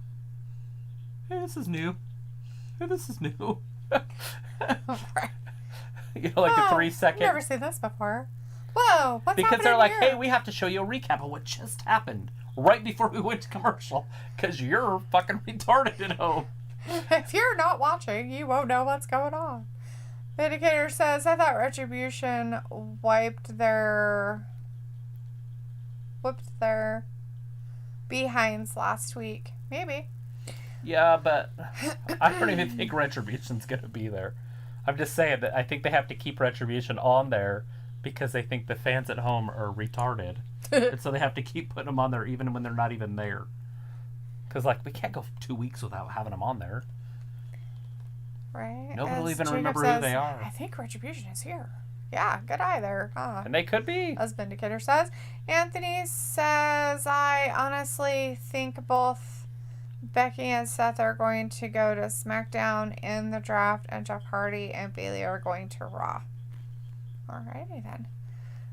Hey, this is new. Hey, this is new. You know, like the 3 second. I've never seen this before. Whoa, what's because happening they're like, here? hey, we have to show you a recap of what just happened right before we went to commercial because you're fucking retarded at home. If you're not watching, you won't know what's going on. Vindicator says, I thought Retribution whipped their behinds last week. Maybe. Yeah, but I don't even think Retribution's going to be there. I'm just saying that I think they have to keep Retribution on there because they think the fans at home are retarded. And so they have to keep putting them on there even when they're not even there. Because, like, we can't go 2 weeks without having them on there. Right. Nobody will As even Jacob remember says, who they are. I think Retribution is here. Yeah, good eye there, huh? And they could be. As Vindicator says. Anthony says, I honestly think both Becky and Seth are going to go to SmackDown in the draft, and Jeff Hardy and Bayley are going to Raw. Alrighty then.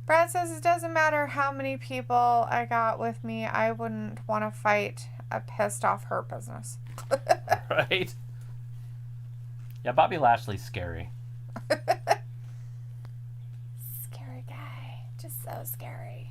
Brad says, it doesn't matter how many people I got with me, I wouldn't want to fight a pissed off Hurt Business. Right? Yeah, Bobby Lashley's scary. Scary guy. Just so scary.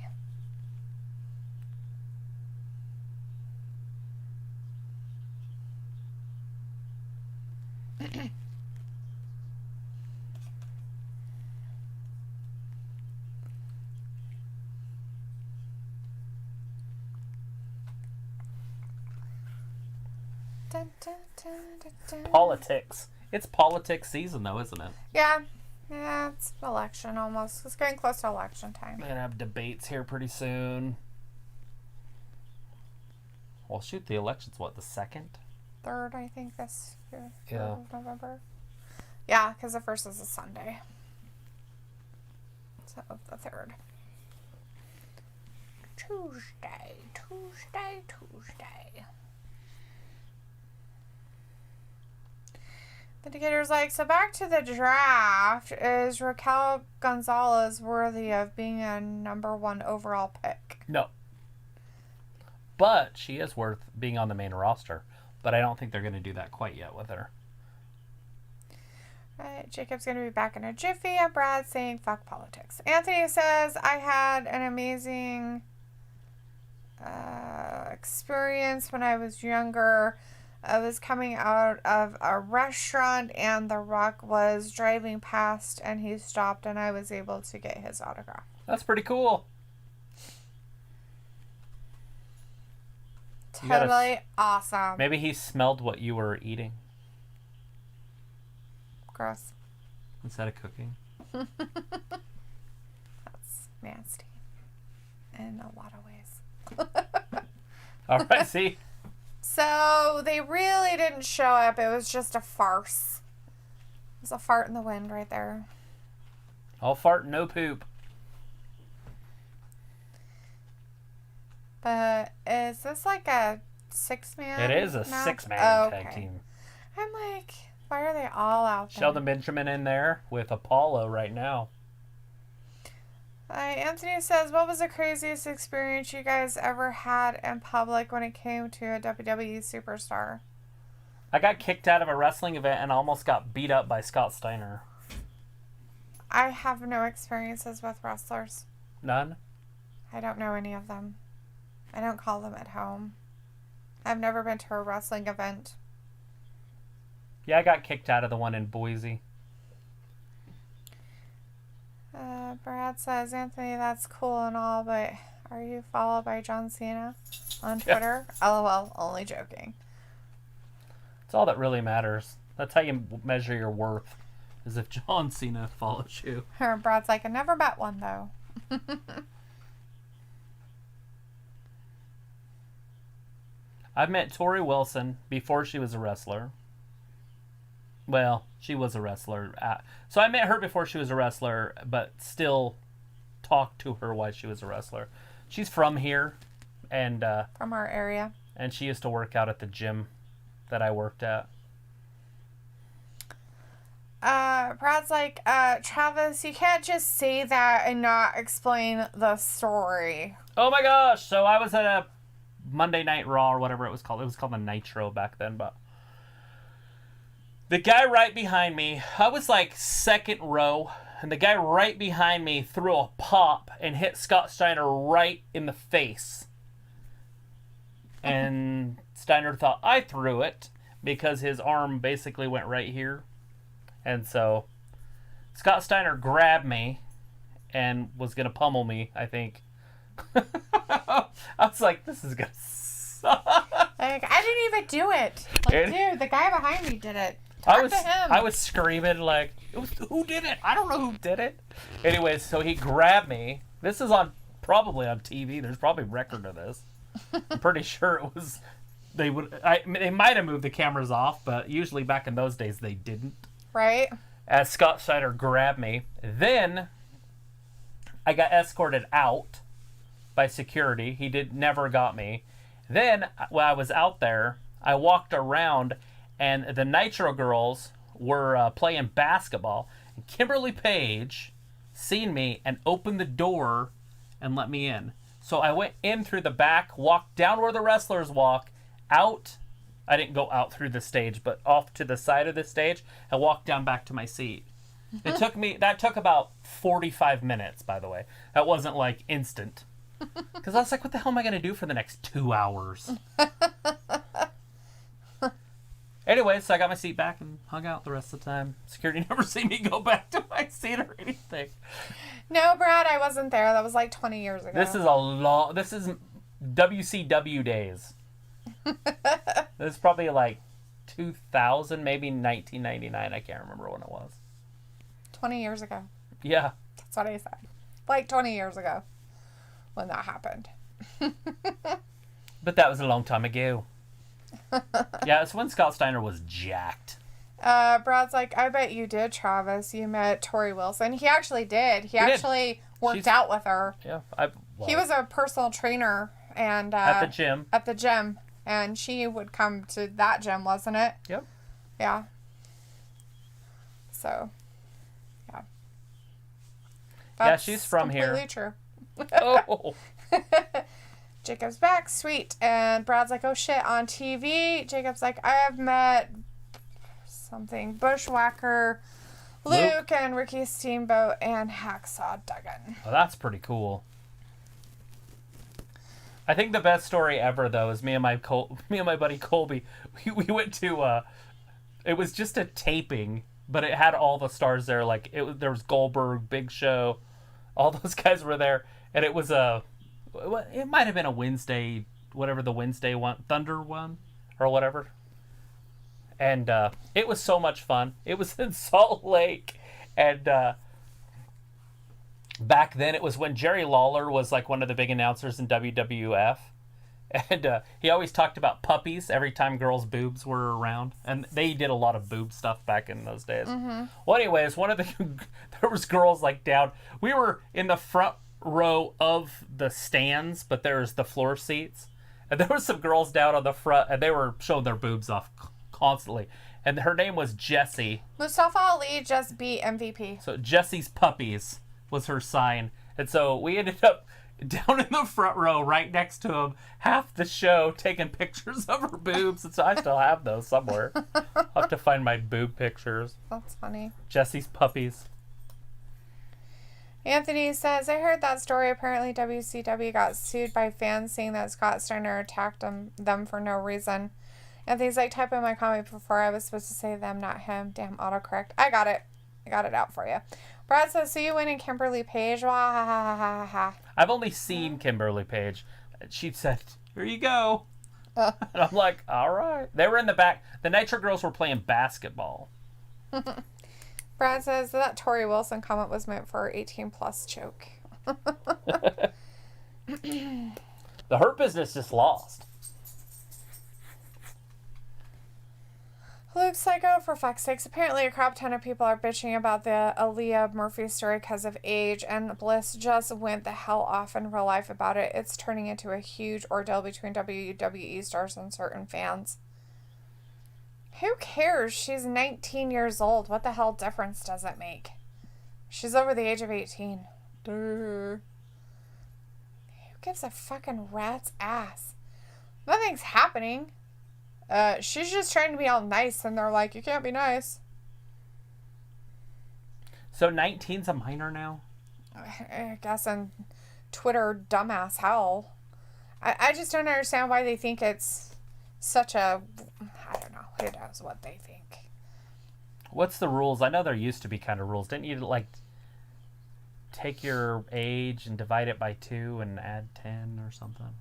Dun, dun, dun, dun, dun. Politics. It's politics season, though, isn't it? Yeah. Yeah, it's election almost. It's getting close to election time. We're going to have debates here pretty soon. Well, shoot, the election's what, the 2nd? 3rd, I think, this year. Yeah. 3rd of November. Yeah, because the 1st is a Sunday. So, the 3rd. Tuesday. Vindicator's like, so back to the draft. Is Raquel Gonzalez worthy of being a number 1 overall pick? No. But she is worth being on the main roster. But I don't think they're going to do that quite yet with her. Right, Jacob's going to be back in a jiffy, and Brad saying, fuck politics. Anthony says, I had an amazing experience when I was younger. I was coming out of a restaurant, and The Rock was driving past, and he stopped, and I was able to get his autograph. That's pretty cool. Totally awesome. Maybe he smelled what you were eating Gross. instead of cooking. That's nasty. In a lot of ways. All right, see? So they really didn't show up. It was just a farce. It was a fart in the wind right there. All fart, no poop. But is this like a 6-man? It is a match? 6-man tag team. I'm like, why are they all out there? Sheldon Benjamin in there with Apollo right now. Anthony says, what was the craziest experience you guys ever had in public when it came to a WWE superstar? I got kicked out of a wrestling event and almost got beat up by Scott Steiner. I have no experiences with wrestlers. None? I don't know any of them. I don't call them at home. I've never been to a wrestling event. Yeah, I got kicked out of the one in Boise. Brad says, Anthony, that's cool and all, but are you followed by John Cena on Twitter? LOL, only joking. It's all that really matters. That's how you measure your worth, is if John Cena follows you. Brad's like, I never met one, though. I've met Tori Wilson before she was a wrestler. Well, she was a wrestler. So I met her before she was a wrestler, but still talked to her while she was a wrestler. She's from here, and from our area. And she used to work out at the gym that I worked at. Brad's like, Travis, you can't just say that and not explain the story. Oh my gosh! So I was at a Monday Night Raw or whatever it was called. It was called the Nitro back then, but the guy right behind me, I was like second row, and the guy right behind me threw a pop and hit Scott Steiner right in the face. And Steiner thought I threw it because his arm basically went right here. And so Scott Steiner grabbed me and was going to pummel me, I think. I was like, this is going to suck. Like, I didn't even do it. Like, dude, the guy behind me did it. Talk to him. I was screaming like, who did it? I don't know who did it. Anyways, so he grabbed me. This is probably on TV. There's probably record of this. I'm pretty sure it was. They might have moved the cameras off, but usually back in those days they didn't. Right. As Scott Steiner grabbed me, then I got escorted out by security. He never got me. Then while I was out there, I walked around, and the Nitro girls were playing basketball. And Kimberly Page seen me and opened the door and let me in. So I went in through the back, walked down where the wrestlers walk, out. I didn't go out through the stage, but off to the side of the stage, and walked down back to my seat. That took about 45 minutes, by the way. That wasn't like instant. Because I was like, what the hell am I going to do for the next 2 hours? Anyway, so I got my seat back and hung out the rest of the time. Security never seen me go back to my seat or anything. No, Brad, I wasn't there. That was like 20 years ago. This is WCW days. This is probably like 2000, maybe 1999. I can't remember when it was. 20 years ago. Yeah. That's what I said. Like 20 years ago when that happened. But that was a long time ago. Yeah, it's when Scott Steiner was jacked. Brad's like, I bet you did, Travis. You met Tori Wilson. He actually did. He actually worked out with her. Yeah. He was a personal trainer and at the gym. At the gym. And she would come to that gym, wasn't it? Yep. Yeah. So, yeah. That's she's from here. completely true. Oh. Jacob's back, sweet. And Brad's like, oh shit, on TV. Jacob's like, I have met something. Bushwhacker, Luke and Ricky Steamboat, and Hacksaw Duggan. Well, that's pretty cool. I think the best story ever, though, is me and my buddy Colby. We went to, it was just a taping, but it had all the stars there. Like, there was Goldberg, Big Show, all those guys were there. And it was it might have been a Wednesday, whatever the Wednesday one, Thunder one, or whatever. And it was so much fun. It was in Salt Lake. And back then, it was when Jerry Lawler was like one of the big announcers in WWF. And he always talked about puppies every time girls' boobs were around. And they did a lot of boob stuff back in those days. Mm-hmm. Well, anyways, there was girls like down. We were in the front row of the stands, but there was the floor seats. And there was some girls down on the front, and they were showing their boobs off constantly. And her name was Jessie. Mustafa Ali just beat MVP. So Jessie's Puppies was her sign. And so we ended up down in the front row right next to him, half the show, taking pictures of her boobs. And so I still have those somewhere. I'll have to find my boob pictures. That's funny. Jessie's Puppies. Anthony says, I heard that story. Apparently WCW got sued by fans saying that Scott Steiner attacked them for no reason. Anthony's like, type in my comment before. I was supposed to say them, not him. Damn, autocorrect. I got it. I got it out for you. Brad says, so you win in Kimberly Page. Wah, ha, ha, ha, ha. I've only seen Kimberly Page. She said, here you go. And I'm like, all right. They were in the back. The Nitro Girls were playing basketball. Brad says that Tori Wilson comment was meant for 18-plus joke. The Hurt Business just lost. Luke Psycho, for fuck's sakes. Apparently a crap ton of people are bitching about the Aaliyah Murphy story because of age, and Bliss just went the hell off in real life about it. It's turning into a huge ordeal between WWE stars and certain fans. Who cares? She's 19 years old. What the hell difference does it make? She's over the age of 18. Who gives a fucking rat's ass? Nothing's happening. She's just trying to be all nice, and they're like, you can't be nice. So 19's a minor now? I guess in Twitter dumbass hell. I just don't understand why they think it's such a... I don't know. Who knows what they think? What's the rules? I know there used to be kind of rules. Didn't you, like, take your age and divide it by 2 and add 10 or something?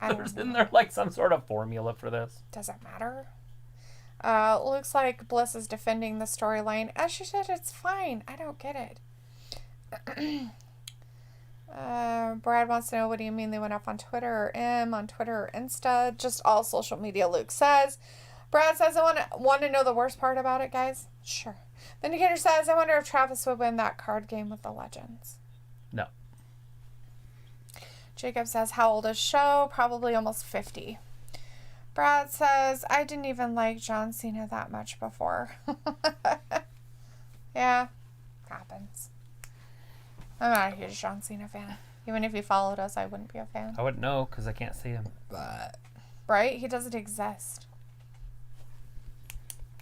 Isn't there, like, some sort of formula for this? Doesn't matter. Looks like Bliss is defending the storyline. As she said, it's fine. I don't get it. Brad wants to know, what do you mean they went off on Twitter or on Twitter or Insta? Just all social media, Luke says. Brad says, I want to know the worst part about it, guys? Sure. The Indicator says, I wonder if Travis would win that card game with the Legends. No. Jacob says, how old is Show? Probably almost 50. Brad says, I didn't even like John Cena that much before. Yeah, happens. I'm not a huge John Cena fan. Even if he followed us, I wouldn't be a fan. I wouldn't know because I can't see him. But right? He doesn't exist.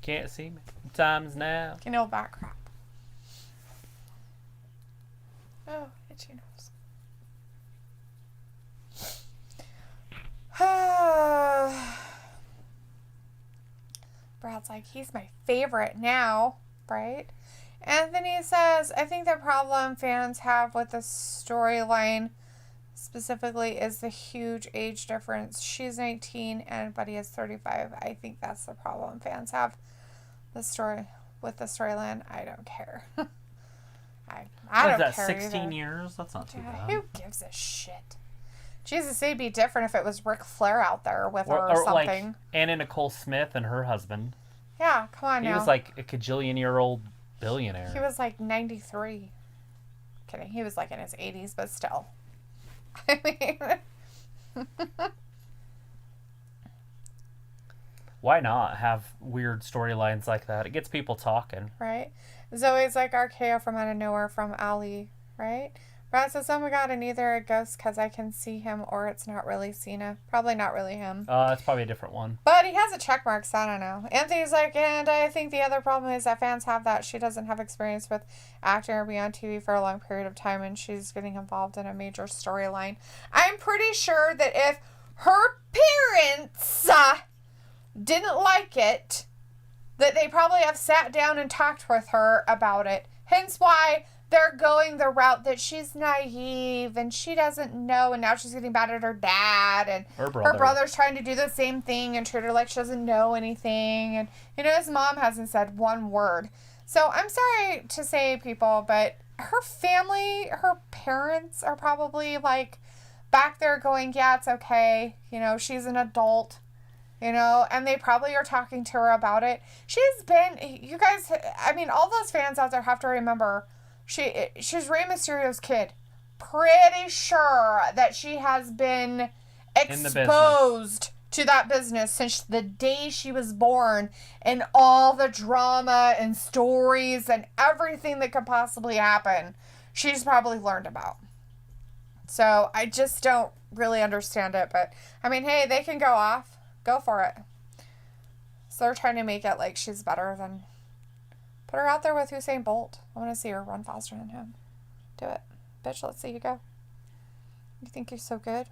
Can't see me. Times now. You know, back crap. Oh, itchy nose. Brad's like, he's my favorite now, right? Anthony says, I think the problem fans have with the storyline specifically is the huge age difference. She's 19 and Buddy is 35. I think that's the problem fans have with the storyline. I don't care. I don't care 16 either. years? That's not too bad. Who gives a shit? Jesus, it'd be different if it was Ric Flair out there with her or something. Like Anna Nicole Smith and her husband. Yeah, come on now. He was like a cajillion-year-old billionaire. He was like 93. Kidding. He was like in his 80s, but still. I mean... Why not have weird storylines like that? It gets people talking. Right? Zoe's like RKO from out of nowhere from Ali, right? Brad says, oh my god, and either a ghost because I can see him or it's not really Cena. Probably not really him. That's probably a different one. But he has a check mark, so I don't know. Anthony's like, and I think the other problem is that fans have that she doesn't have experience with acting or being on TV for a long period of time and she's getting involved in a major storyline. I'm pretty sure that if her parents didn't like it, that they probably have sat down and talked with her about it. Hence why they're going the route that she's naive and she doesn't know, and now she's getting mad at her dad, and her brother's trying to do the same thing and treat her like she doesn't know anything, and his mom hasn't said one word. So I'm sorry to say, people, but her family, her parents are probably like back there going, yeah, it's okay. You know, she's an adult. You know, and they probably are talking to her about it. She's been, you guys, I mean, all those fans out there have to remember, she's Rey Mysterio's kid. Pretty sure that she has been exposed to that business since the day she was born, and all the drama and stories and everything that could possibly happen, she's probably learned about. So I just don't really understand it. But, I mean, hey, they can go off. Go for it. So they're trying to make it like she's better than... Put her out there with Usain Bolt. I want to see her run faster than him. Do it. Bitch, let's see you go. You think you're so good?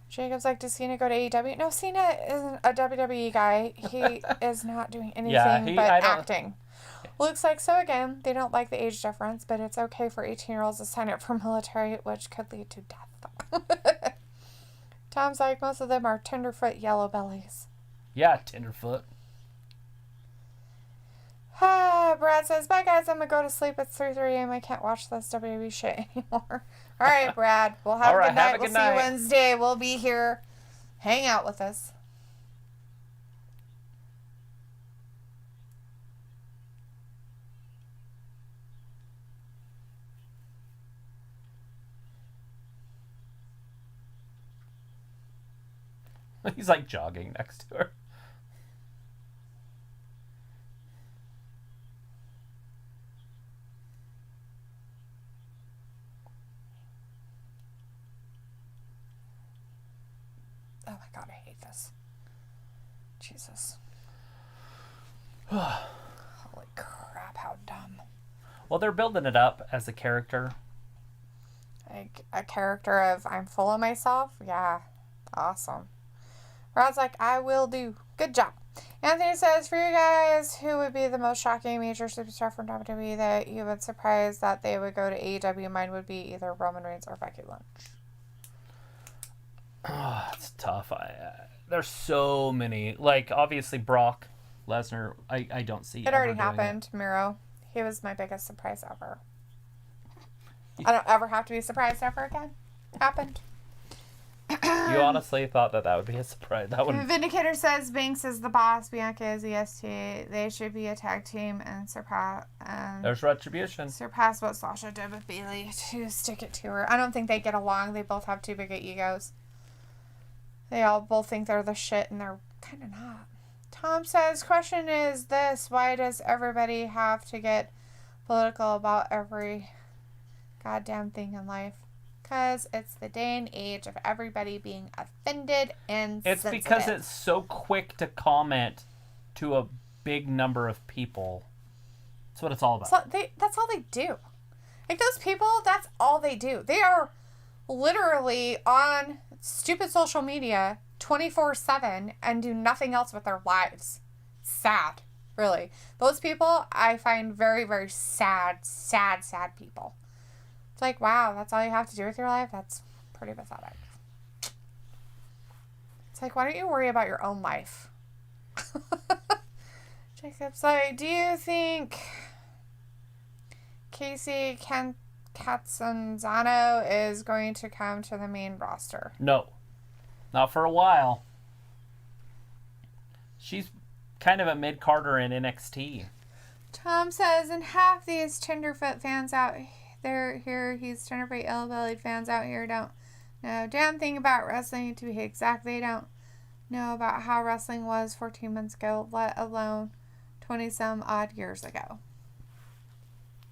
Jacob's like, does Cena go to AEW? No, Cena isn't a WWE guy. He is not doing anything but acting. Looks like so again. They don't like the age difference, but it's okay for 18-year-olds to sign up for military, which could lead to death. Tom's like, most of them are tenderfoot yellow bellies. Yeah, tenderfoot. Brad says, bye guys, I'm going to go to sleep. It's 3 a.m. I can't watch this WWE shit anymore. All right, Brad. We'll have a good night. We'll see you Wednesday. We'll be here. Hang out with us. He's like jogging next to her. Oh my god, I hate this. Jesus. Holy crap, how dumb. Well, they're building it up as a character. Like a character of I'm full of myself? Yeah. Awesome. Rod's like, I will do. Good job. Anthony says, for you guys, who would be the most shocking major superstar from WWE that you would surprise that they would go to AEW? Mine would be either Roman Reigns or Becky Lynch. Oh, it's tough. There's so many. Like, obviously, Brock Lesnar, I don't see it already happened, Miro. He was my biggest surprise ever. I don't ever have to be surprised ever again. Happened. You honestly thought that would be a surprise? That would. Vindicator says Banks is the boss, Bianca is EST. They should be a tag team and surpass. There's retribution. Surpass what Sasha did with Bayley to stick it to her. I don't think they get along. They both have too big of egos. They all both think they're the shit, and they're kind of not. Tom says, question is this: why does everybody have to get political about every goddamn thing in life? Because it's the day and age of everybody being offended and sensitive. It's because it's so quick to comment to a big number of people. That's what it's all about. So that's all they do. Like, those people, that's all they do. They are literally on stupid social media 24/7 and do nothing else with their lives. Sad, really. Those people I find very, very sad people. It's like, wow, that's all you have to do with your life? That's pretty pathetic. It's like, why don't you worry about your own life? Jacob's like, do you think Casey Catanzaro is going to come to the main roster? No. Not for a while. She's kind of a mid-carder in NXT. Tom says, and half these tenderfoot fans out here, he's tenderfoot yellow-bellied fans out here don't know a damn thing about wrestling. To be exact, they don't know about how wrestling was 14 months ago, let alone 20-some odd years ago.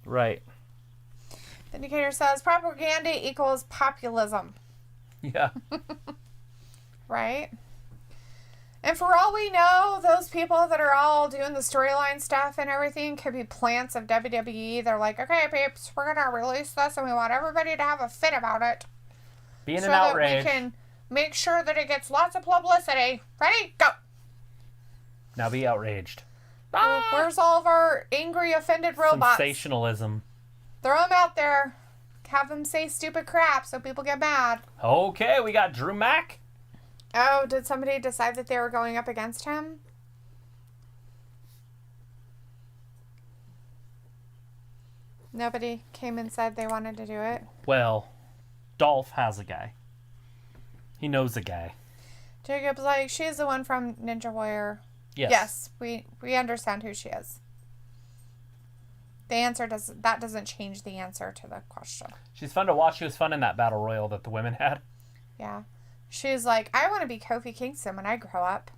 Right. The indicator says propaganda equals populism. Yeah. Right? And for all we know, those people that are all doing the storyline stuff and everything could be plants of WWE. They're like, okay, peeps, we're going to release this and we want everybody to have a fit about it. Being an outrage. So that we can make sure that it gets lots of publicity. Ready? Go! Now be outraged. Where's all of our angry, offended robots? Sensationalism. Throw them out there. Have them say stupid crap so people get mad. Okay, we got Drew Mack. Oh, did somebody decide that they were going up against him? Nobody came and said they wanted to do it? Well, Dolph has a guy. He knows the guy. Jacob's like, she's the one from Ninja Warrior. Yes. Yes, we understand who she is. The answer doesn't change the answer to the question. She's fun to watch. She was fun in that battle royal that the women had. Yeah. She's like, I want to be Kofi Kingston when I grow up.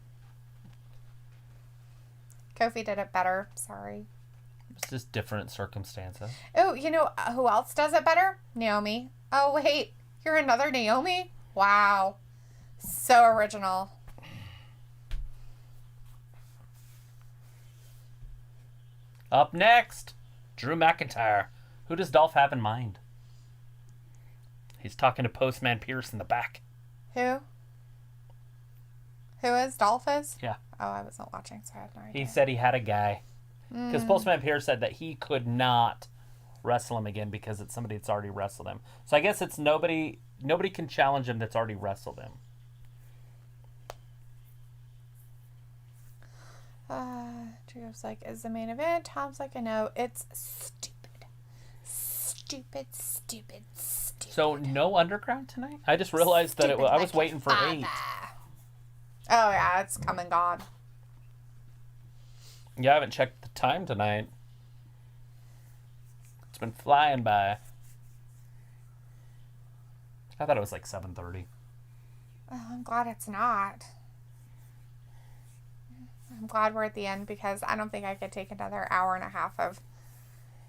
Kofi did it better. Sorry. It's just different circumstances. Oh, you know who else does it better? Naomi. Oh, wait. You're another Naomi? Wow. So original. Up next, Drew McIntyre. Who does Dolph have in mind? He's talking to Postman Pierce in the back. Who? Who is? Dolph is? Yeah. Oh, I wasn't watching, so I had no idea. He said he had a guy. Because Postman Pierce said that he could not wrestle him again because it's somebody that's already wrestled him. So I guess it's nobody can challenge him that's already wrestled him. Jacob's like, is the main event? Tom's like, I know. It's stupid. Stupid, stupid, stupid. So no Underground tonight? I just realized that I was waiting for 8. Oh, yeah, it's come and gone. Yeah, I haven't checked the time tonight. It's been flying by. I thought it was like 7:30. Oh, I'm glad it's not. I'm glad we're at the end because I don't think I could take another hour and a half of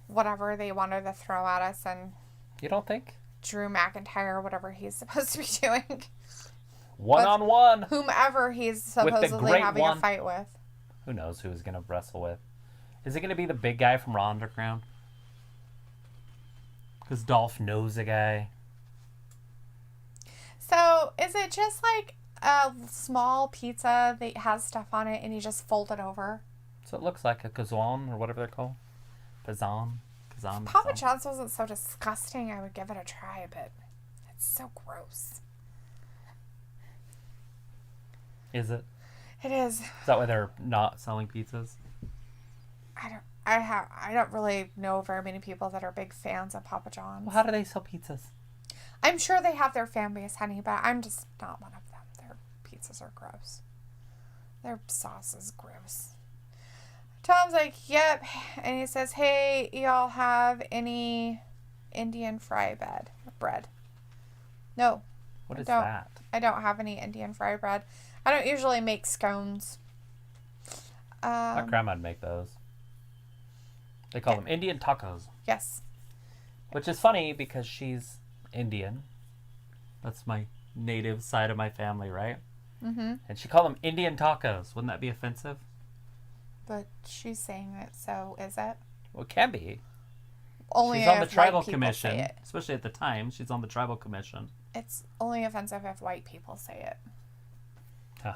whatever they wanted to throw at us and You don't think? Drew McIntyre, whatever he's supposed to be doing. One-on-one. Whomever he's supposedly having a fight with. Who knows who he's going to wrestle with? Is it going to be the big guy from Raw Underground? Because Dolph knows a guy. So, is it just like a small pizza that has stuff on it and you just fold it over? So it looks like a kazan or whatever they're called. Kazan. Papa John's wasn't so disgusting, I would give it a try, but it's so gross. Is it? It is. Is that why they're not selling pizzas? I don't really know very many people that are big fans of Papa John's. Well, how do they sell pizzas? I'm sure they have their fan base, honey, but I'm just not one of them. Their pizzas are gross. Their sauce is gross. Tom's like, yep. And he says, hey, y'all have any Indian fry bread? No. What is that? I don't have any Indian fry bread. I don't usually make scones. My grandma'd make those. They call them Indian tacos. Yes. Which is funny because she's Indian. That's my native side of my family, right? Mm-hmm. And she called them Indian tacos. Wouldn't that be offensive? But she's saying it, so is it? Well, it can be. Only she's on the if tribal white people commission, say it. especially at the time. She's on the tribal commission. It's only offensive if white people say it. Huh.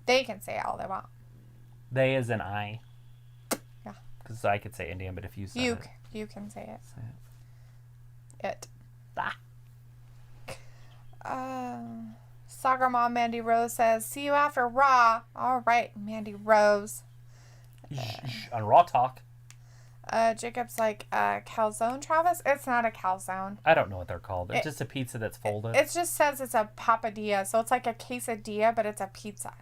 They can say it all they want. They is an I. Yeah. Because I could say Indian, but if you say it. You can say it. Say it. Soccer Mom Mandy Rose says, see you after Raw. All right, Mandy Rose. On Raw Talk. Jacob's like, calzone, Travis? It's not a calzone. I don't know what they're called. It's just a pizza that's folded. It just says it's a papadilla, so it's like a quesadilla, but it's a pizza.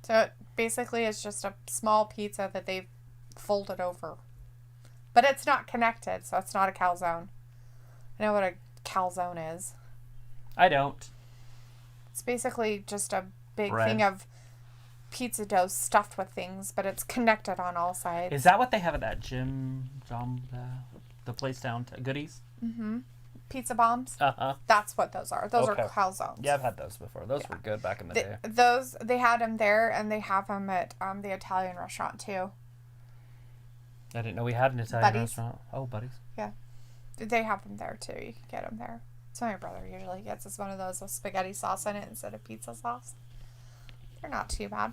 So it basically is just a small pizza that they've folded over. But it's not connected, so it's not a calzone. I know what a calzone is. I don't. It's basically just a big Bread. thing of pizza dough stuffed with things, but it's connected on all sides. Is that what they have at that gym, the place down Goodies? Mm-hmm. Pizza bombs? Uh-huh. That's what those are. Those Okay. are calzones. Yeah, I've had those before. Those were good back in the day. They had them there, and they have them at the Italian restaurant, too. I didn't know we had an Italian restaurant. Oh, Buddies. Yeah. They have them there, too. You can get them there. So my brother usually gets us one of those with spaghetti sauce in it instead of pizza sauce. They're not too bad.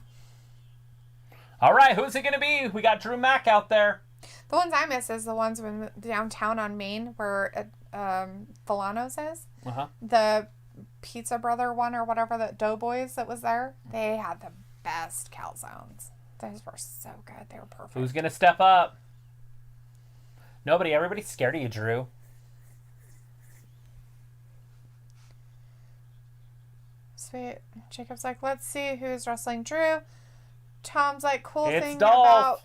All right, who's it going to be? We got Drew Mack out there. The ones I miss is the ones when downtown on Main where Delano's is. Uh-huh. The Pizza Brother one or whatever, that Doughboys that was there. They had the best calzones. Those were so good. They were perfect. Who's going to step up? Nobody. Everybody's scared of you, Drew. Sweet. Jacob's like, let's see who's wrestling Drew. Tom's like, cool It's thing Dolph. about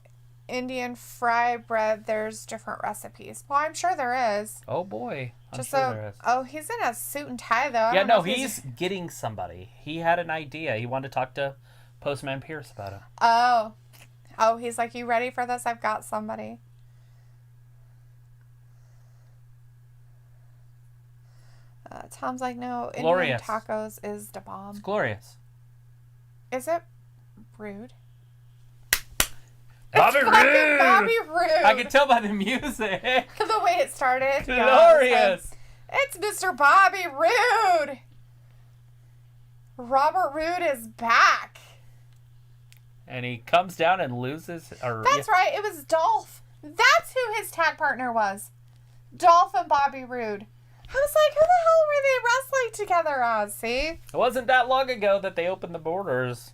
Indian fry bread, there's different recipes. Well, I'm sure there is. Oh, boy. I'm Just sure so, there is. oh, he's in a suit and tie, though. I Yeah, don't know no, if he's getting somebody. He had an idea. He wanted to talk to Postman Pierce about it. Oh. Oh, he's like, you ready for this? I've got somebody. Tom's like, no, Indian Glorious. tacos is the bomb. It's glorious. Is it rude? Bobby It's fucking Roode! Bobby Roode. I can tell by the music. The way it started. Glorious. It's Mr. Bobby Roode. Robert Roode is back. And he comes down and loses. That's right. It was Dolph. That's who his tag partner was. Dolph and Bobby Roode. I was like, who the hell were they wrestling together as? See? It wasn't that long ago that they opened the borders.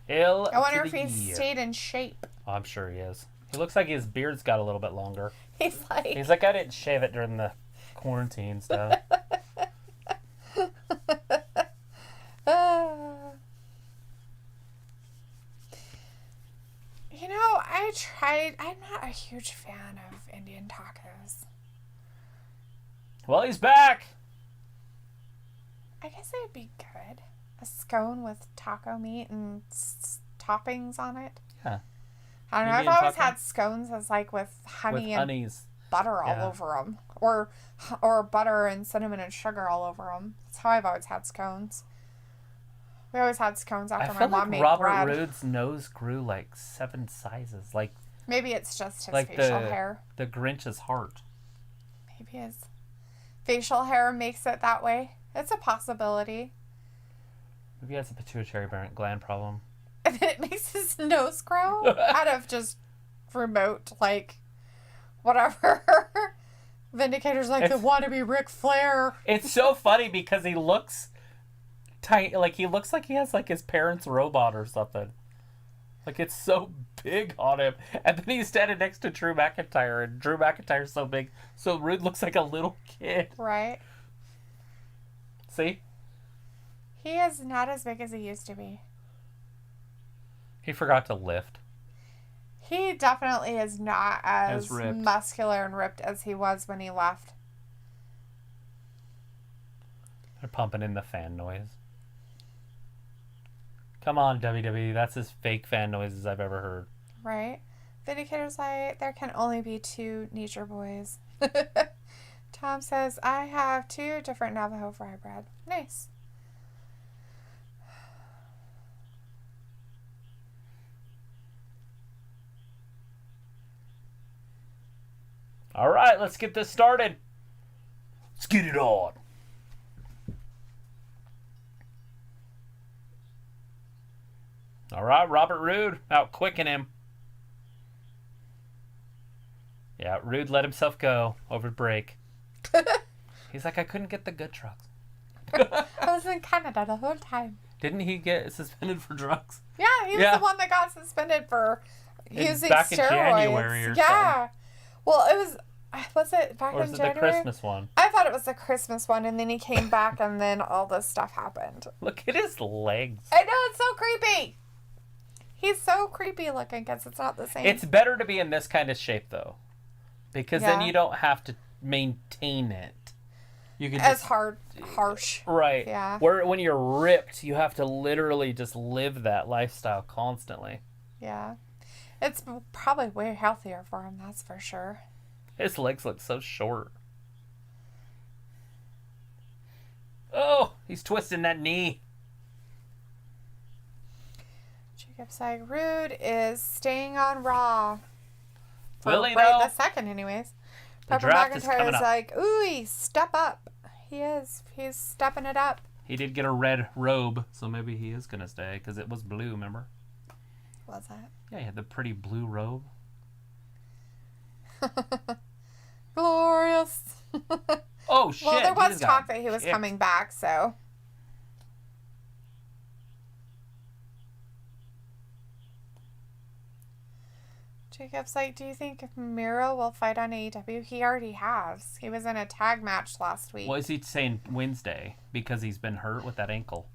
I wonder if he stayed in shape. Oh, I'm sure he is. He looks like his beard's got a little bit longer. He's like, I didn't shave it during the quarantine stuff. You know, I tried. I'm not a huge fan of Indian tacos. Well, he's back. I guess it'd be good. A scone with taco meat and toppings on it. Yeah. I don't know. Indian I've always taco? had scones as like with honey and Honeys. butter all over them, or butter and cinnamon and sugar all over them. That's how I've always had scones. We always had scones after my mom made Robert bread. Roode's nose grew like 7 sizes, like Maybe it's just his like facial hair. the Grinch's heart. Maybe his facial hair makes it that way. It's a possibility. Maybe he has a pituitary gland problem. And then it makes his nose grow out of just remote, like, whatever. Vindicator's like, they want to be Ric Flair. It's so funny because he looks tiny, like he looks like he has like his parents' robot or something. Like it's so big on him, and then he's standing next to Drew McIntyre, and Drew McIntyre's so big, so Roode looks like a little kid. Right. See? He is not as big as he used to be. He forgot to lift. He definitely is not as ripped. muscular and ripped as he was when he left. They're pumping in the fan noise. Come on, WWE. That's as fake fan noises I've ever heard. Right? Vindicator's like, there can only be 2 Nature Boys. Tom says, I have 2 different Navajo fry bread. Nice. All right, let's get this started. Let's get it on. All right, Robert Roode out quicking him. Yeah, Roode let himself go over break. He's like, I couldn't get the good drugs. I was in Canada the whole time. Didn't he get suspended for drugs? Yeah, he was the one that got suspended for using back steroids. in January or yeah. Well, was it back Or in is it January? the Christmas one? I thought it was the Christmas one, and then he came back, and then all this stuff happened. Look at his legs. I know, it's so creepy. He's so creepy looking because it's not the same. It's better to be in this kind of shape, though. Because then you don't have to maintain it. You can as just, harsh. Right. Yeah. Where when you're ripped, you have to literally just live that lifestyle constantly. Yeah. It's probably way healthier for him, that's for sure. His legs look so short. Oh, he's twisting that knee. Jacob's like, Roode is staying on Raw. Will he right though? the second, anyways. The Pepper draft is coming McIntyre's up. like, ooh, step up. He is. He's stepping it up. He did get a red robe, so maybe he is going to stay, because it was blue, remember? What's that? Yeah, he had the pretty blue robe. Glorious. Oh, shit. Well, there he was just got talk that he was kicked. coming back, so. Jacob's like, do you think Miro will fight on AEW? He already has. He was in a tag match last week. Well, is he saying Wednesday because he's been hurt with that ankle?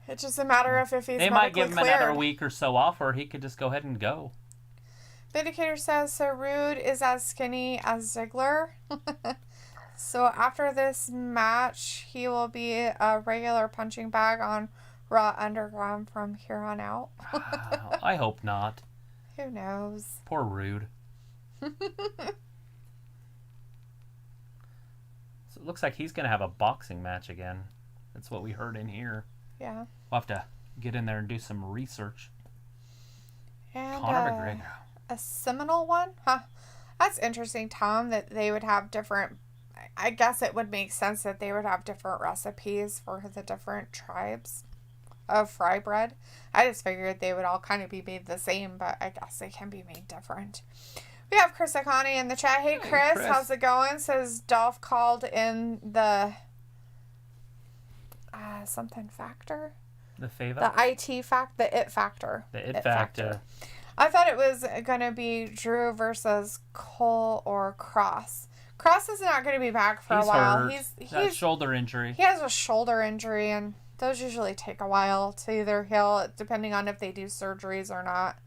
It's just a matter of if he's They might give him another week or so off, or he could just go ahead and go. Vindicator says, so Rude is as skinny as Ziggler. So after this match, he will be a regular punching bag on Raw Underground from here on out. I hope not. Who knows? Poor Rude. So it looks like he's going to have a boxing match again. That's what we heard in here. Yeah. We'll have to get in there and do some research. And Conor McGregor. a seminal one? Huh. That's interesting, Tom, that they would have different... I guess it would make sense that they would have different recipes for the different tribes of fry bread. I just figured they would all kind of be made the same, but I guess they can be made different. We have Chris Akani in the chat. Hey, Chris, how's it going? Says Dolph called in the something factor. The favor? The IT fact, the it factor. The it factor. I thought it was going to be Drew versus Cole or Cross. Cross is not going to be back for a while. Hurt. He's shoulder injury. He has a shoulder injury, and those usually take a while to either heal, depending on if they do surgeries or not.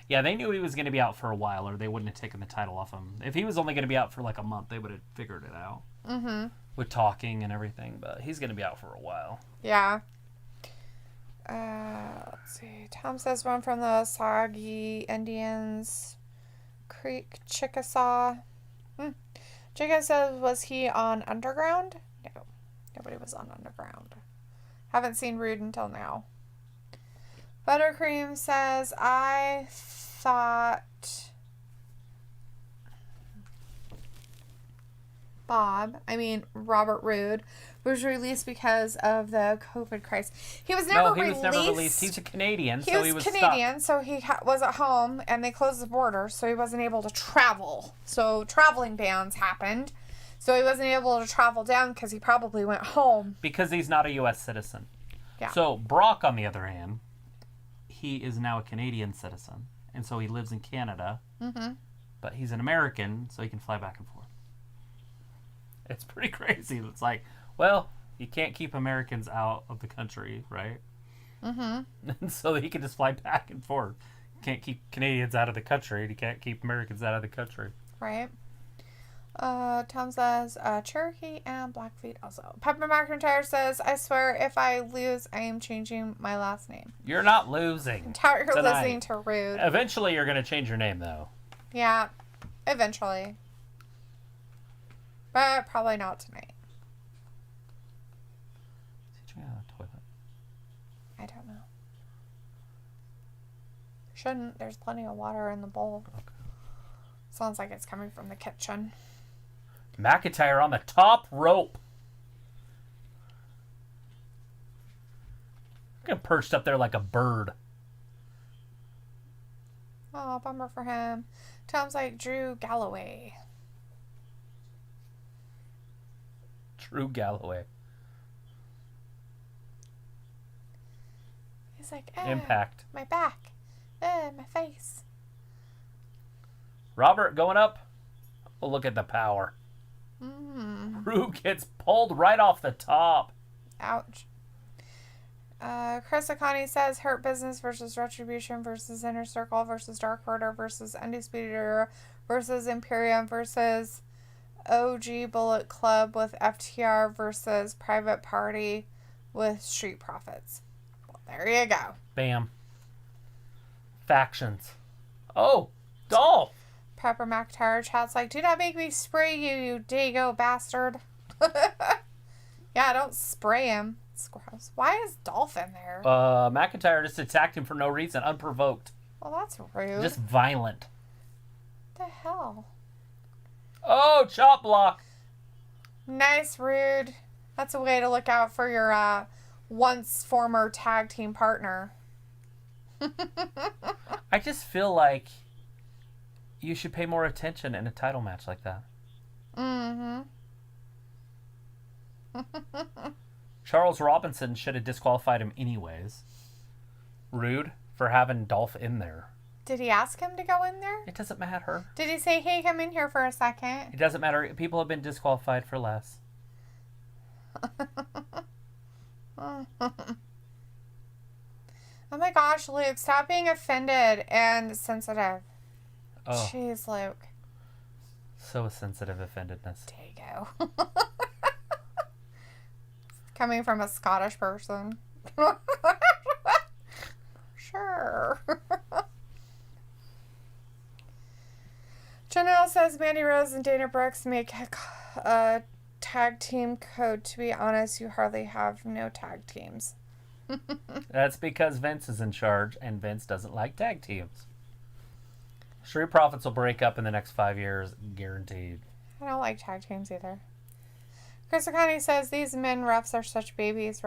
Yeah, they knew he was going to be out for a while, or they wouldn't have taken the title off him. If he was only going to be out for like a month, they would have figured it out. Mm-hmm. With talking and everything, but he's going to be out for a while. Yeah. Let's see. Tom says one from the Soggy Indians. Creek Chickasaw. Jacob says, was he on Underground? No. Nobody was on Underground. Haven't seen Rude until now. Buttercream says, I thought Robert Roode was released because of the COVID crisis. He was never released. He's a Canadian, he was Canadian, so he was at home, and they closed the border, so he wasn't able to travel. So traveling bans happened. So he wasn't able to travel down because he probably went home. Because he's not a U.S. citizen. Yeah. So Brock, on the other hand, he is now a Canadian citizen, and so he lives in Canada. Mm-hmm. But he's an American, so he can fly back and forth. It's pretty crazy. It's like, well, you can't keep Americans out of the country, right? Mm-hmm. And so he can just fly back and forth. You can't keep Canadians out of the country, and you can't keep Americans out of the country. Right. Tom says, Cherokee and Blackfeet also. Pepper McIntyre says, I swear if I lose, I am changing my last name. You're not losing. You're listening to Rude. Eventually, you're going to change your name, though. Yeah, eventually. But probably not tonight. Is he drinking out of the toilet? I don't know. Shouldn't. There's plenty of water in the bowl. Okay. Sounds like it's coming from the kitchen. McIntyre on the top rope. Get perched up there like a bird. Oh, bummer for him. Tom's like Drew Galloway. Drew Galloway. He's like, Impact. My back. My face. Robert going up. Oh, look at the power. Drew gets pulled right off the top. Ouch. Chris Akani says Hurt Business versus Retribution versus Inner Circle versus Dark Order versus Undisputed Era versus Imperium versus OG Bullet Club with FTR versus Private Party with Street Profits. Well, there you go. Bam. Factions. Oh, Dolph. Pepper McIntyre chat's like, do not make me spray you, you dago bastard. Yeah, don't spray him. It's gross. Why is Dolph in there? McIntyre just attacked him for no reason, unprovoked. Well, that's rude. Just violent. What the hell? Oh, chop block. Nice, Rude. That's a way to look out for your once former tag team partner. I just feel like you should pay more attention in a title match like that. Mm-hmm. Charles Robinson should have disqualified him anyways. Rude for having Dolph in there. Did he ask him to go in there? It doesn't matter. Did he say, hey, come in here for a second? It doesn't matter. People have been disqualified for less. Oh my gosh, Luke, stop being offended and sensitive. Oh. Jeez, Luke. So sensitive offendedness. There you go. Coming from a Scottish person. Sure. Janelle says Mandy Rose and Dana Brooks make a tag team code. To be honest, you hardly have no tag teams. That's because Vince is in charge, and Vince doesn't like tag teams. Street Profits will break up in the next 5 years, guaranteed. I don't like tag teams either. Chris O'Connor says these men refs are such babies.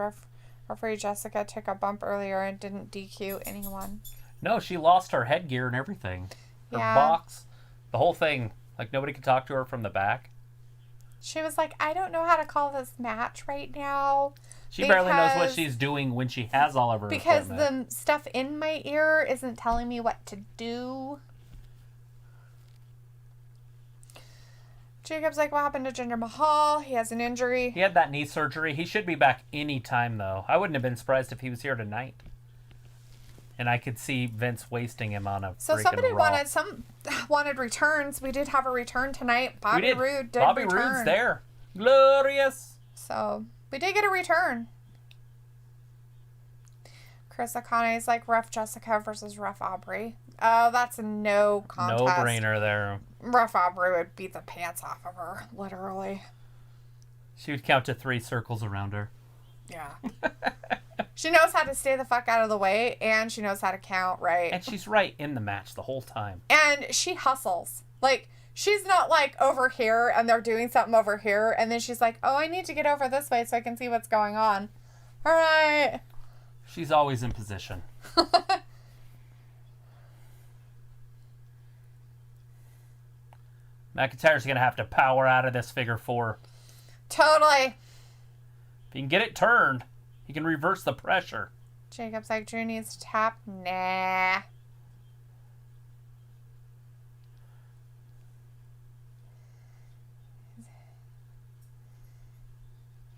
Referee Jessica took a bump earlier and didn't DQ anyone. No, she lost her headgear and everything. Her Yeah. box, the whole thing. Like, nobody could talk to her from the back. She was like, I don't know how to call this match right now. She barely knows what she's doing when she has all of her Because equipment. the stuff in my ear isn't telling me what to do. Jacob's like, what happened to Jinder Mahal? He has an injury. He had that knee surgery. He should be back any time, though. I wouldn't have been surprised if he was here tonight. And I could see Vince wasting him on a So freaking somebody Raw. wanted returns. We did have a return tonight. Bobby Roode did Bobby return. Roode's there. Glorious. So we did get a return. Chris Akane's like Ref Jessica versus Ref Aubrey. Oh, that's a no contest. No brainer there. Ref Aubrey would beat the pants off of her, literally. She would count to 3 circles around her. Yeah. She knows how to stay the fuck out of the way, and she knows how to count right. And she's right in the match the whole time. And she hustles. Like, she's not like over here and they're doing something over here, and then she's like, oh, I need to get over this way so I can see what's going on. All right. She's always in position. McIntyre's going to have to power out of this figure 4. Totally. If he can get it turned, he can reverse the pressure. Jacob's like, Drew needs to tap. Nah.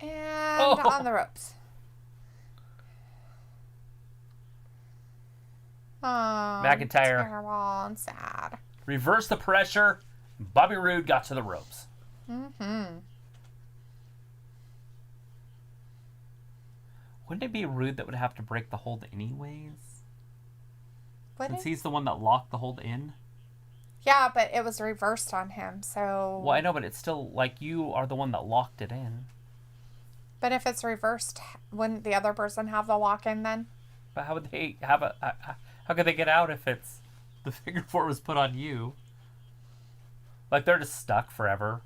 And on the ropes. Oh, McIntyre. Terrible and sad. Reverse the pressure. Bobby Roode got to the ropes. Mm-hmm. Wouldn't it be Roode that would have to break the hold anyways? Since What? he's the one that locked the hold in? Yeah, but it was reversed on him, so... Well, I know, but it's still like you are the one that locked it in. But if it's reversed, wouldn't the other person have the lock-in then? But how would they have how could they get out if it's the figure 4 was put on you? Like they're just stuck forever.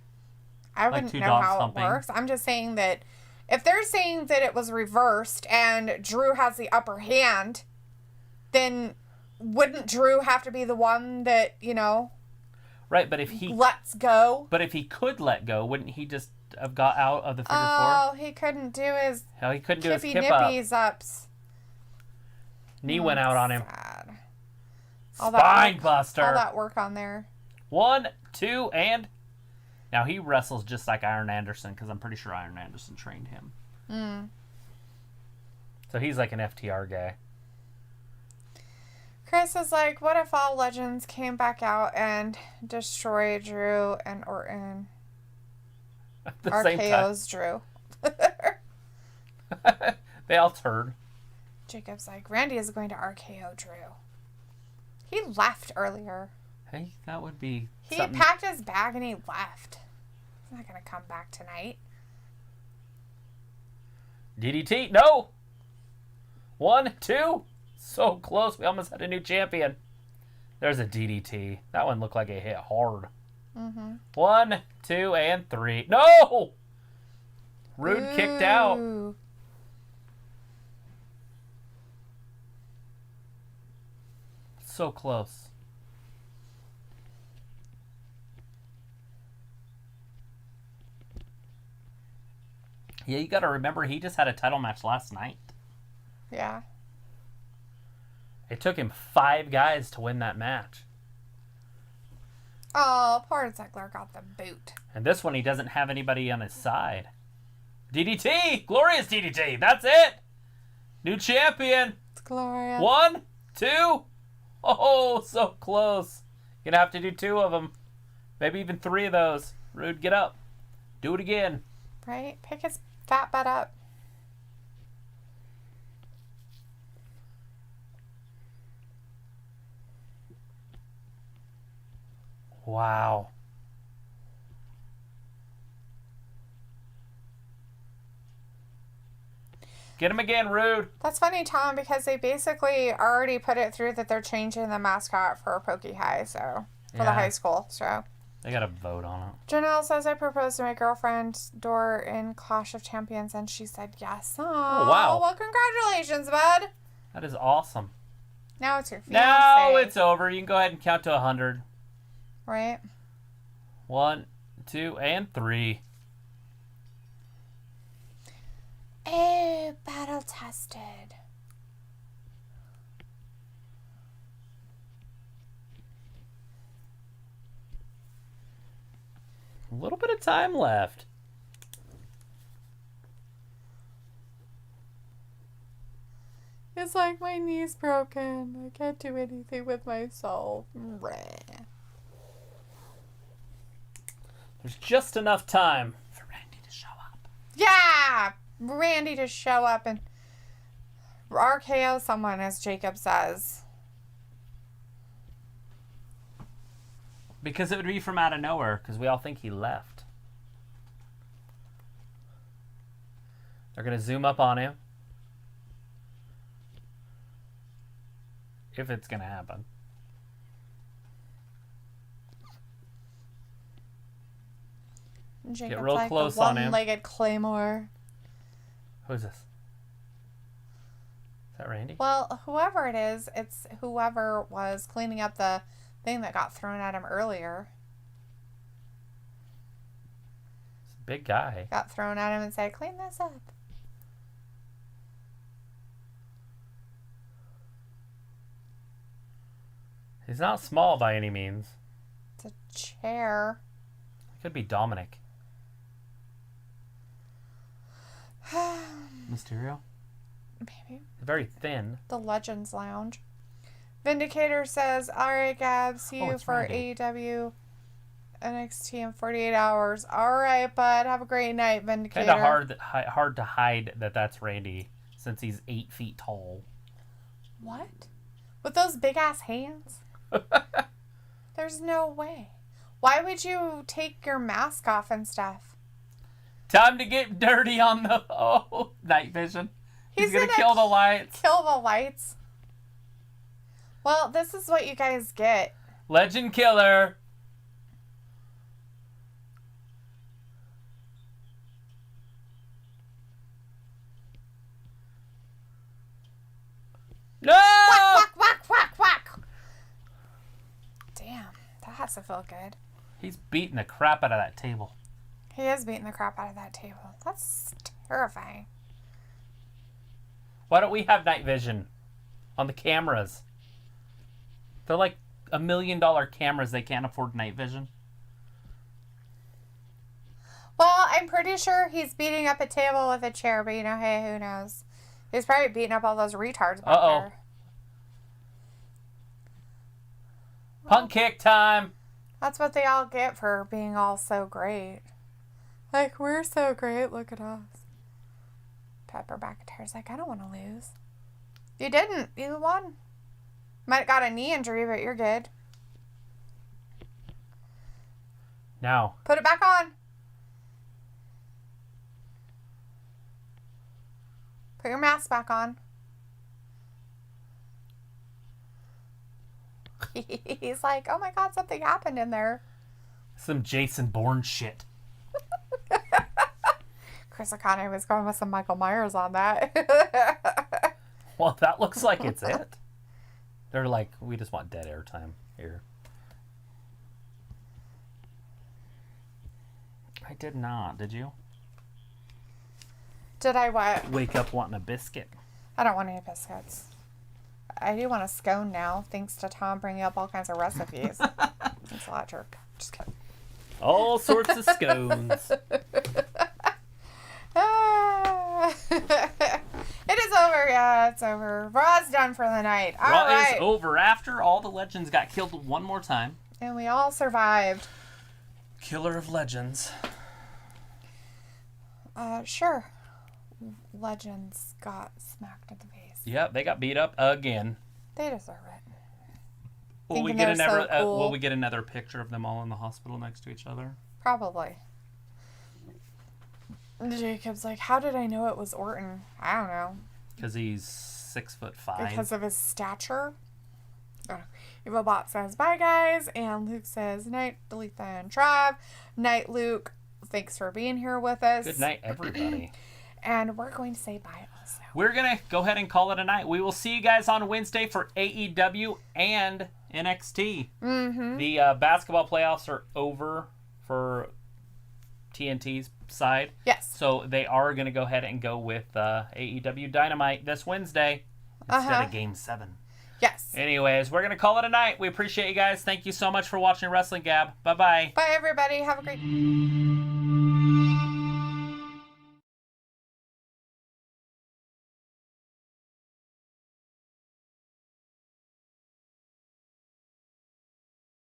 I Like wouldn't two know dogs how humping. it works. I'm just saying that if they're saying that it was reversed and Drew has the upper hand, then wouldn't Drew have to be the one that, you know, Right, but if he lets go? But if he could let go, wouldn't he just have got out of the figure 4? Oh, he couldn't do his Hell, he couldn't do his kippy kip up. nippies ups. Knee went out on him. Sad. Spine All buster. that work on there. 1, 2, and now he wrestles just like Iron Anderson because I'm pretty sure Iron Anderson trained him. Mm. So he's like an FTR guy. Chris is like, what if all legends came back out and destroyed Drew and Orton? At the same time. RKO's Drew. They all turned. Jacob's like, Randy is going to RKO Drew. He left earlier. Hey, that would be He something. packed his bag and he left. He's not going to come back tonight. DDT. No! 1, 2. So close. We almost had a new champion. There's a DDT. That one looked like it hit hard. Mm-hmm. 1, 2, and 3. No! Rude kicked out. Ooh. So close. Yeah, you got to remember he just had a title match last night. Yeah. It took him 5 guys to win that match. Oh, poor Ziggler got the boot. And this one, he doesn't have anybody on his side. DDT! Glorious DDT! That's it! New champion! It's glorious. 1, 2. Oh, so close. You're gonna have to do 2 of them. Maybe even 3 of those. Rude, get up. Do it again. Right? Pick his fat butt up. Wow. Get him again, Rude. That's funny, Tom, because they basically already put it through that they're changing the mascot for Pokey High, so for the high school, so. They got to vote on it. Janelle says, I proposed to my girlfriend Dor in Clash of Champions, and she said yes. Aww, oh, wow. Well, congratulations, bud. That is awesome. Now it's your fiancé. Now it's over. You can go ahead and count to 100. Right. 1, 2, and 3. Oh, battle tested. A little bit of time left. It's like my knee's broken. I can't do anything with myself. There's just enough time for Randy to show up. Yeah! Randy to show up and RKO someone, as Jacob says. Because it would be from out of nowhere, because we all think he left. They're going to zoom up on him. If it's going to happen. Jacob's real like close the on him. one-legged claymore. Who's this? Is that Randy? Well, whoever it is, it's whoever was cleaning up the thing that got thrown at him earlier. It's a big guy. Got thrown at him and said, clean this up. He's not small by any means. It's a chair. It could be Dominic. Mysterio? Maybe. Very thin. The Legends Lounge. Vindicator says, alright, Gab, see you it's for Randy. AEW NXT in 48 hours. Alright, bud. Have a great night, Vindicator. Kind of hard to hide that that's Randy, since he's 8 feet tall. What? With those big-ass hands? There's no way. Why would you take your mask off and stuff? Time to get dirty on the night vision. He's gonna kill the lights. Kill the lights. Well, this is what you guys get. Legend killer. No! Whack, whack, whack, whack. Damn, that has to feel good. He's beating the crap out of that table. He is beating the crap out of that table. That's terrifying. Why don't we have night vision on the cameras? They're like $1 million cameras. They can't afford night vision. Well, I'm pretty sure he's beating up a table with a chair, but hey, who knows? He's probably beating up all those retards back there. Punk kick time. That's what they all get for being all so great. Like, we're so great, look at us. Pepper McIntyre's like, I don't want to lose. You didn't. You won. Might have got a knee injury, but you're good. Now. Put it back on. Put your mask back on. He's like, oh my God, something happened in there. Some Jason Bourne shit. Chris O'Connor was going with some Michael Myers on that. Well, that looks like it's it. They're like, we just want dead airtime here. I did not. Did you? Did I what? Wake up wanting a biscuit. I don't want any biscuits. I do want a scone now, thanks to Tom bringing up all kinds of recipes. Thanks a lot, jerk. Just kidding. All sorts of scones. It is over. Yeah, it's over. Raw's done for the night. All Raw right. is over after all the legends got killed one more time. And we all survived. Killer of legends. Sure. Legends got smacked in the face. Yep, they got beat up again. They deserve it. Will we Thinking get they're another? so cool. Will we get another picture of them all in the hospital next to each other? Probably. Jacob's like, how did I know it was Orton? I don't know. Because he's 6'5". Because of his stature? EvilBot says, bye, guys. And Luke says, night, Dalethea and Trav. Night, Luke. Thanks for being here with us. Good night, everybody. And we're going to say bye also. We're going to go ahead and call it a night. We will see you guys on Wednesday for AEW and NXT. Mm-hmm. The basketball playoffs are over for TNT's side. Yes. So they are going to go ahead and go with AEW Dynamite this Wednesday instead of Game 7. Yes. Anyways, we're going to call it a night. We appreciate you guys. Thank you so much for watching Wrestling Gab. Bye-bye. Bye, everybody. Have a great...